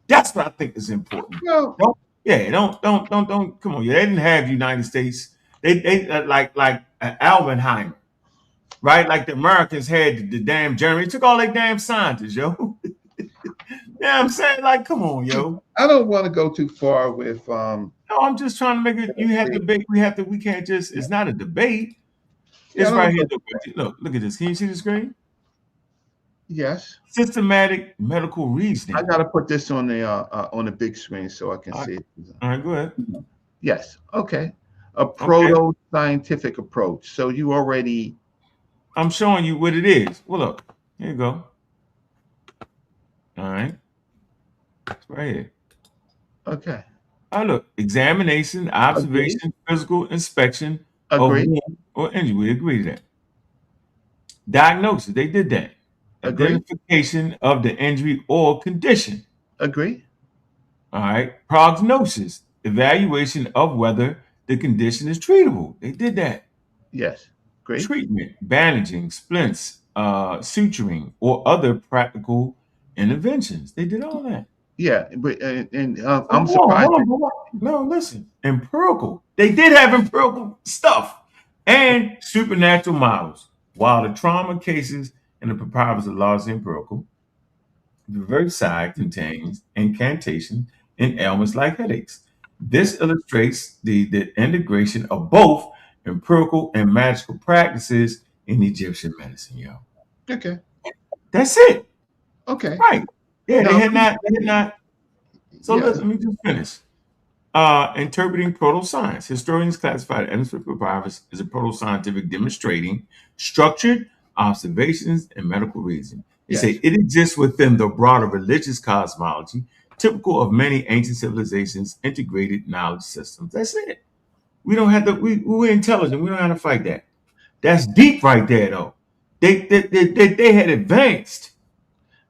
That's what I think is important. No. Don't come on. Yeah, they didn't have United States. They like Albenheimer, right? Like the Americans had the damn Germany. Took all their damn scientists, yo. Yeah, I'm saying, like, come on, yo. I don't want to go too far with. No, I'm just trying to make it. You have to debate. We can't just. It's not a debate. It's right here. Look at this. Can you see the screen? Yes. Systematic medical reasoning. I got to put this on the big screen so I can see it. All right, go ahead. Yes. Okay. A proto-scientific approach. So you already. I'm showing you what it is. Well, look. Here you go. All right. It's right here. Okay. Look. Examination, observation, physical inspection Agree. of wound or injury. We agree to that. Diagnosis. They did that. Agree. Identification of the injury or condition. Agree. All right. Prognosis. Evaluation of whether the condition is treatable. They did that. Yes. Great. Treatment, bandaging, splints, suturing, or other practical interventions. They did all that. Yeah, but I'm surprised. No, listen. Empirical. They did have empirical stuff and supernatural models. While the trauma cases and the papyrus are largely empirical, the reverse side contains incantation and ailments like headaches. This illustrates the integration of both empirical and magical practices in Egyptian medicine, yo. Okay. That's it. Okay. Right. Yeah, No, they had not. So Yeah. let me just finish. Interpreting proto-science. Historians classify the Ennisford papyrus as a proto-scientific demonstrating structured observations and medical reasoning. They say it exists within the broader religious cosmology, typical of many ancient civilizations' integrated knowledge systems. That's it. We don't have to. We're intelligent. We don't have to fight that. That's deep right there, though. They had advanced.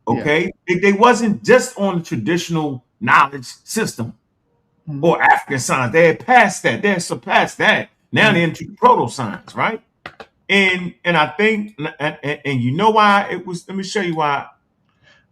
Okay, they wasn't just on the traditional knowledge system or African science. They had passed that. They had surpassed that. Now they're into proto-science, right? And I think, and you know why it was. Let me show you why.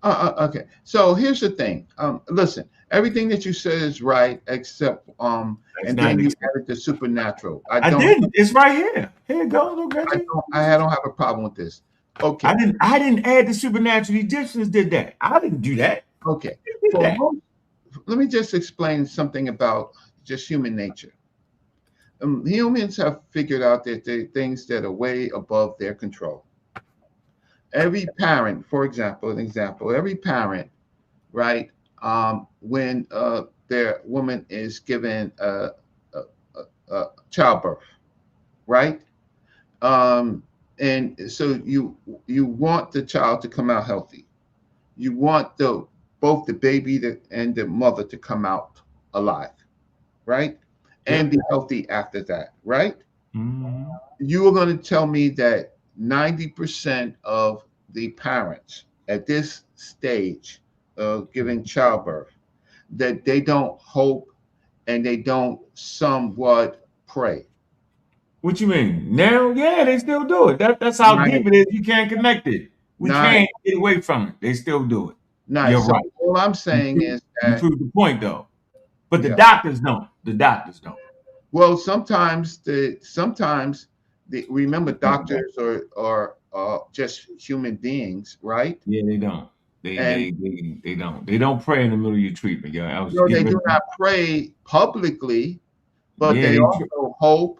Okay. So here's the thing. Listen, everything that you said is right, except and then you added the supernatural. I didn't. It's right here. Here you go, look, Reggie. I don't have a problem with this. Okay. I didn't add the supernatural. The Egyptians did that. I didn't do that. Okay. Let me just explain something about just human nature. Humans have figured out that there are things that are way above their control. Every parent, for example, every parent, right, when their woman is given a childbirth, right? And so you want the child to come out healthy. You want both the baby and the mother to come out alive, right? And be healthy after that, right? Mm-hmm. You are going to tell me that 90% of the parents at this stage of giving childbirth, that they don't hope and they don't somewhat pray. What you mean? Now, yeah, they still do it. That's how deep it is. You can't connect it. We can't get away from it. They still do it. Nice. You're So right. all I'm saying is that you prove the point, though. But the doctors don't. The doctors don't. Well, sometimes remember doctors are just human beings, right? Yeah, they don't. They don't. They don't pray in the middle of your treatment. Yeah, no, they do not pray publicly, but they also hope,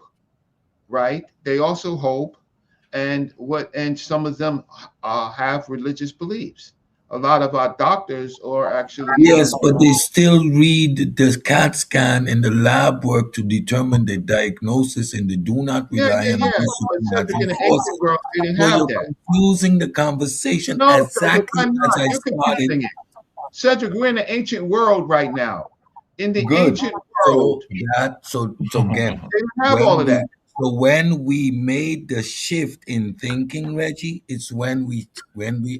right? They also hope, and some of them have religious beliefs. A lot of our doctors are actually but they still read the CAT scan and the lab work to determine the diagnosis, and they do not rely on supernatural forces. They didn't So have you're that. confusing the conversation Exactly as I started. Cedric, we're in the ancient world right now. In the ancient world, so again, they didn't have all of that. So when we made the shift in thinking, Reggie, it's when we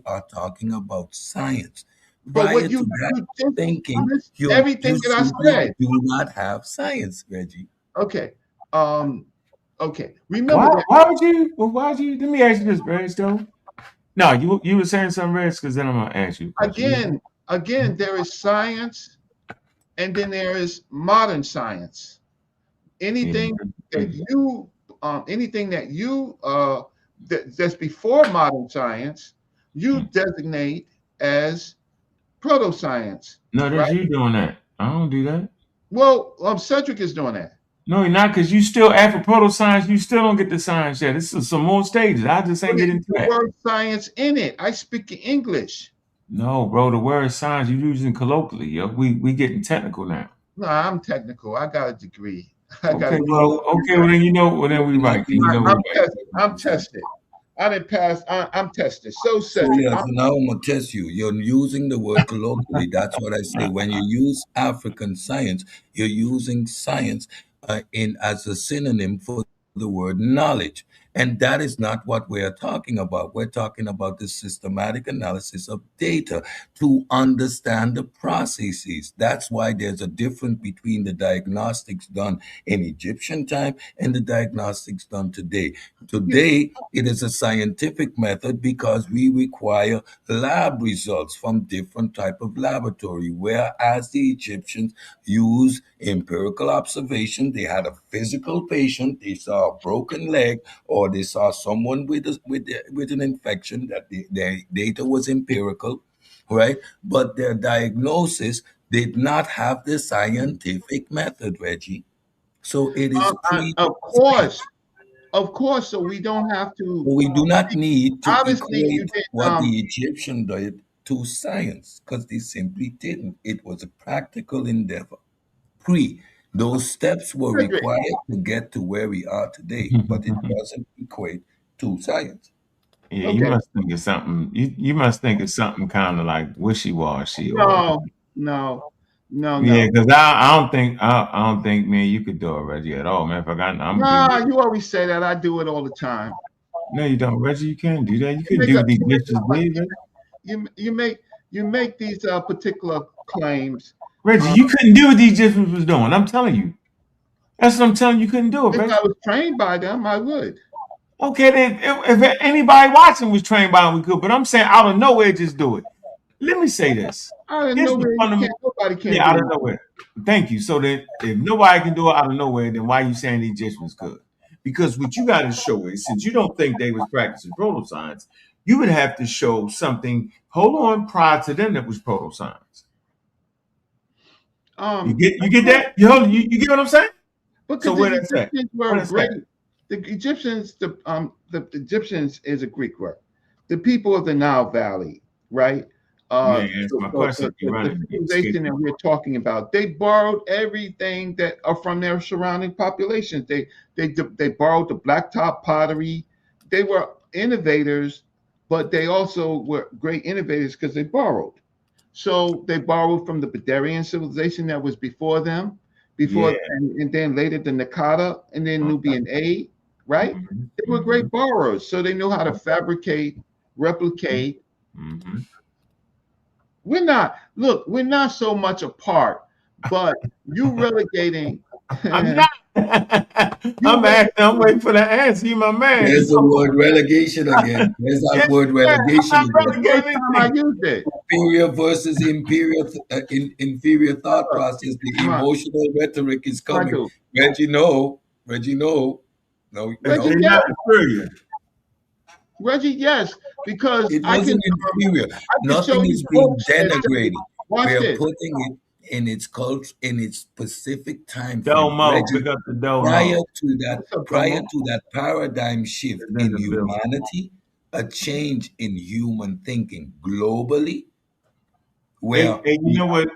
are talking about science. But Prior what you to that thinking, everything that I said do not have science, Reggie. Okay. Okay. Remember why would you? Well, why would you? Let me ask you this, Reg, though. No, you were saying something, Reg, because then I'm gonna ask you. Again, there is science, and then there is modern science. Anything that you that's before modern science, you designate as proto-science. No, that's you doing that. I don't do that. Well, Cedric is doing that. No, you're not, because you still, after proto-science, you still don't get the science yet. This is some more stages. I just ain't getting into that. The word science in it. I speak English. No, bro, the word science you're using colloquially, yo. We getting technical now. No, I'm technical. I got a degree. Well, then then we right. I'm tested. I didn't pass. I'm tested. So now I'm gonna test you. You're using the word colloquially. That's what I say. When you use African science, you're using science as a synonym for the word knowledge. And that is not what we're talking about. We're talking about the systematic analysis of data to understand the processes. That's why there's a difference between the diagnostics done in Egyptian time and the diagnostics done today. Today, it is a scientific method because we require lab results from different type of laboratory, whereas the Egyptians use empirical observation. They had a physical patient, they saw a broken leg, or they saw someone with an infection, that their data was empirical, right? But their diagnosis did not have the scientific method, Reggie. So it is of course. So we don't have to. We do not need to obviously equate what the Egyptian did to science, because they simply didn't. It was a practical endeavor. Those steps were required to get to where we are today, but it doesn't equate to science. Yeah, you must think it's something. You must think it's something kind of like wishy-washy. No. Yeah, because I don't think, man, you could do it, Reggie, at all, man. If you always say that. I do it all the time. No, you don't, Reggie. You can't do that. You can do these dishes, you make these particular claims. Reggie, you couldn't do what these Egyptians was doing. I'm telling you. That's what I'm telling you. You couldn't do it, Reggie. If I was trained by them, I would. Okay, then if anybody watching was trained by them, we could. But I'm saying out of nowhere, just do it. Let me say this. Out of nowhere, nobody can. Yeah, out of nowhere. Thank you. So then, if nobody can do it out of nowhere, then why are you saying the Egyptians could? Because what you got to show is, since you don't think they was practicing proto-science, you would have to show something. Hold on, prior to them that was proto-science. You get that? You get what I'm saying? Because so the Egyptians were great. The Egyptians, the Egyptians is a Greek word. The people of the Nile Valley, right? The civilization that we're talking about, they borrowed everything that are from their surrounding populations. They borrowed the blacktop pottery. They were innovators, but they also were great innovators because they borrowed. So they borrowed from the Bedouin civilization that was before them, and then later the Nakata, and then Nubian A, right? They were great borrowers, so they knew how to fabricate, replicate. We're not so much apart, but you relegating. I'm not. I'm waiting for the answer. You my man. There's the word relegation again. There's that word relegation again. I used it. Superior versus inferior thought process. The emotional rhetoric is coming. Reggie, no. No. Reggie, yes. Reggie, yes, because it wasn't inferior. Nothing is being denigrated. We're putting it in its culture, in its specific time frame. Reggie, prior to that paradigm shift in humanity, a change in human thinking globally. Where hey, you know what,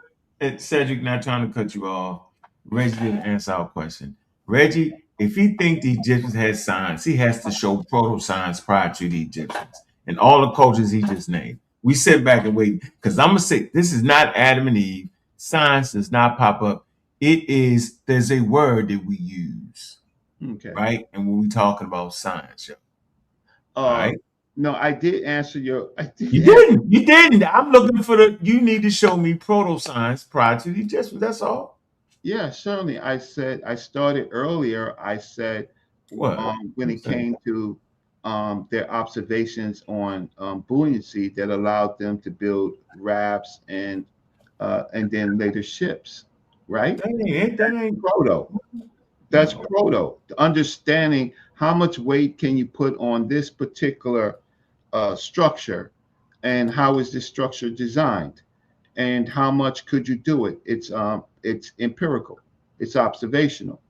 Cedric, not trying to cut you off. Reggie didn't answer our question. Reggie, if he thinks the Egyptians had science, he has to show proto-science prior to the Egyptians and all the cultures he just named. We sit back and wait, because I'm going to say, this is not Adam and Eve. Science does not pop up. There's a word that we use, right? And when we talking about science, right? No, I did answer your. You didn't. I'm looking for you need to show me proto-science prior to the Egyptians. That's all. Yeah, certainly. I said I started earlier. I said when it came to their observations on buoyancy that allowed them to build rafts and then later ships, right? That ain't proto. That's proto. Understanding how much weight can you put on this particular structure, and how is this structure designed, and how much could you do it? It's empirical. It's observational,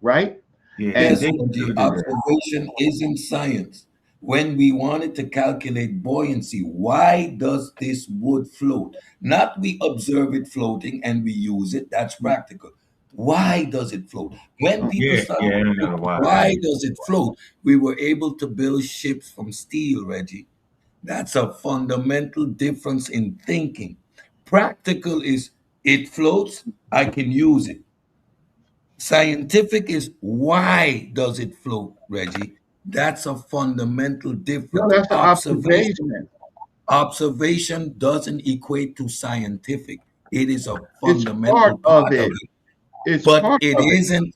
right? Yes, the observation isn't science. When we wanted to calculate buoyancy, why does this wood float? Not we observe it floating and we use it. That's practical. Why does it float? When people started, why does it float? We were able to build ships from steel, Reggie. That's a fundamental difference in thinking. Practical is it floats, I can use it. Scientific is why does it float, Reggie? That's a fundamental difference. No, that's an observation. Observation doesn't equate to scientific. It is a fundamental part of it. But it isn't,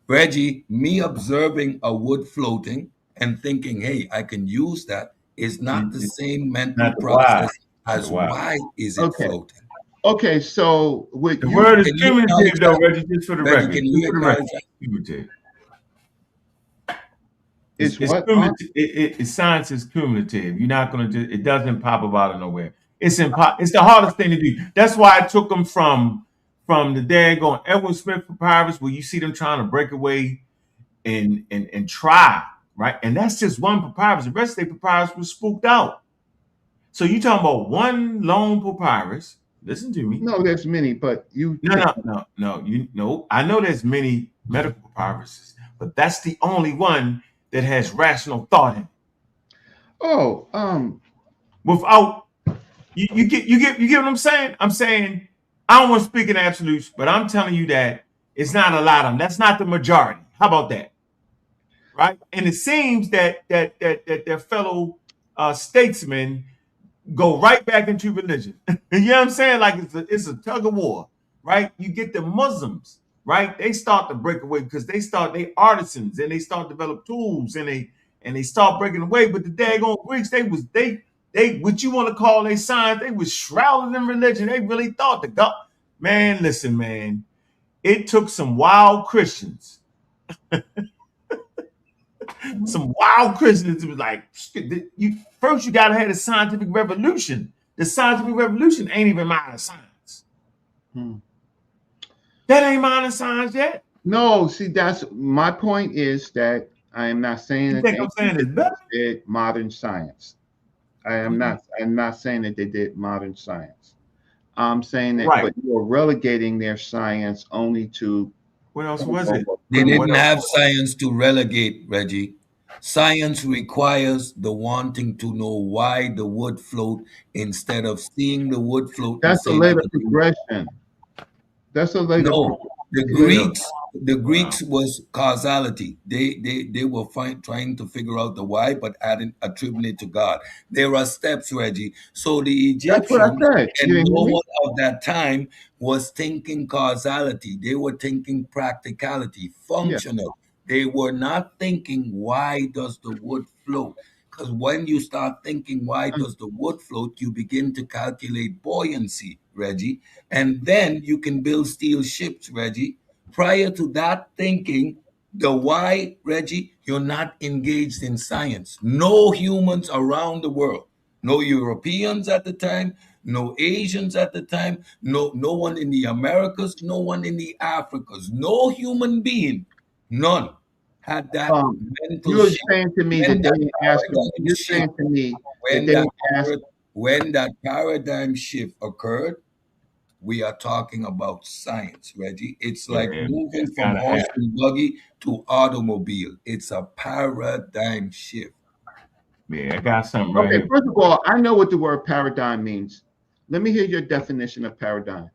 Reggie, me observing a wood floating and thinking, hey, I can use that is not the same mental process as why is it floating. Okay, so with the word is cumulative, though, Reggie, just for the record. Cumulative. It's cumulative. Science is cumulative. You're not going to it doesn't pop up out of nowhere. It's the hardest thing to do. That's why I took them from the daggone Edward Smith papyrus, where you see them trying to break away and try, right? And that's just one papyrus. The rest of the papyrus was spooked out. So you talking about one lone papyrus. Listen to me. No, there's many, but you. No. I know there's many medical papyruses, but that's the only one that has rational thought in it. Oh, without you get what I'm saying? I'm saying I don't want to speak in absolutes, but I'm telling you that it's not a lot of them. That's not the majority. How about that? Right? And it seems that their fellow statesmen go right back into religion. You know what I'm saying? Like it's a tug of war, right? You get the Muslims, right? They start to break away because they artisans and they start to develop tools and they start breaking away. But the daggone Greeks, they what you want to call a science, they was shrouded in religion. They really thought the God. Man, listen, man. It took some wild Christians. Some wild Christians was like, first you gotta have the scientific revolution. The scientific revolution ain't even modern science. That ain't modern science yet. No, see, that's my point. Is that I am not saying that they did modern science. I am not. I'm not saying that they did modern science. I'm saying that, but you're relegating their science only to. What else was it? They didn't have science to relegate, Reggie. Science requires the wanting to know why the wood float instead of seeing the wood float. That's a later progression. That's a later. No, The Greeks was causality. They were trying to figure out the why, but attributing it to God. There are steps, Reggie. So the That's what I Egyptians said. You and didn't no hear me? one of that time was thinking causality. They were thinking practicality, Yeah. functional. They were not thinking why does the wood float? Because when you start thinking why does the wood float, you begin to calculate buoyancy, Reggie, and then you can build steel ships, Reggie. Prior to that thinking, the why, Reggie, you're not engaged in science. No humans around the world, no Europeans at the time, no Asians at the time, no one in the Americas, no one in the Africas, no human being, none had that mental You're shift. saying to me When that they that didn't ask them. paradigm You're shift, saying to me that when they that didn't ask. when that paradigm shift occurred, we are talking about science, Reggie. It's like Yeah, moving it's from gotta horse happen. and buggy to automobile. It's a paradigm shift. Yeah, I got something right Okay, here. first of all, I know what the word paradigm means. Let me hear your definition of paradigm.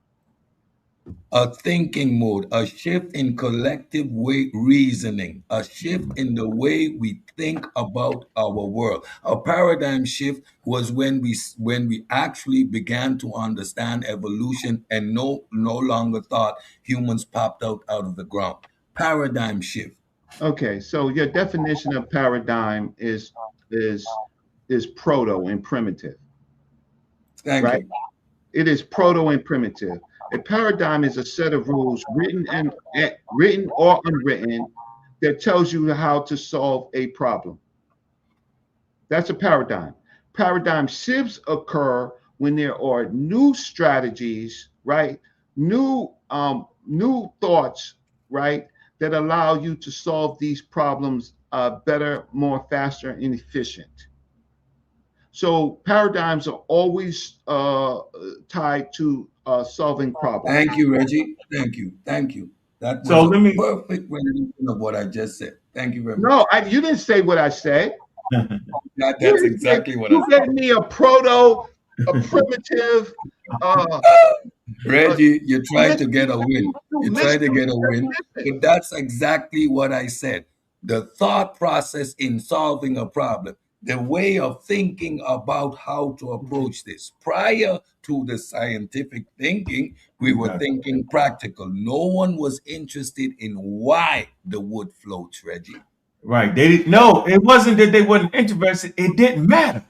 A thinking mode, a shift in collective way reasoning, a shift in the way we think about our world. A paradigm shift was when we actually began to understand evolution and no longer thought humans popped out of the ground. Paradigm shift. Okay, so your definition of paradigm is proto and primitive, Thank right? you. It is proto and primitive. A paradigm is a set of rules, written or unwritten, that tells you how to solve a problem. That's a paradigm. Paradigm shifts occur when there are new strategies, right? New thoughts, right, that allow you to solve these problems better, more faster, and efficient. So paradigms are always tied to solving problems. Thank you, Reggie. Thank you. Thank you. That So was a let me. perfect rendition of what I just said. Thank you very much. No, you didn't say what I said. That's exactly what I You said. gave me a primitive. Reggie, you tried to get a win. You tried to Listen, get a win. But that's exactly what I said. The thought process in solving a problem, the way of thinking about how to approach this. Prior to the scientific thinking, we were thinking practical. No one was interested in why the wood floats, Reggie. Right. They didn't. No, it wasn't that they wasn't interested. It didn't matter.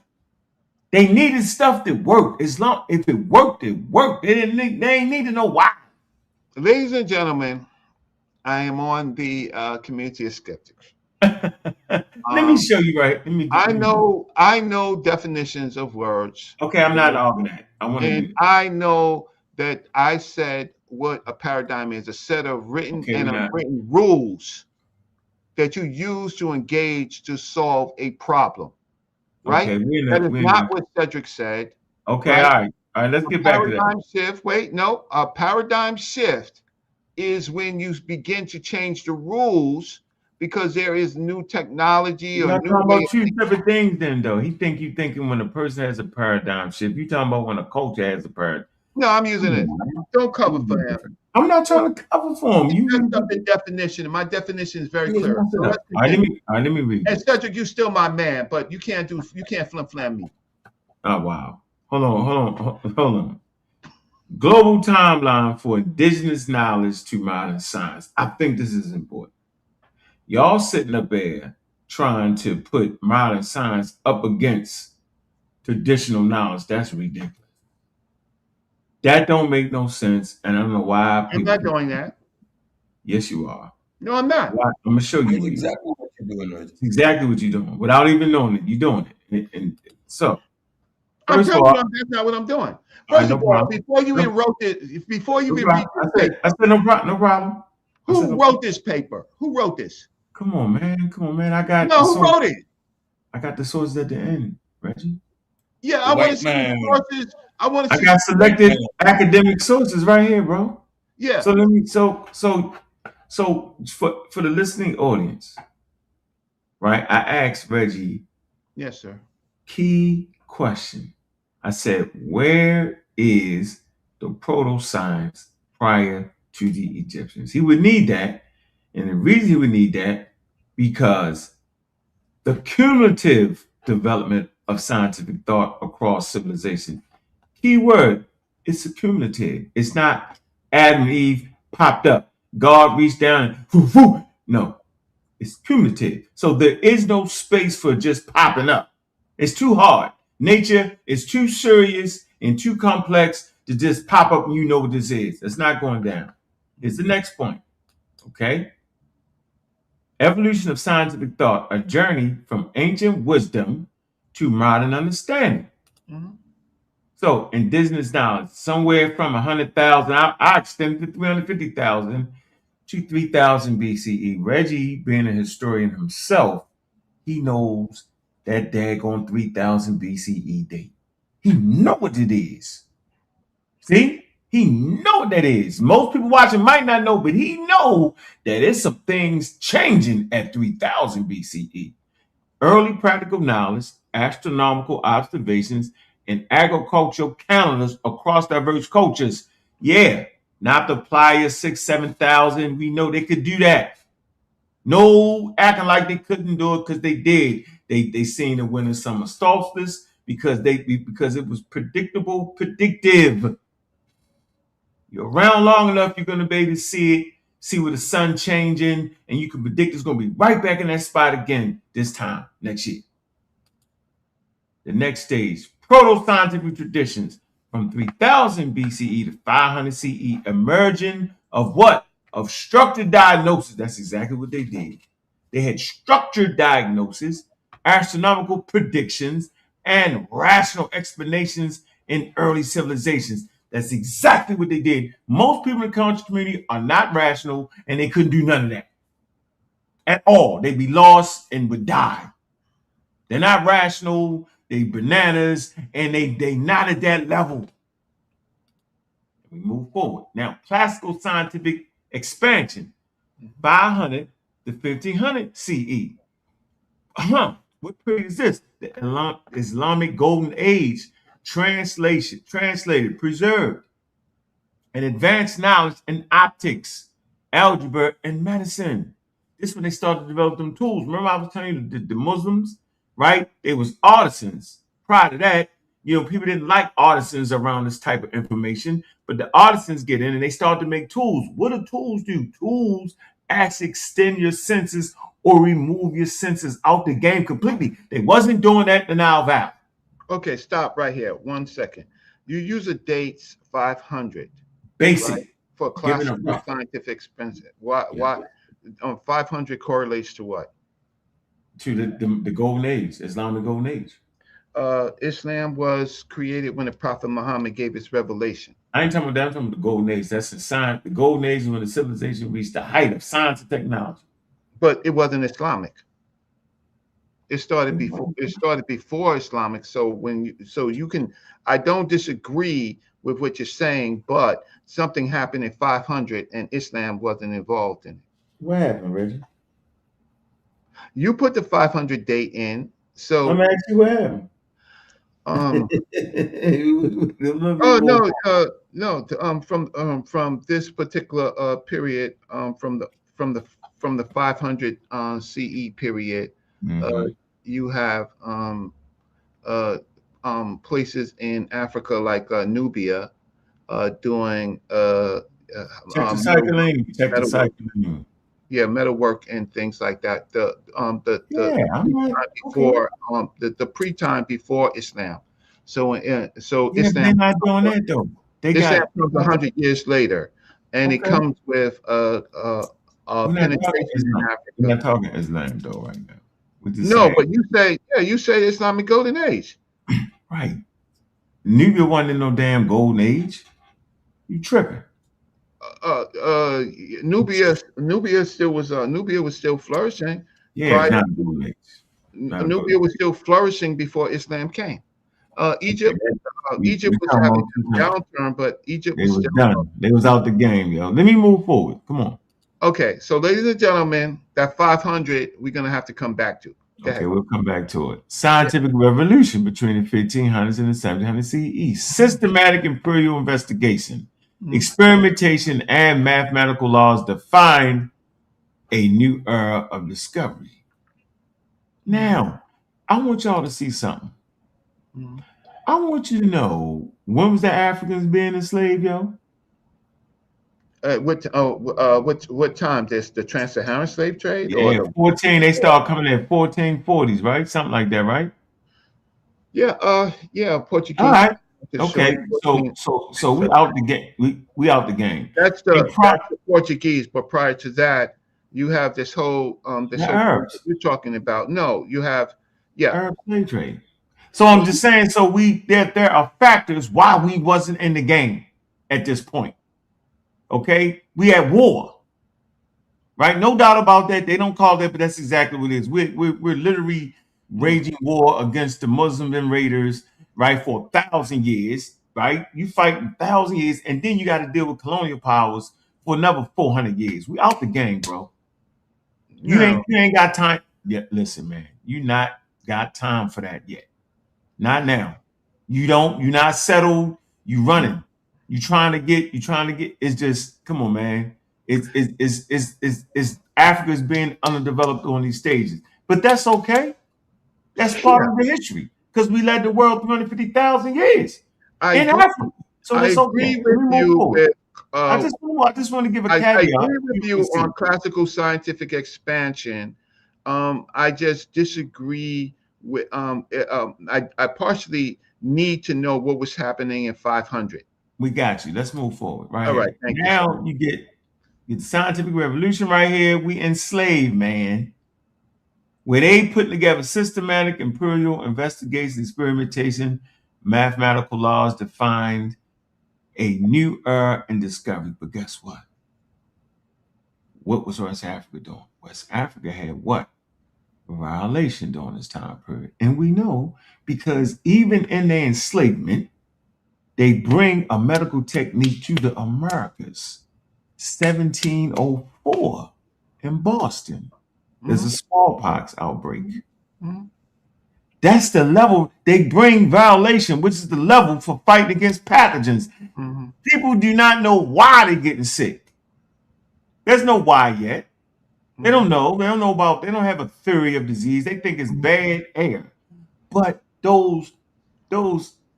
They needed stuff that worked. As long if it worked, it worked. They ain't need to know why. Ladies and gentlemen, I am on the community of skeptics. Let me show you. Right. Let me. I know definitions of words. Okay, I'm not arguing that. I want to And do. I know that I said what a paradigm is, a set of written Okay, and we're not. unwritten rules that you use to engage to solve a problem. Right? Okay, That is not what Cedric said. Okay, Right? all right. Let's get back to that. Paradigm shift. Wait, no. A paradigm shift is when you begin to change the rules because there is new technology We're or not new talking way about of two thinking. separate things. Then, though, you thinking when a person has a paradigm shift. You talking about when a culture has a paradigm. No, I'm using it. Don't cover for him. I'm not trying to cover for him. You messed up the definition. My definition is very clear. So all right, let me read. And Cedric, you still my man, but you can't flim me. Oh wow. Hold on. Global timeline for indigenous knowledge to modern science. I think this is important. Y'all sitting up there trying to put modern science up against traditional knowledge. That's ridiculous. That don't make no sense, and I don't know why people. I'm not doing that. Yes, you are. No, I'm not. Why? I'm gonna show you. That's exactly what you're doing, Reggie. It's exactly what you're doing without even knowing it. You're doing it, and so. I'm telling you, that's not what I'm doing. First of all, before you even wrote this, before you even read this paper, I said no problem. Who wrote this paper? Who wrote this? Come on, man. I got. No, who wrote it? I got the sources at the end, Reggie. Yeah, I want to see the sources. I want to see. I got selected academic sources right here, bro. Yeah. So let me. So for the listening audience, right? I asked Reggie. Yes, sir. Key question. I said, where is the proto-science prior to the Egyptians. He would need that. And the reason he would need that, because the cumulative development of scientific thought across civilization, key word, it's a cumulative. It's not Adam and Eve popped up. God reached down and whoo, whoo. No, it's cumulative. So there is no space for just popping up. It's too hard. Nature is too serious and too complex to just pop up and you know what this is. It's not going down. Here's the next point. Okay. Evolution of scientific thought, a journey from ancient wisdom to modern understanding. Mm-hmm. So indigenous knowledge, somewhere from 100,000, I extended to 350,000 to 3000 BCE. Reggie, being a historian himself, he knows that daggone 3000 BCE date. He know what it is. See? He know what that is. Most people watching might not know, but he know that there's some things changing at 3000 BCE. Early practical knowledge, astronomical observations, and agricultural calendars across diverse cultures. Yeah, not the Playa 6,000-7,000. We know they could do that. No acting like they couldn't do it, because they did. They seen the winter summer solstice because it was predictive. You're around long enough, you're going to be able to see where the sun changing, and you can predict it's going to be right back in that spot again this time next year. The next stage, proto-scientific traditions from 3000 BCE to 500 CE, emerging of what? Of structured diagnosis. That's exactly what they did. They had structured diagnosis, astronomical predictions, and rational explanations in early civilizations. That's exactly what they did. Most people in the conscious community are not rational, and they couldn't do none of that at all. They'd be lost and would die. They're not rational. They bananas, and they not at that level. We move forward. Now, classical scientific expansion, 500 to 1500 CE. What period is this? The Islamic Golden Age, translated, preserved, and advanced knowledge in optics, algebra, and medicine. This is when they started to develop them tools. Remember I was telling you the Muslims, right? They was artisans. Prior to that, people didn't like artisans around this type of information, but the artisans get in and they start to make tools. What do tools do? Tools actually extend your senses or remove your senses out the game completely. They wasn't doing that in the Nile Valley. Okay, stop right here. 1 second. You use a dates 500. Basic. Right, for classical scientific expansion. Why 500 correlates to what? To the Golden Age, Islamic Golden Age. Islam was created when the Prophet Muhammad gave his revelation. I ain't talking about that. I'm talking about the Golden Age. That's the science. The Golden Age is when the civilization reached the height of science and technology. But it wasn't Islamic. It started before. It started before Islamic. So I don't disagree with what you're saying, but something happened in 500 and Islam wasn't involved in it. What happened, Reggie? You put the 500 date in. So I'm asking you what happened. From this particular period, from the 500 CE period, you have places in Africa like Nubia doing metalwork and things like that. The pre-time before Islam. So Islam, they're not doing that though. Islam comes 100 years later, and it comes with penetration in Africa. We're not talking Islam though right now. No, but you say Islamic Golden Age. Right. Nubia wasn't in no damn Golden Age. You tripping. Nubia still was Nubia was still flourishing. Yeah, not Golden Age. Nubia was still flourishing before Islam came. Egypt was having a downturn, but Egypt was still done. They was out the game, yo. Let me move forward. Come on. Okay, so ladies and gentlemen, that 500 we're gonna have to come back to. Okay, we'll come back to it. Scientific revolution between the 1500s and the 1700s CE. Systematic imperial investigation. experimentation, and mathematical laws define a new era of discovery. Now, I want y'all to see something. I want you to know, when was the Africans being enslaved, yo? What time? This the trans-Saharan slave trade, or Yeah, 14. They start coming in 1440s, right? Something like that, right? yeah, Portuguese. All right. Okay. So we out the game. We out the game. That's the Portuguese, but prior to that, you have this whole herbs you're talking about. No, you have herb slave trade. So I'm just saying. So there are factors why we wasn't in the game at this point. Okay, we had war, right? No doubt about that. They don't call that, but that's exactly what it is. We're literally raging war against the Muslim invaders, right, for 1,000 years, right? You fight 1,000 years, and then you got to deal with colonial powers for another 400 years. We out the game, bro. You ain't got time. Yeah, listen, man. You not got time for that yet. Not now. You're not settled. You running. You trying to get. It's just, come on, man. It's Africa's being underdeveloped on these stages, but that's okay. That's part of the history, because we led the world 350,000 years in Africa. So that's okay. I just want to give a caveat. I agree with you on classical scientific expansion. I just disagree with. I partially need to know what was happening in 500. We got you. Let's move forward. Right. All right. Thank now you get the scientific revolution right here. We enslaved, man. Where they put together systematic empirical investigation, experimentation, mathematical laws defined a new era in discovery. But guess what? What was West Africa doing? West Africa had what? Violation during this time period. And we know because even in their enslavement, they bring a medical technique to the Americas. 1704 in Boston. There's a smallpox outbreak. That's the level. They bring violation, which is the level for fighting against pathogens. People do not know why they're getting sick. There's no why yet. They don't know. They don't have a theory of disease. They think it's bad air. But those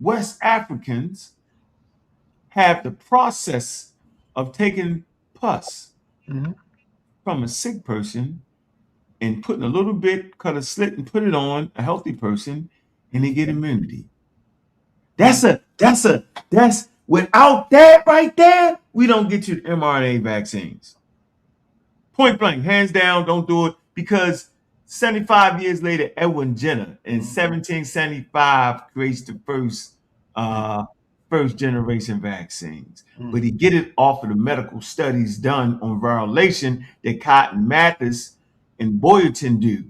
West Africans have the process of taking pus from a sick person and putting a little bit, cut a slit and put it on a healthy person, and they get immunity. That's without that right there, we don't get you the mRNA vaccines. Point blank, hands down, don't do it, because 75 years later, Edwin Jenner in 1775 creates the first generation vaccines. But he get it off of the medical studies done on violation that Cotton Mather and Boyerton do.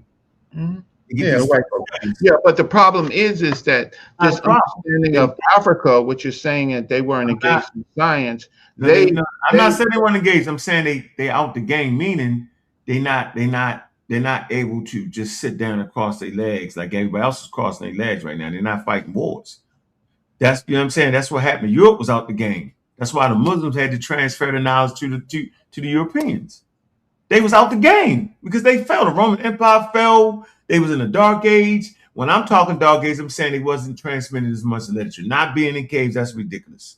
But the problem is that this understanding of Africa, what you're saying, that they weren't engaged in science. I'm not saying they weren't engaged. I'm saying they out the game, meaning they're not able to just sit down and cross their legs like everybody else is crossing their legs right now. They're not fighting wars. That's, you know what I'm saying? That's what happened. Europe was out the game. That's why the Muslims had to transfer the knowledge to the Europeans. They was out the game because they fell. The Roman Empire fell. They was in a dark age. When I'm talking dark age, I'm saying they wasn't transmitting as much literature. Not being in caves, that's ridiculous.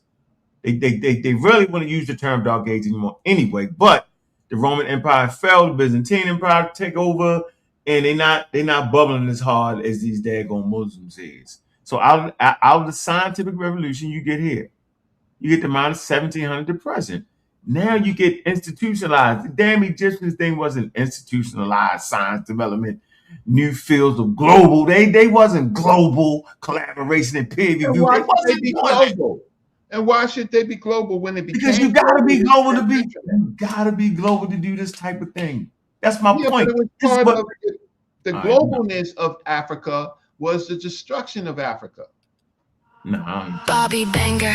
They really want to use the term dark age anymore anyway. But the Roman Empire fell, the Byzantine Empire take over, and they not bubbling as hard as these daggone Muslims is. So out of the scientific revolution, you get here. You get the minus 1700 to present. Now you get institutionalized. The damn Egyptians thing wasn't institutionalized science development, new fields of global. They wasn't global collaboration and peer review. Why should they be global? And why should they be global when it became? Because you gotta be global to be. You gotta be global to do this type of thing. That's my point. But it was part of the globalness of Africa was the destruction of Africa. Bobby Banger.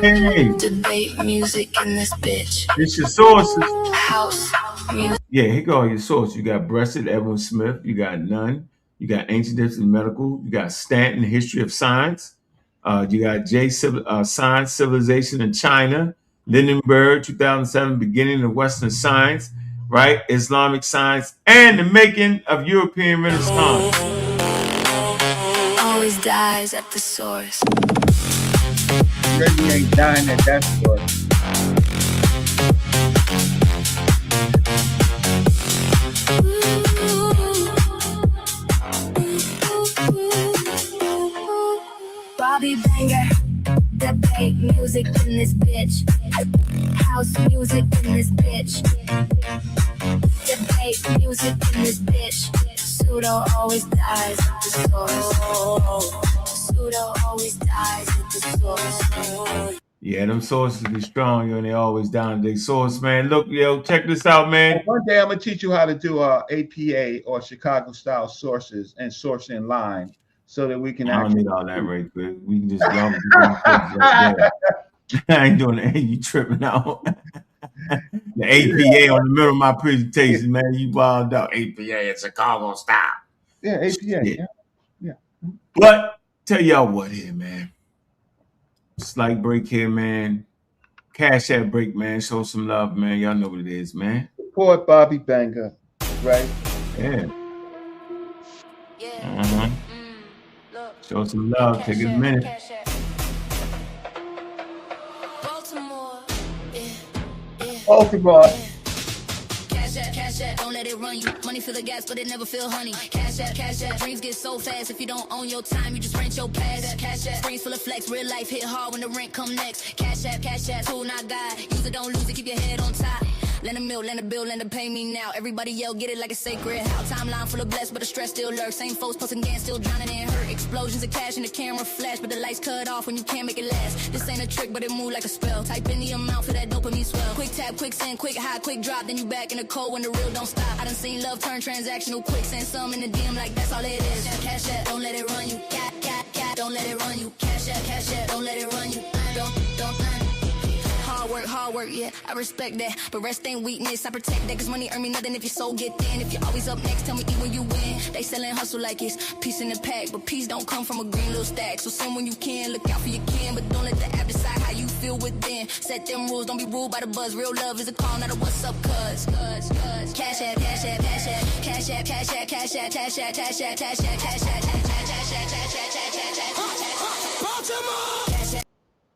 Hey. Debate music in this bitch. It's your sources. House music. Yeah, here go your sources. You got Breasted, Edwin Smith. You got Nunn. You got Ancient History Medical. You got Stanton, History of Science. You got Science Civilization in China, Lindenberg, 2007, Beginning of Western Science, right? Islamic Science, and the Making of European Renaissance. Always dies at the source. Really ain't dying at that source. Bobby Banger, debate music in this bitch. House music in this bitch. Debate music in this bitch. Pseudo always dies at the source. Pseudo always dies at the source. Yeah, them sources be strong, yo, and they always down to their source, man. Look, yo, check this out, man. One day I'm gonna teach you how to do APA or Chicago style sources and source in line, so that we can. I don't need all that right quick. We can just y'all can right I ain't doing it. You tripping out. The APA on the middle of my presentation, man. You wild out. APA in Chicago style. Yeah, APA. Yeah. But tell y'all what here, man. Slight break here, man. Cash App break, man. Show some love, man. Y'all know what it is, man. Support Bobby Banger, right? Yeah. Show some love. Take a minute. Baltimore. Cash app, don't let it run you. Money fill the gas, but it never feel honey. Cash app, dreams get so fast. If you don't own your time, you just rent your past. Cash app, screens full of flex. Real life hit hard when the rent come next. Cash app, tool not God. Use it, don't lose it, keep your head on top. Lend a mill, lend a bill, lend a pay me now. Everybody yell, get it like a sacred how. Timeline full of blessed, but the stress still lurks. Same folks posting gas, still drowning in hurt. Explosions of cash in the camera flash, but the lights cut off when you can't make it last. This ain't a trick, but it move like a spell. Type in the amount for that dopamine swell. Quick tap, quick send, quick high, quick drop. Then you back in the cold when the real don't stop. I done seen love turn transactional quick. Send some in the DM like that's all it is. Cash app, don't let it run you. Don't let it run you. Cash app, don't let it run you. Don't. Hard work, yeah, I respect that. But rest ain't weakness, I protect that. Cause money earn me nothing if your soul get thin. If you're always up next, tell me eat when you win. They sellin' hustle like it's peace in the pack. But peace don't come from a green little stack. So send when you can, look out for your kin. But don't let the app decide how you feel within. Set them rules, don't be ruled by the buzz. Real love is a call, not a what's up, cuz. Cash app.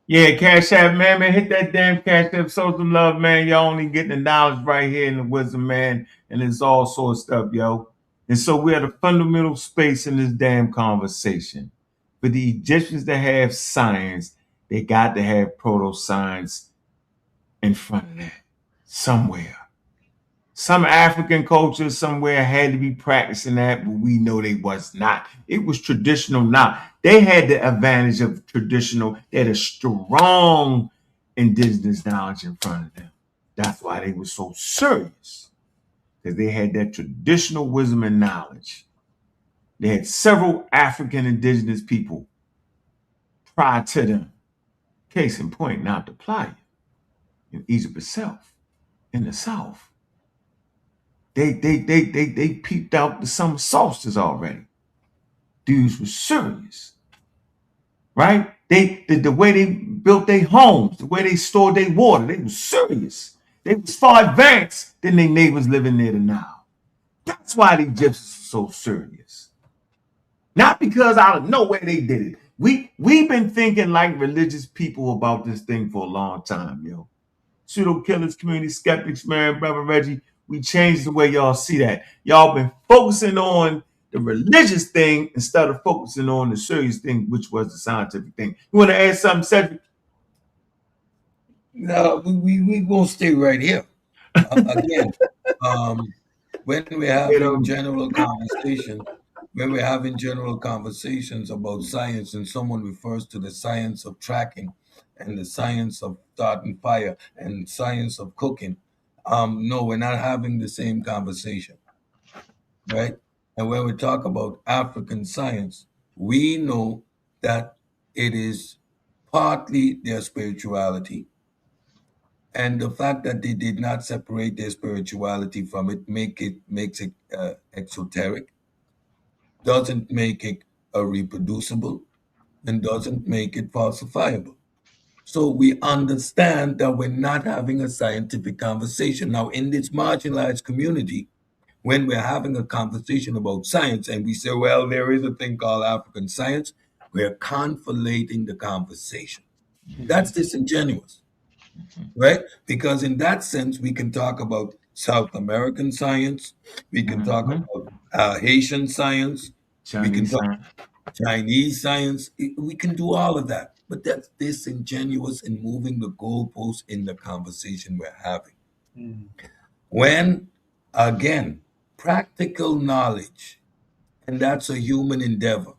Yeah, Cash App, man, hit that damn Cash App, show some love, man. Y'all only getting the knowledge right here in the wisdom, man, and it's all sort of stuff, yo. And so we're at a fundamental space in this damn conversation. For the Egyptians to have science, they got to have proto-science in front of that somewhere. Some African culture somewhere had to be practicing that, but we know they was not. It was traditional now. They had the advantage of traditional. They had a strong indigenous knowledge in front of them. That's why they were so serious, because they had that traditional wisdom and knowledge. They had several African indigenous people prior to them. Case in point, now the Playa in Egypt itself, in the South. They peeped out the summer solstice already. Dudes were serious, right? The way they built their homes, the way they stored their water, they were serious. They was far advanced than their neighbors living there now. That's why the Egyptians are so serious. Not because out of nowhere they did it. We've been thinking like religious people about this thing for a long time, yo. Pseudo killers, community skeptics, man, brother Reggie. We changed the way y'all see that. Y'all been focusing on the religious thing instead of focusing on the serious thing, which was the scientific thing. You want to add something, Cedric? No, we gonna stay right here. Again, when we're having general conversations about science, and someone refers to the science of tracking and the science of starting fire and science of cooking, no, we're not having the same conversation, right? And when we talk about African science, we know that it is partly their spirituality. And the fact that they did not separate their spirituality from it makes it exoteric, doesn't make it reproducible, and doesn't make it falsifiable. So we understand that we're not having a scientific conversation. Now, in this marginalized community, when we're having a conversation about science and we say, well, there is a thing called African science, we're conflating the conversation. That's disingenuous, right? Because in that sense, we can talk about South American science, we can talk about Haitian science, we can talk Chinese science, we can do all of that. But that's disingenuous in moving the goalposts in the conversation we're having. When, again, practical knowledge, and that's a human endeavor.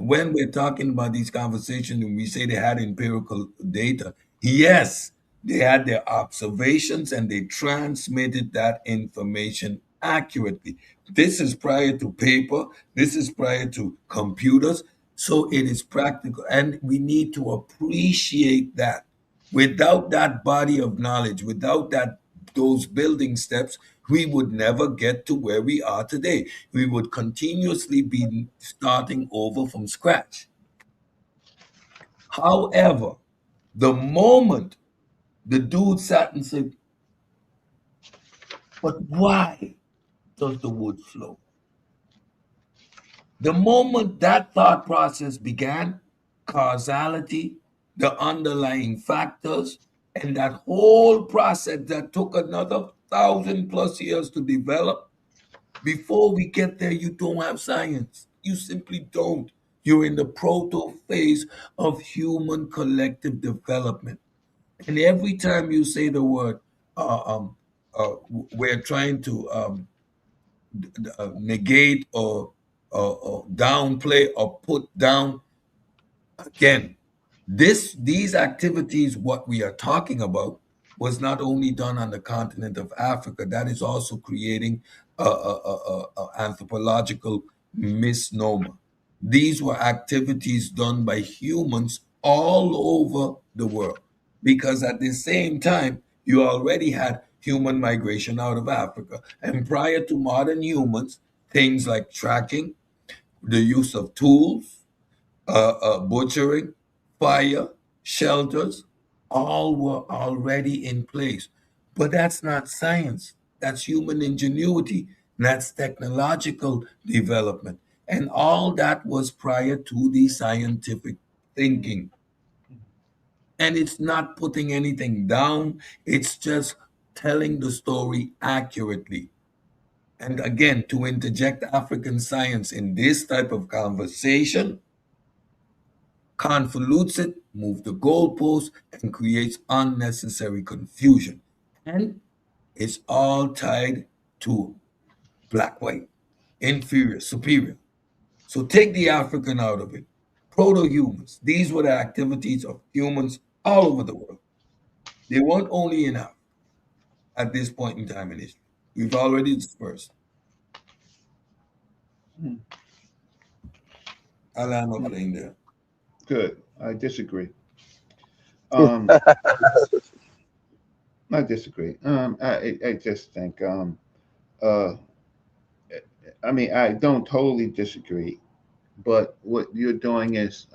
When we're talking about these conversations and we say they had empirical data, yes, they had their observations and they transmitted that information accurately. This is prior to paper, this is prior to computers, so it is practical, and we need to appreciate that. Without that body of knowledge, without those building steps, we would never get to where we are today. We would continuously be starting over from scratch. However, the moment the dude sat and said, but why does the wood flow? The moment that thought process began, causality, the underlying factors, and that whole process that took another 1,000+ years to develop, before we get there, you don't have science. You simply don't. You're in the proto phase of human collective development. And every time you say the word, we're trying to negate or downplay or put down, again, these activities, what we are talking about, was not only done on the continent of Africa, that is also creating a anthropological misnomer. These were activities done by humans all over the world, because at the same time, you already had human migration out of Africa. And prior to modern humans, things like tracking, the use of tools, butchering, fire, shelters, all were already in place. But that's not science. That's human ingenuity. That's technological development. And all that was prior to the scientific thinking. And it's not putting anything down, it's just telling the story accurately. And again, to interject African science in this type of conversation convolutes it, moves the goalpost, and creates unnecessary confusion. And it's all tied to black, white, inferior, superior. So take the African out of it. Proto-humans, these were the activities of humans all over the world. They weren't only in Africa at this point in time in history. We've already dispersed. I'll land my plane there. Good. I disagree. I disagree. I just think, I mean, I don't totally disagree, but what you're doing is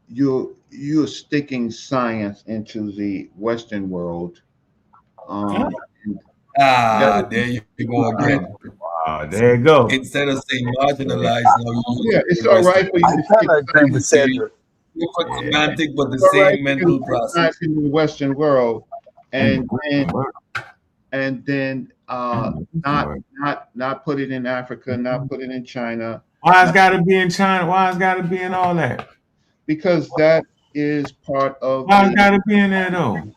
you're sticking science into the Western world. There you go again. There you go. Instead of saying marginalized, yeah, it's all right for you to kind of agree with Cedric. different semantic, but the same mental process in the Western world, and then not put it in Africa, not put it in China. Why it's got to be in China? Why it's got to be in all that? Because that is part of. Why it's got to be in there though?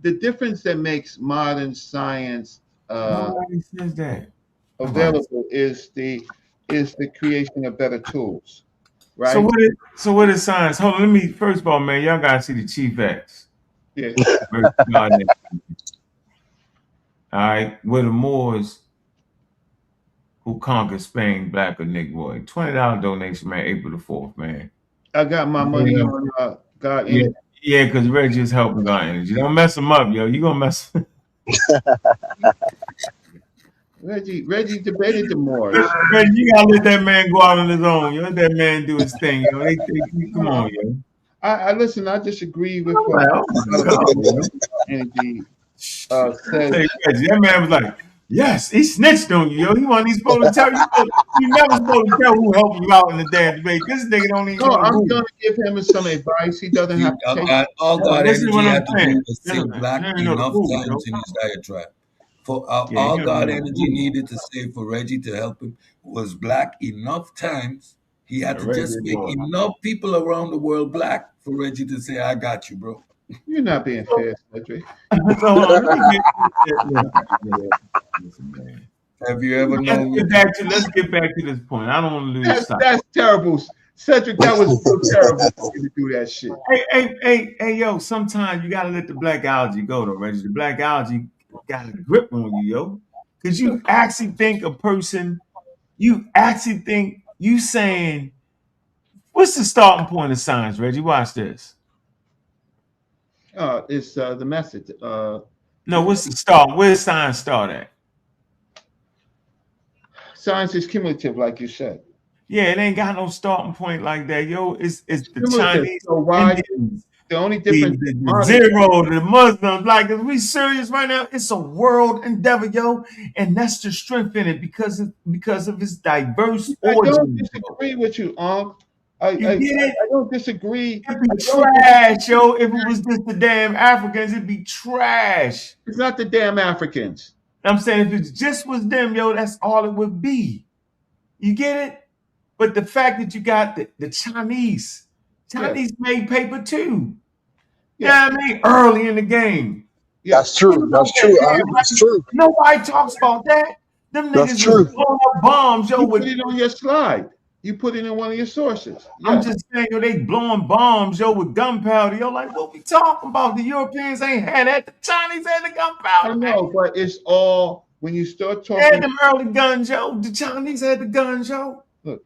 The difference that makes modern science nobody says that available is the creation of better tools, right? So what is science? Hold on, let me first of all, man, y'all gotta see the Chief X. Yeah. All right, we're the Moors who conquered Spain, black or Negroid. $20 donation, man. April the 4th, man. I got my money on God. Yeah, because Reggie is helping God Energy. Don't mess him up, yo. You gonna mess. Reggie debated the Moors. Reggie, you gotta let that man go out on his own. You let that man do his thing. You know, come on, yo. I listen. I disagree with energy. Said Reggie, that man was like, yes, he snitched on you, yo. He wasn't even supposed to tell you. You never supposed to tell who helped you out in the damn debate. This nigga don't even. No, I'm gonna give him some advice. He doesn't have to take. All God Listen energy to what had I'm to do saying. was say black enough times in his diatribe. For all God energy needed to say for Reggie to help him was black enough times. He had to just make enough people around the world black for Reggie to say, "I got you, bro." You're not being fair, Cedric. Have you ever known? Let's get back to this point. I don't want to lose sight. That's terrible, Cedric. That was so terrible for you to do that shit. Hey, yo. Sometimes you gotta let the black algae go, though, Reggie. The black algae got a grip on you, yo, because you actually think a person. You actually think you saying, what's the starting point of science, Reggie? Watch this. It's the message. No, what's the start? Where's science start at? Science is cumulative, like you said. Yeah, it ain't got no starting point like that, yo. It's the Cumulative. Chinese, So why Indians, the only difference? the zero, the Muslims. Like, are we serious right now? It's a world endeavor, yo, and that's the strength in it because of its diverse origin. I don't disagree with you, Ankh. I don't disagree. It'd be trash, yo. If it was just the damn Africans, it'd be trash. It's not the damn Africans. I'm saying if it just was them, yo, that's all it would be. You get it? But the fact that you got the Chinese made paper too. Yeah, I mean, early in the game. That's true. That's true. That's true. Nobody talks about that. Them niggas was blowing up bombs, yo. You put it on your slide. You put it in one of your sources. Yeah. I'm just saying, yo, they blowing bombs, yo, with gunpowder. Yo, like, what we talking about? The Europeans ain't had that. The Chinese had the gunpowder. I know, but it's all when you start talking. They had them early guns, yo. The Chinese had the guns, yo. Look,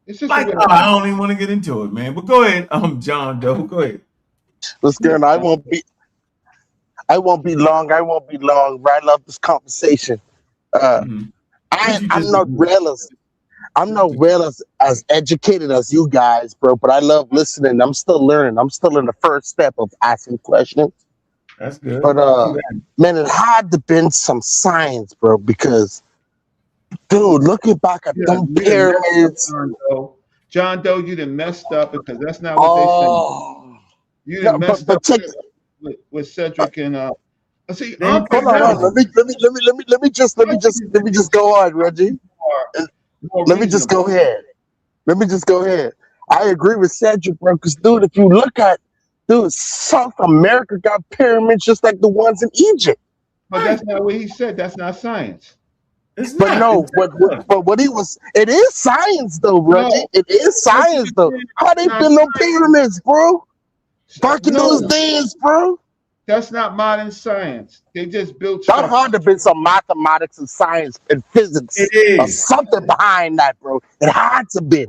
it's just like, I don't even want to get into it, man. But go ahead, John Doe. Go ahead. Listen, I won't be long. I love this conversation. I'm not as educated as you guys, bro, but I love listening. I'm still learning. I'm still in the first step of asking questions. That's good. But man, it had to been some science, bro, because dude, looking back at them pyramids. John Doe, you done messed up because that's not what they say. You done messed up with Cedric and see. Hold on. Let me just go on, Reggie. Let me just go ahead. I agree with Cedric, bro, because dude, if you look at South America got pyramids just like the ones in Egypt. But that's not what he said. That's not science. But what he was, it is science though, Reggie. No, it is science though. How they build no pyramids, bro? Back in those days, bro. That's not modern science. They just built. That had to be some mathematics and science and physics or something behind that, bro. It had to be.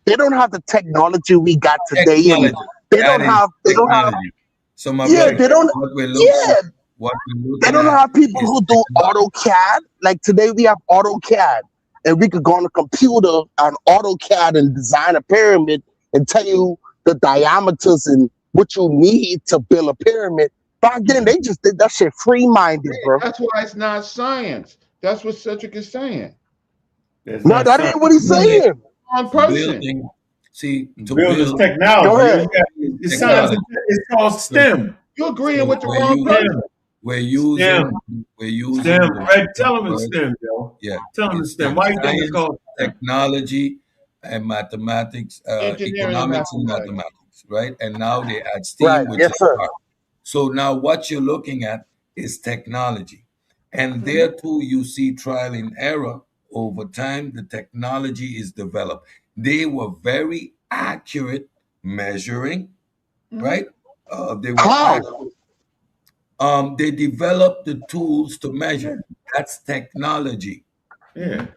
They don't have the technology we got today. They don't have. So my brother, they don't. They don't have people who do AutoCAD. Like today, we have AutoCAD, and we could go on a computer on AutoCAD and design a pyramid and tell you the diameters and what you need to build a pyramid. Back then, they just did that shit free-minded, bro. That's why it's not science. That's what Cedric is saying. No, that ain't what he's saying. On person. See, to build this technology. It's science. It's called STEM. You're agreeing with the wrong person. We're using STEM. Right? Tell them it's STEM, yo. Yeah. Tell them it's STEM. Why you think it's called technology and mathematics, economics and mathematics, right? And now they add STEAM, right. which yes, is sir. art. So now what you're looking at is technology. And there too, you see trial and error. Over time, the technology is developed. They were very accurate measuring, right? They were they developed the tools to measure. That's technology. Yeah.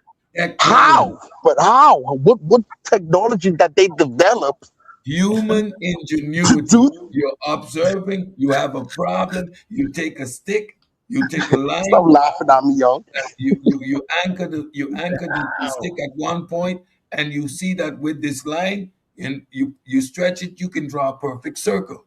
How? But how? What technology that they developed? Human ingenuity. You're observing, you have a problem, you take a stick You take a line. Stop laughing at me, yo. You anchor the stick at one point, and you see that with this line, and you stretch it, you can draw a perfect circle.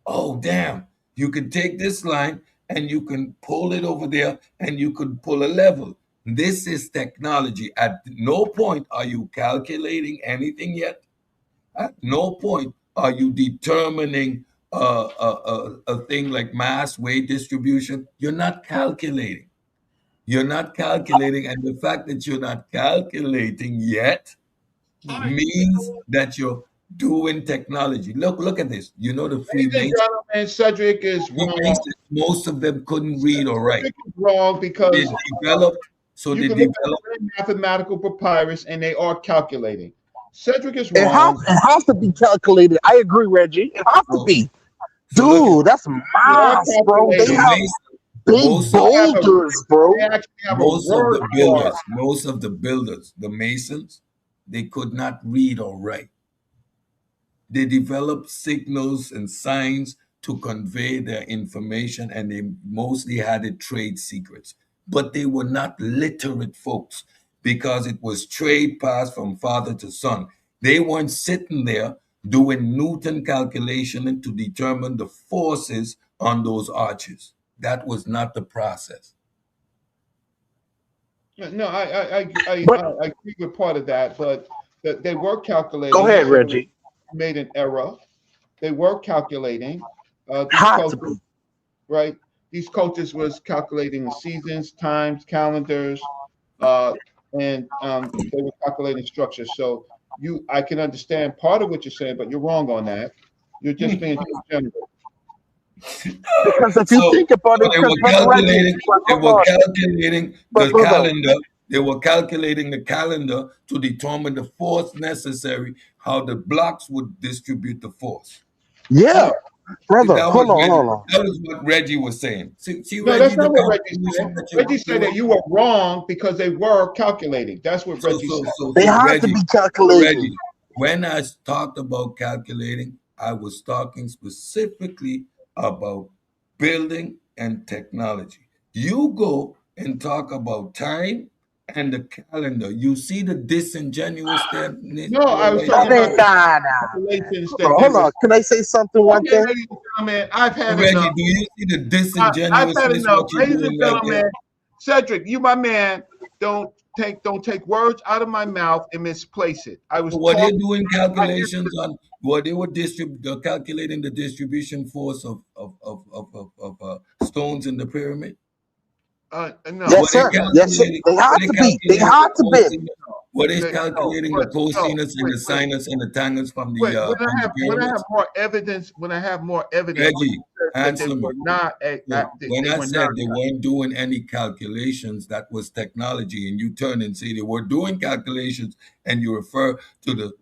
Oh, damn. You can take this line and you can pull it over there and you can pull a level. This is technology. At no point are you calculating anything yet. At no point are you determining a thing like mass, weight distribution. You're not calculating. You're not calculating. And the fact that you're not calculating yet means that you're doing technology. Look at this. You know the Freemasons. Cedric is wrong. Most of them couldn't read or write. Cedric is wrong because they developed. So you they can look developed at the mathematical papyrus, and they are calculating. Cedric is wrong. It has to be calculated. I agree, Reggie. It has to be. Dude, that's math, bro. They have big boulders, bro. Most of the builders, the Masons, they could not read or write. They developed signals and signs to convey their information, and they mostly had it trade secrets. But they were not literate folks because it was trade passed from father to son. They weren't sitting there doing Newton calculation to determine the forces on those arches. That was not the process. No, I agree with part of that, but they were calculating. Go ahead, Reggie. Made an error. They were calculating. Right? These coaches was calculating the seasons, times, calendars, and they were calculating structure. So I can understand part of what you're saying, but you're wrong on that. You're just being too general. Because if you think about it, they were calculating the calendar. They were calculating the calendar to determine the force necessary, how the blocks would distribute the force. Yeah, brother. Hold on. That was what Reggie was saying. See, no, Reggie, that's not what Reggie said. Reggie said that you were wrong because they were calculating. That's what Reggie said. They have to be calculating. Reggie, when I talked about calculating, I was talking specifically about building and technology. You go and talk about time and the calendar. You see the disingenuousness. No, I was talking about calculations. Hold on. Can I say something? One thing. Ladies and gentlemen, I've had Reggie, enough. do you see the disingenuousness? I've had enough. Ladies and Right gentlemen, Cedric, you my man. Don't take words out of my mouth and misplace it. I was. What they're doing calculations on what they were calculating the distribution force of stones in the pyramid. No. Yes, sir. Yes, sir. They have to be. They have to be. What is calculating the cosinus and the sinus and the tangents from the when I have more evidence, Reggie, answer me. When I said they weren't doing any calculations, that was technology, and you turn and say they were doing calculations, and you refer to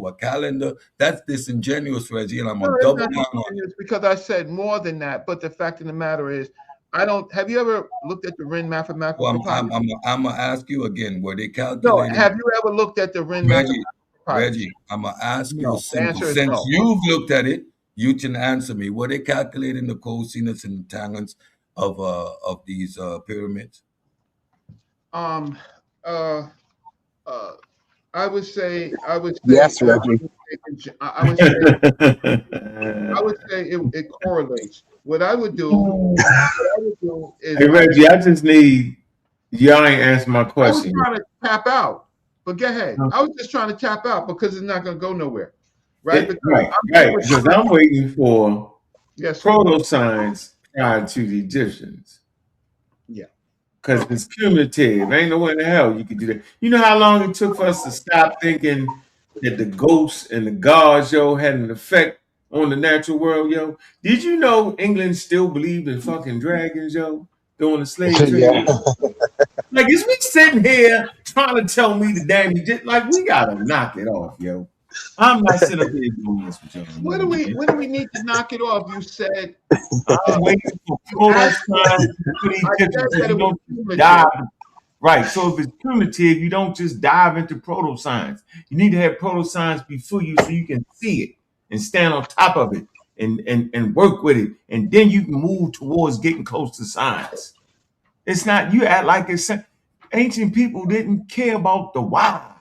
a calendar. That's disingenuous, Reggie, and I'm gonna double down on it. Because I said more than that. But the fact of the matter is, have you ever looked at the Rin mathematical? Well, I'm gonna ask you again. Were they calculating? No, have you ever looked at the Rin Reggie, I'm gonna ask you a simple. Since you've looked at it, you can answer me. Were they calculating the cosinus and the tangents of these pyramids? I would say yes, Reggie. I would say it correlates. What I would do is, hey Reggie, I just need y'all ain't answer my question. I was trying to tap out, but go ahead. I was just trying to tap out because it's not going to go nowhere, right? Right. Because I'm waiting for proto-science prior to the Egyptians. Yeah. Because it's cumulative. Ain't no way in the hell you could do that. You know how long it took for us to stop thinking that the ghosts and the gods, had an effect on the natural world, Did you know England still believed in fucking dragons, during the slave trade? Yeah. Like, is we sitting here trying to tell me the damn like we gotta knock it off, I'm not sitting up here doing this with y'all. When do we need to knock it off? You said I'm waiting for proto-science to dive. Right. So if it's cumulative, you don't just dive into proto-science. You need to have proto-science before you so you can see it and stand on top of it and work with it, and then you can move towards getting close to science. It's not you act like it's ancient people didn't care about the why.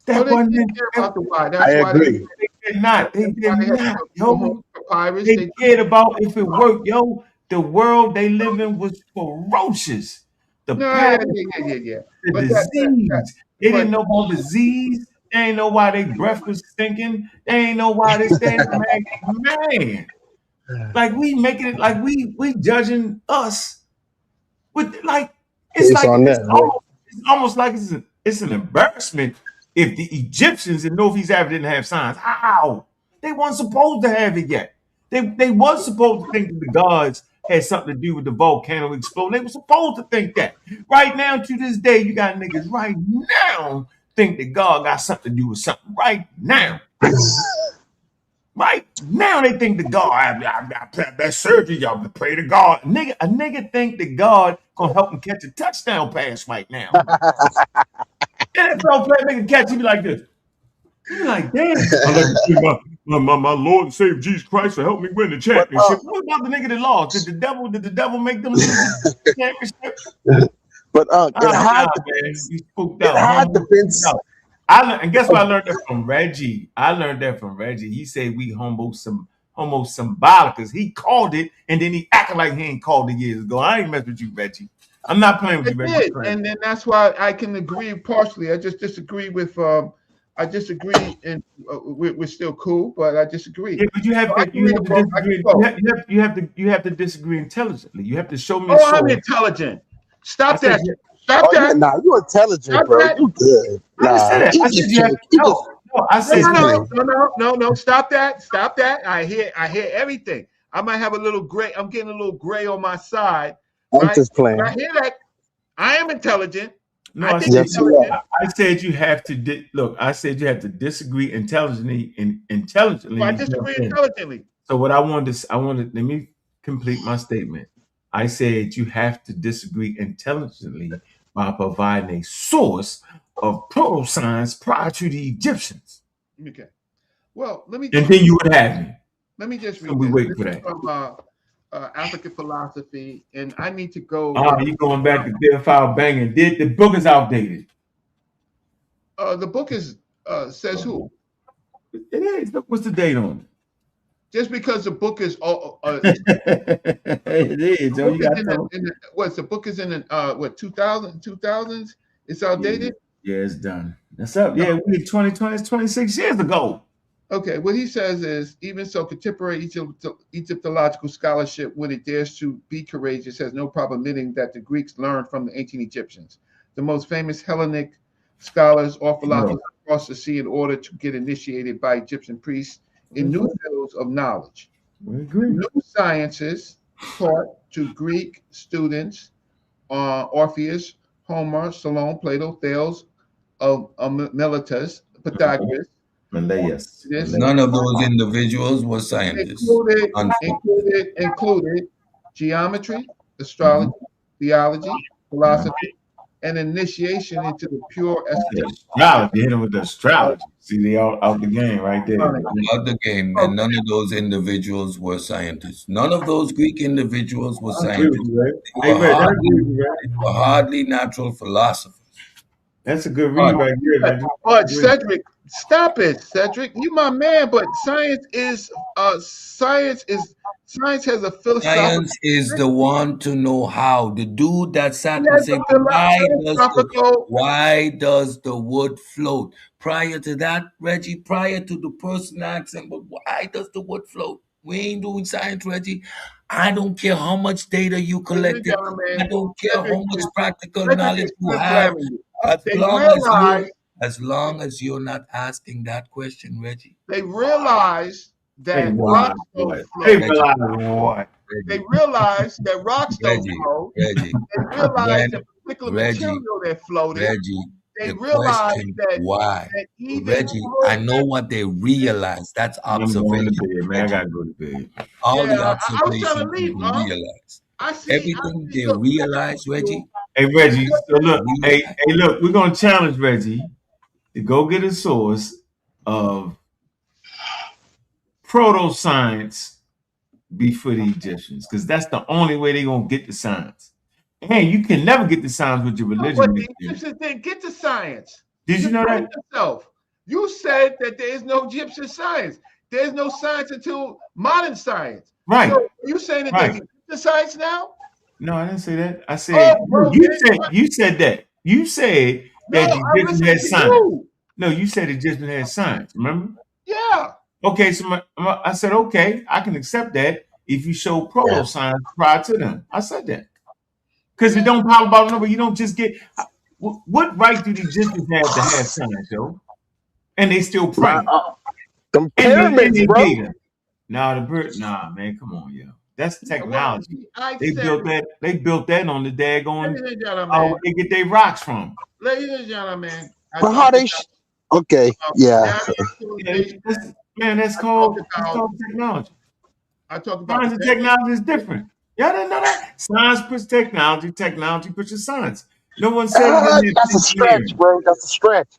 That wasn't care about the why. That's why they did not. They did not, yo. They cared about if it worked, yo. The world they live in was ferocious. The the disease. They didn't know about disease. They ain't know why their breath was stinking. They ain't know why they stand man. Like we making it like we judging us with like it's like it's almost like it's an embarrassment if the Egyptians and Northeast Africa didn't have science. How? They weren't supposed to have it yet. They weren't supposed to think that the gods had something to do with the volcano exploding. They were supposed to think that. Right now, to this day, you got niggas right now think that God got something to do with something. Right now. Right now, they think that God, I that surgery, y'all pray to God. A nigga think that God gonna help him catch a touchdown pass right now. NFL player nigga catch him like this. You be like, damn. I like to see my Lord and Savior Jesus Christ to help me win the championship. What about the nigga that lost? Did the devil make them lose the championship? But it had defense. And guess what I learned that from Reggie? He said we homo symbolic because he called it and then he acted like he ain't called it years ago. I ain't mess with you, Reggie. I'm not playing with you, Reggie. And then that's why I can agree partially. I just disagree with I disagree, and we're still cool, but I disagree. Yeah, but you have to disagree intelligently. You have to show me. Oh, I'm intelligent. Stop that. Stop that. Nah, you're intelligent, bro. You good. Nah, I said that. I said you have to. I said no. Stop that. Stop that. I hear everything. I might have a little gray. I'm getting a little gray on my side. I'm just playing. I hear that. I am intelligent. No, I said you have to look. I said you have to disagree intelligently. Well, I disagree intelligently. So what I wanted. Let me complete my statement. I said you have to disagree intelligently by providing a source of proto-science prior to the Egyptians. Okay. Well, let me. And then you would have me. Let me just read. So we wait for that. From African philosophy, and I need to go. You going back to Theophile Banging? The book is outdated. The book is says who? It is. What's the date on it? Just because the book is it is. The book is in the 2000s? It's outdated? Yeah, it's done. That's up. Yeah, we 2020, it's 26 years ago. Okay, what he says is, even so, contemporary Egyptological scholarship, when it dares to be courageous, has no problem admitting that the Greeks learned from the ancient Egyptians. The most famous Hellenic scholars or philosophers crossed the sea in order to get initiated by Egyptian priests in new fields of knowledge. New sciences taught to Greek students, Orpheus, Homer, Solon, Plato, Thales, Miletus, Pythagoras. None of those individuals were scientists. Included geometry, astrology, theology, philosophy, and initiation into the pure astrology. Hit them with the astrology. See, they all out the game right there. Out the game, and none of those individuals were scientists. None of those Greek individuals were scientists. They were hardly natural philosophers. That's a good read right here. But Cedric, stop it, Cedric. You my man, but science has a philosophical. Science is the one to know how. The dude that sat and said, why does the wood float? Prior to that, Reggie, prior to the person asking, but why does the wood float? We ain't doing science, Reggie. I don't care how much data you collected. I don't care how much practical knowledge you have. As long as you're not asking that question, Reggie. They realize that rocks don't float. They realize that rocks don't float. Reggie. They realize that particular material that floated. Reggie. They realize that why? Reggie, I know what they realize. That's observation. Man, I gotta go to bed. All the observation they realize. Everything they realize, Reggie. Hey Reggie, so look, look, we're gonna challenge Reggie to go get a source of proto-science before the Egyptians, because that's the only way they're gonna get the science. And you can never get the science with your religion. But the Egyptians didn't get the science. Did you know that? Yourself. You said that there is no Egyptian science. There's no science until modern science. Right. So you saying that there's Egyptian science now? No, I didn't say that. I said you said that. You said that the Egyptians had science. No, you said the Egyptians had science. Remember? Yeah. Okay, so I said, okay, I can accept that if you show proto-science prior to them. I said that. Because it don't pop about nobody. You don't just get. What right do the Egyptians have to have science, yo? And they still pray. Them pyramids, bro. Nah, man, come on, yo. That's technology. They built that on the daggone. Where they get their rocks from. Ladies and gentlemen. But how they? Okay, yeah. Man, that's called technology. I talk about science and technology is different. Y'all didn't know that? Science puts technology, technology puts your science. No one said that's a stretch, bro. That's a stretch.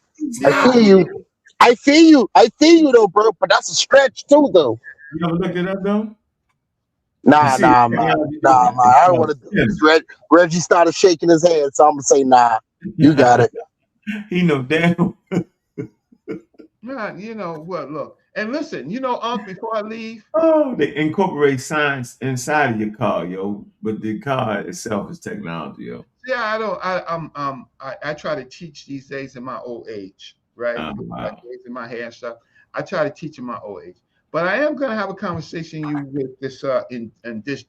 I feel you though, bro. But that's a stretch too, though. You ever looked it up though? Nah, man. I don't want to do this. Reggie started shaking his head, so I'm gonna say, nah. You got it. He know damn. Nah, you know what? Look, and listen. You know, before I leave, they incorporate science inside of your car, yo. But the car itself is technology, yo. Yeah, I try to teach these days in my old age, right? Wow. In my hair and stuff. I try to teach in my old age. But I am going to have a conversation with this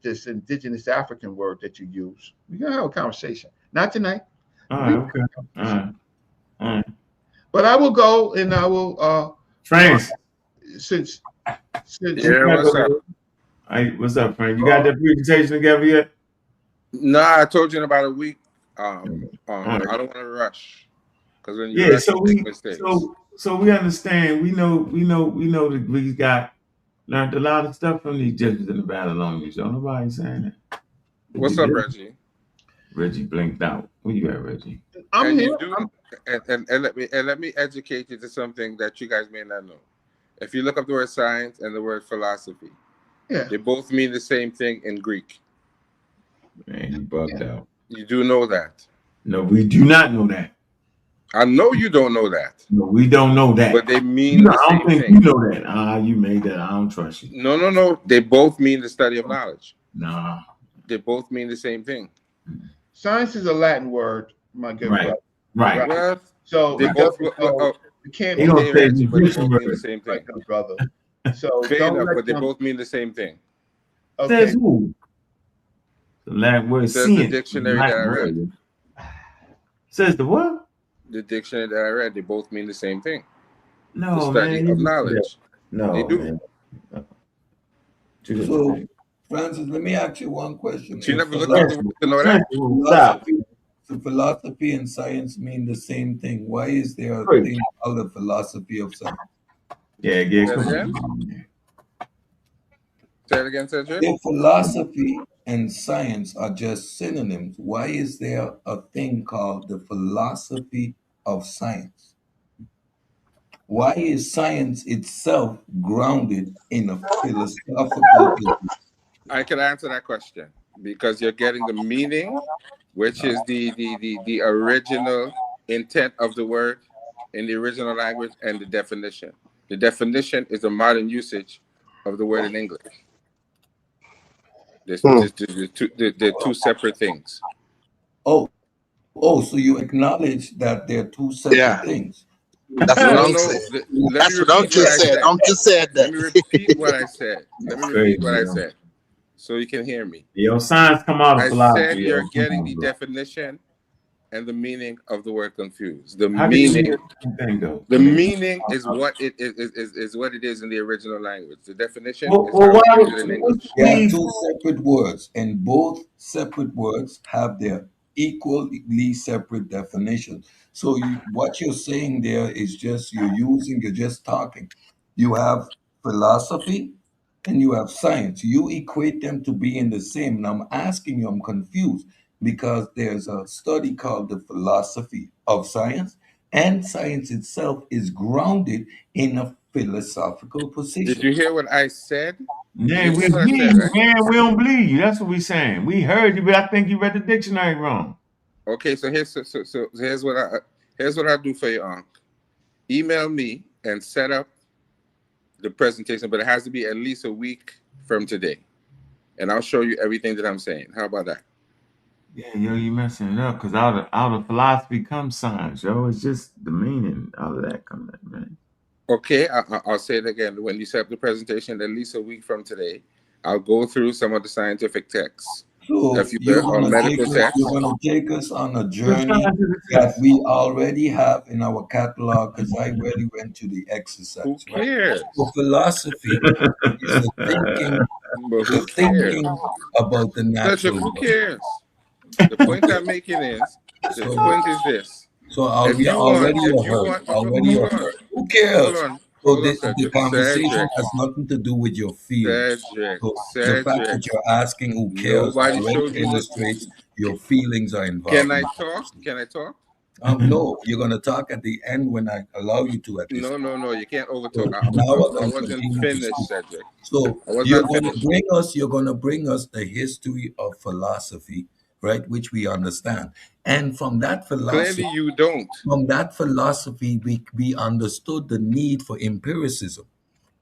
this indigenous African word that you use. We're going to have a conversation. Not tonight. All right, okay. All right. But I will go and I will France. Since what's up? What's up, Frank? You got that presentation together yet? No, I told you in about a week. I don't want to rush. Because when you rush, you make mistakes. So we understand. We know the Greeks learned a lot of stuff from the Egyptians and the Babylonians. Don't nobody saying that. What's up, Reggie? Reggie blinked out. Where you at, Reggie? I'm here. And let me educate you to something that you guys may not know. If you look up the word science and the word philosophy, they both mean the same thing in Greek. Man, you bugged out. You do know that? No, we do not know that. I know you don't know that. No, we don't know that. But they mean the same thing. I don't think you know that. You made that. I don't trust you. No. They both mean the study of knowledge. Nah. They both mean the same thing. Science is a Latin word, my good brother. Right. Well, so they both can't be the but they both mean the same thing. Brother. So fair enough, but they both mean the same thing. Okay. Says who? The Latin word. Says the dictionary that I read. Says the what? The dictionary that I read. They both mean the same thing. No, the study of knowledge. No, they do. So, Francis, let me ask you one question. You never looked up the word to know that? So philosophy and science mean the same thing. Why is there a thing called the philosophy of science? Yeah. Say it again, Cedric. If philosophy and science are just synonyms, why is there a thing called the philosophy of science? Why is science itself grounded in a philosophical position? I can answer that question because you're getting the meaning, which is the original intent of the word in the original language, and the definition. The definition is a modern usage of the word in English. They're two separate things. Oh, so you acknowledge that they're two separate things. That's what I'm saying. That's what I'm just saying. I'm just saying that. Let me repeat what I said. So you can hear me. Your science come out of philosophy. I said you're getting the definition and the meaning of the word confused. The meaning is what it is what it is in the original language. The definition is how it is in English. There are two separate words, and both separate words have their equally separate definitions. So what you're saying there is just you're just talking. You have philosophy and you have science. You equate them to being the same. And I'm asking you, I'm confused because there's a study called the philosophy of science, and science itself is grounded in a philosophical position. Did you hear what I said? Man, we This is what I believe said, you, right? man. We don't believe you. That's what we saying. We heard you, but I think you read the dictionary wrong. Okay, so here's what I do for you, Ankh. Email me and set up the presentation, but it has to be at least a week from today, and I'll show you everything that I'm saying. How about that? Yeah, yo, you messing it up because out of philosophy comes science, yo. It's just the meaning out of that coming, man. Okay, I'll say it again. When you set up the presentation, at least a week from today, I'll go through some of the scientific texts. So you're medical texts. going to take us on a journey that we already have in our catalog, because I already went to the exercise. Who cares? Right? So philosophy is the thinking about the natural Who world. cares? The point I'm making is, the point is this. So already you heard. Who cares? So the conversation has nothing to do with your feelings. The fact that you're asking who cares already illustrates your feelings are involved. Can I talk? Can I talk? No, you're going to talk at the end when I allow you to at least. No, you can't overtalk. So I wasn't finished, Cedric. So you're going to bring us the history of philosophy, right, which we understand. And from that philosophy, clearly you don't. From that philosophy, we understood the need for empiricism,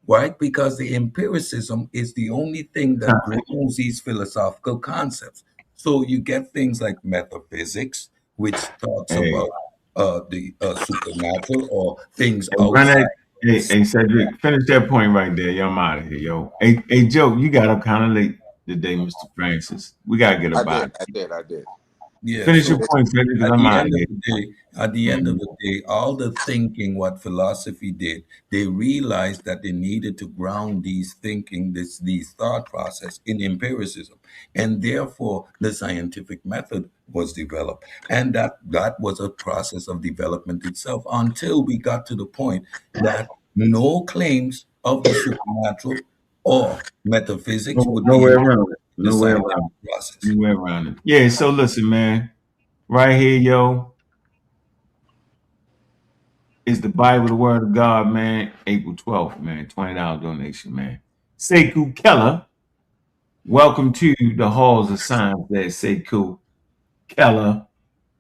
right? Because the empiricism is the only thing that grounds these philosophical concepts. So you get things like metaphysics, which talks about the supernatural or things outside. Hey, Cedric, finish that point right there. Yo, I'm out of here, yo. Hey, Joe, you got up kind of late today, Mr. Francis. We got to get up out. I did. Yeah, finish your point, Cedric, because I'm out of here. At the end of the day, all the thinking, what philosophy did, they realized that they needed to ground these thinking, these thought process in empiricism. And therefore, the scientific method was developed. And that was a process of development itself until we got to the point that no claims of the supernatural or metaphysics would be around it. Nowhere around it. Yeah, so listen, man. Right here, yo, is the Bible, the Word of God, man. April 12th, man. $20 donation, man. Sekou Keller. Welcome to the halls of science there, Sekou Keller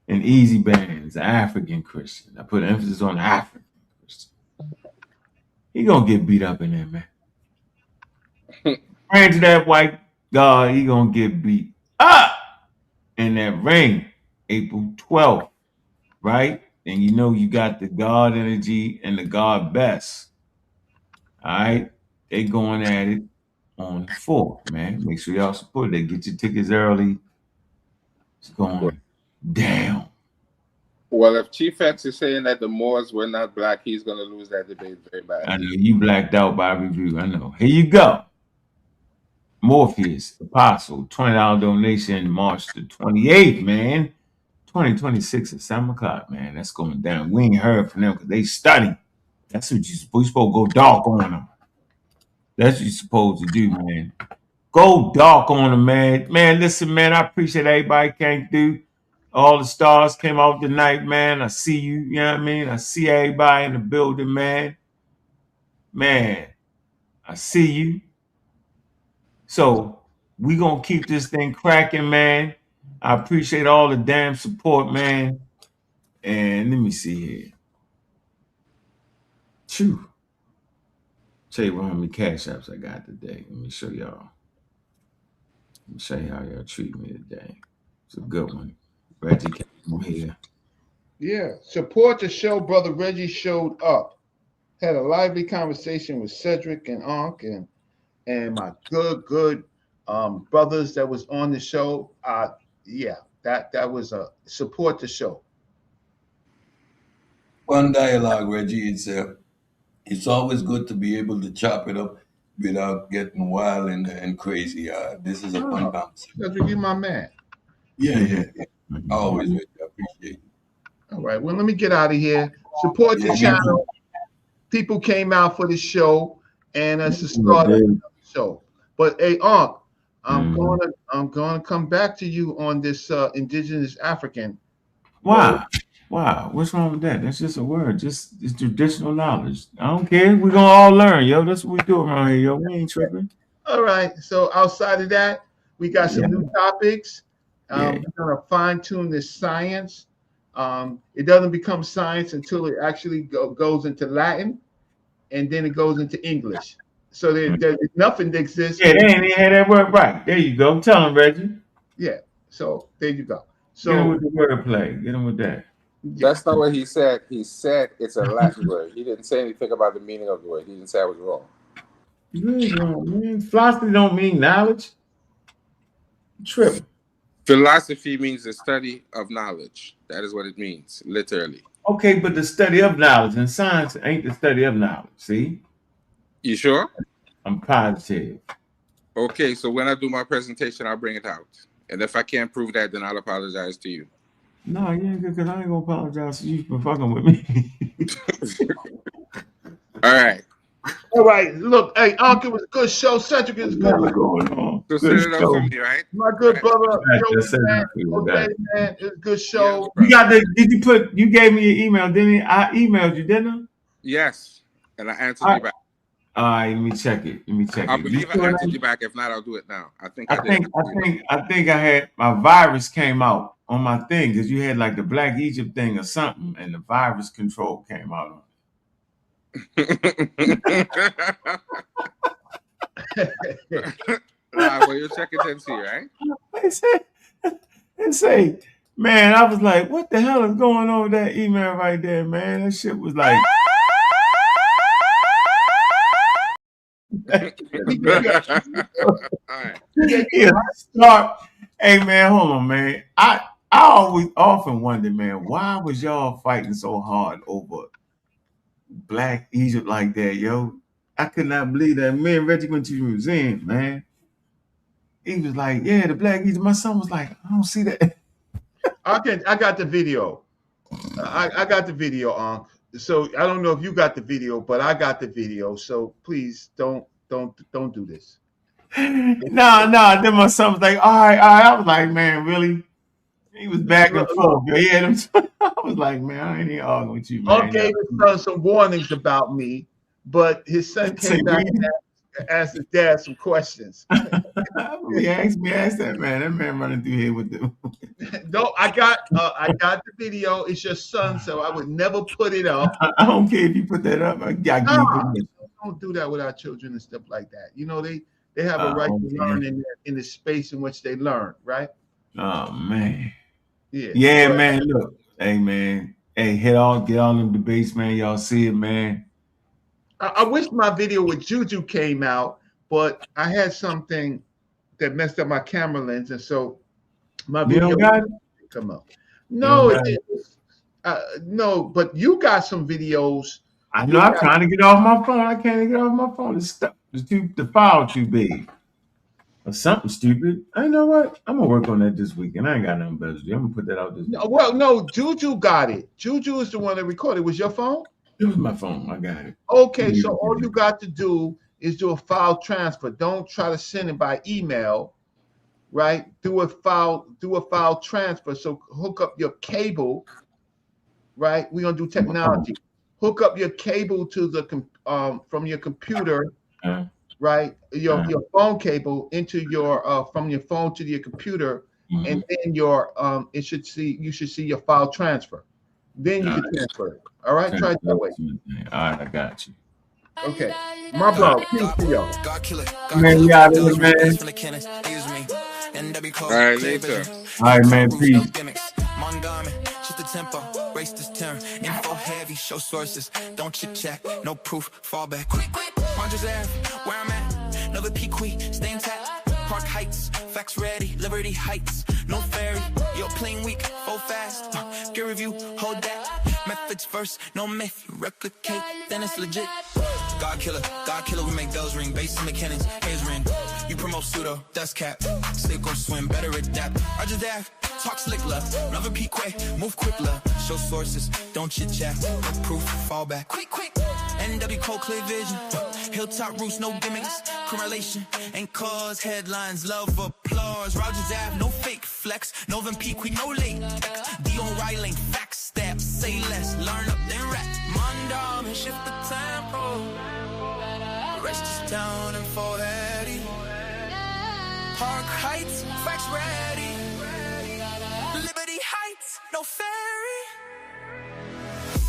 and Easy Bands, the African Christian. I put emphasis on the African Christian. He gonna get beat up in there, man. Praying to that white God, he gonna get beat up in that ring, April 12th, right? And you know you got the God energy and the God best. All right, they going at it on the 4th, man. Make sure y'all support it. Get your tickets early. It's going down. Well, if Chief X is saying that the Moors were not black, he's going to lose that debate very badly. I know you blacked out by review. I know. Here you go. Morpheus, Apostle, $20 donation, March the 28th, man. 2026 at 7 o'clock, man. That's going down. We ain't heard from them because they study. That's what you're supposed to go dark on them. That's what you're supposed to do, man. Go dark on them, man. Man, listen, man, I appreciate everybody came through. All the stars came out tonight, man. I see you, you know what I mean? I see everybody in the building, man. Man, I see you. So we going to keep this thing cracking, man. I appreciate all the damn support, man. And let me see here. Phew. Tell you how many cash apps I got today. Let me show y'all. Let me show you how y'all treat me today. It's a good one. Reggie came here. Yeah, support the show. Brother Reggie showed up. Had a lively conversation with Cedric and Ankh and my good brothers that was on the show. Yeah, that was a support the show. One dialogue, Reggie. It's always good to be able to chop it up without getting wild and crazy. This is a fun conversation. Cedric, you my man. Yeah. Always, Reggie. I appreciate it. All right. Well, let me get out of here. Support the channel. People came out for the show, and it's the start of the show. But hey, Ankh, I'm gonna come back to you on this indigenous African. Why? Wow, what's wrong with that? That's just a word. Just it's traditional knowledge. I don't care. We're gonna all learn, yo. That's what we do around here, yo. We ain't tripping. All right. So outside of that, we got some new topics. We're gonna fine tune this science. It doesn't become science until it actually goes into Latin, and then it goes into English. So there's nothing that exists. Yeah, they ain't even had that word right. There you go. Tell them, Reggie. Yeah. So there you go. So get him with the wordplay. Get him with that. That's not what he said. He said it's a Latin word. He didn't say anything about the meaning of the word. He didn't say I was wrong. You ain't wrong, man. Philosophy don't mean knowledge. Trip. Philosophy means the study of knowledge. That is what it means, literally. Okay, but the study of knowledge and science ain't the study of knowledge. See? You sure? I'm positive. Okay, so when I do my presentation, I'll bring it out. And if I can't prove that, then I'll apologize to you. No, you ain't good, because I ain't gonna apologize to you for fucking with me. All right. All right. Look, hey, Ankh, it was a good show. Cedric is good. What's going on? So set it up for me, right? My good brother, That's Joey, man. okay, Okay, man. It's a good show. You got the? You gave me your email, didn't you? I emailed you, didn't I? Yes, and I answered you back. All right, let me check it. I believe I answered you back. If not, I'll do it now. I think I I had my virus came out on my thing because you had like the Black Egypt thing or something, and the virus control came out on it. Well, you'll check it and see, right? They say, man, I was like, what the hell is going on with that email right there, man? That shit was like. Hey man, hold on, man. I often wonder, man, why was y'all fighting so hard over Black Egypt like that, yo? I could not believe that. Me and Reggie went to the museum, man. He was like, yeah, the Black Egypt. My son was like, I don't see that. I got the video. I got the video, so I don't know if you got the video, but I got the video. So please don't do this. No. Then my son was like, all right. I was like, man, really? He was back and forth. He had him. I was like, man, I ain't even arguing with you, man. Okay, his son some warnings about me, but his son came back and asked his dad some questions. He asked that man. That man running through here with them. No, I got the video. It's your son, so I would never put it up. I don't care if you put that up. Don't do that with our children and stuff like that. You know, they have a right to learn in the space in which they learn, right? Oh man. Yeah, man. Look, hey man, get all them debates, man. Y'all see it, man. I wish my video with Juju came out, but I had something that messed up my camera lens, and so my video didn't come up. No, it didn't. No, but you got some videos. I know. I'm trying to get off my phone. I can't get off my phone. The file too big. Or something stupid. I know what? I'm gonna work on that this weekend. I ain't got nothing better to do. I'm gonna put that out this weekend. Well, no, Juju got it. Juju is the one that recorded. Was your phone? It was my phone. I got it. Okay, so all you got to do is do a file transfer. Don't try to send it by email, right? Do a file transfer. So hook up your cable, right? We're gonna do technology. Hook up your cable to the from your computer. Right, your phone cable into your from your phone to your computer, and then you should see your file transfer. Then you can transfer it. All right, try it that way. All right, I got you. Okay, my bro, peace to y'all. Man, we out of here, man. All right, later. All right, man, peace. Just the tempo, race this turn, info heavy, show sources, don't chit chat, no proof, fall back, quick, Rogers Ave, where I'm at, another Pequee, stay intact, Park Heights, facts ready, Liberty Heights, no ferry, yo, playing weak, go fast, gear review, hold that, methods first, no myth, you replicate, then it's legit, God killer, we make bells ring, bass and mechanics, haze ring, you promote pseudo, dust cap, sleep or swim, better adapt, Rogers Ave, talk slick love, never peak way, move quick love, show sources, don't chit chat, no proof, fall back, quick, NW cold clear vision, hilltop roots, no gimmicks, correlation, ain't cause headlines, love applause, Rogers Ave, no fake flex, Novin Peak, no late, Dion Riley, fact steps, Say less, learn up, then rap. Mondom and shift the tempo. Rest is down and foreheady. Park Heights, facts ready. Liberty Heights, no ferry.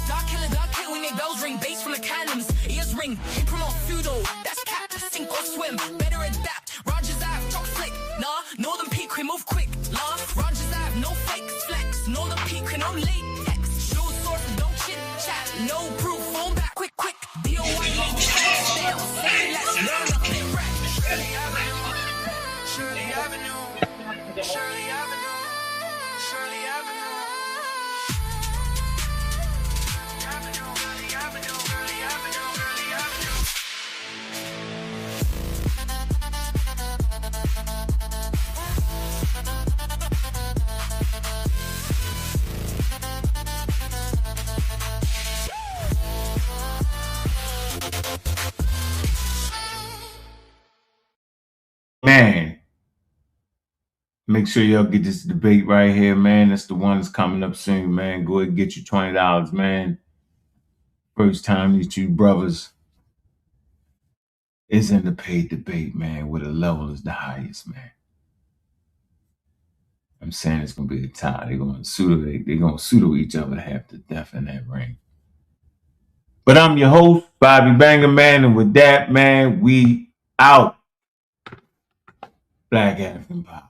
Dark killer, we make bells ring. Bass from the cannons, ears ring. We promote pseudo, that's cap, sink or swim. Better adapt, Rogers Ave, talk flick. Nah, Northern Peak, we move quick. Nah, Rogers Ave, no fake flex. Northern Peak, we no latex. Show source, don't chit chat. No proof, phone back, quick. DOI, stay on, say let's learn up, then rap. Shirley Avenue, Shirley Avenue, Shirley Avenue, Shirley Avenue. Man, make sure y'all get this debate right here, man. That's the one that's coming up soon, man. Go ahead and get you $20, man. First time these two brothers is in the paid debate, man, where the level is the highest, man. I'm saying it's gonna be a tie. They're gonna pseudo each other to have to death in that ring. But I'm your host, Bobby Banger, man, and with that, man, we out. Black African Power.